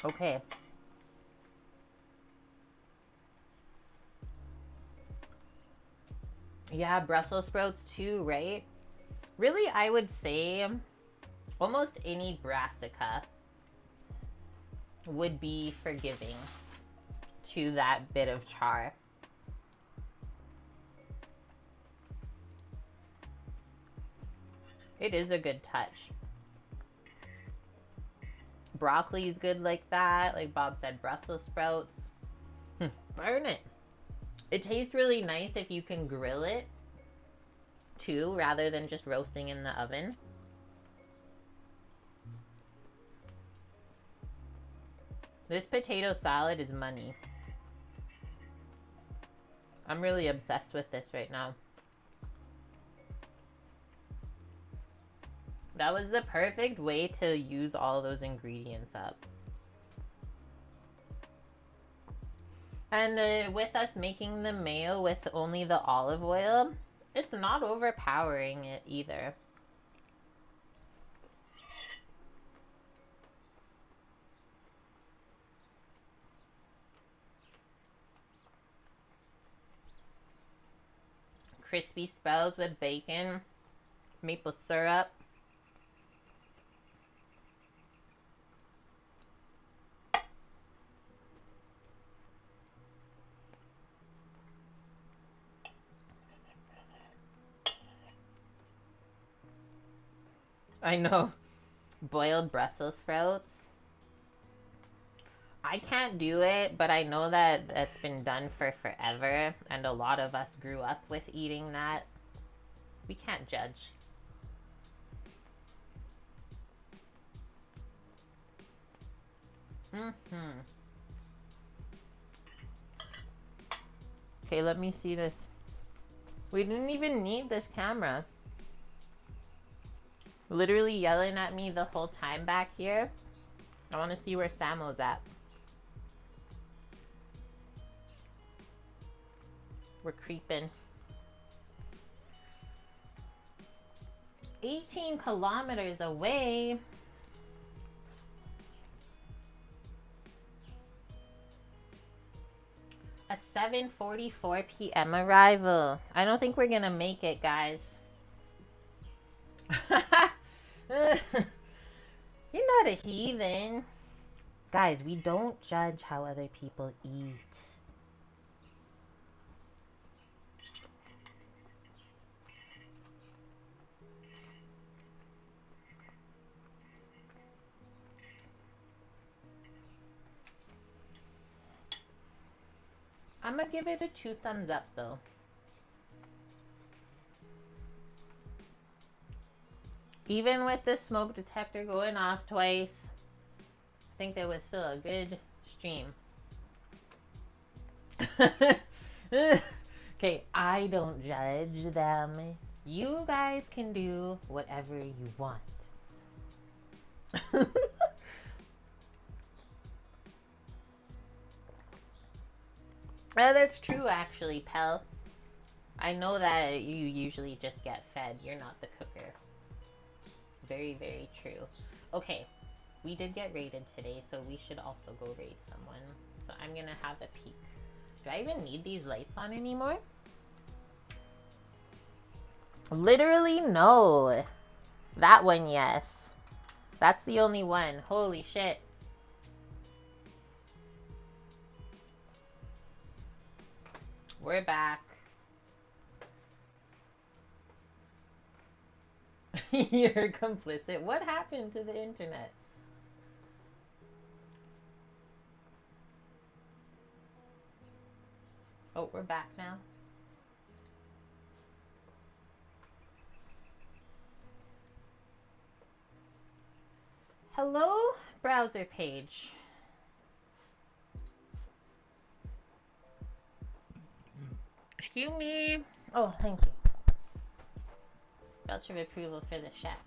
A: Okay. Yeah, Brussels sprouts too, right? Really, I would say Almost any brassica would be forgiving to that bit of char. It is a good touch. Broccoli is good like that. Like Bob said, Brussels sprouts. Burn it. It tastes really nice if you can grill it too, rather than just roasting in the oven. This potato salad is money. I'm really obsessed with this right now. That was the perfect way to use all those ingredients up. And with us making the mayo with only the olive oil, it's not overpowering it either. Crispy sprouts with bacon, maple syrup. I know. Boiled Brussels sprouts. I can't do it, but I know that it's been done for forever, and a lot of us grew up with eating that. We can't judge. Okay, let me see this. We didn't even need this camera. Literally yelling at me the whole time back here. I want to see where Samo's at. We're creeping. 18 kilometers away. A 7:44 p.m. arrival. I don't think we're gonna make it, guys. You're not a heathen. Guys, we don't judge how other people eat. I'm gonna give it a 2 thumbs up though. Even with the smoke detector going off twice, I think there was still a good stream. Okay, I don't judge them. You guys can do whatever you want. Oh, that's true actually, Pell. I know that you usually just get fed. You're not the cooker. Very, very true. Okay, we did get raided today, so we should also go raid someone. So I'm gonna have a peek. Do I even need these lights on anymore? Literally, no. That one, yes. That's the only one. Holy shit. We're back. You're complicit. What happened to the internet? Oh, we're back now. Hello, browser page. Excuse me. Oh, thank you. Voucher of approval for the chef.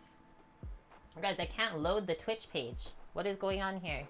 A: Guys, I can't load the Twitch page. What is going on here?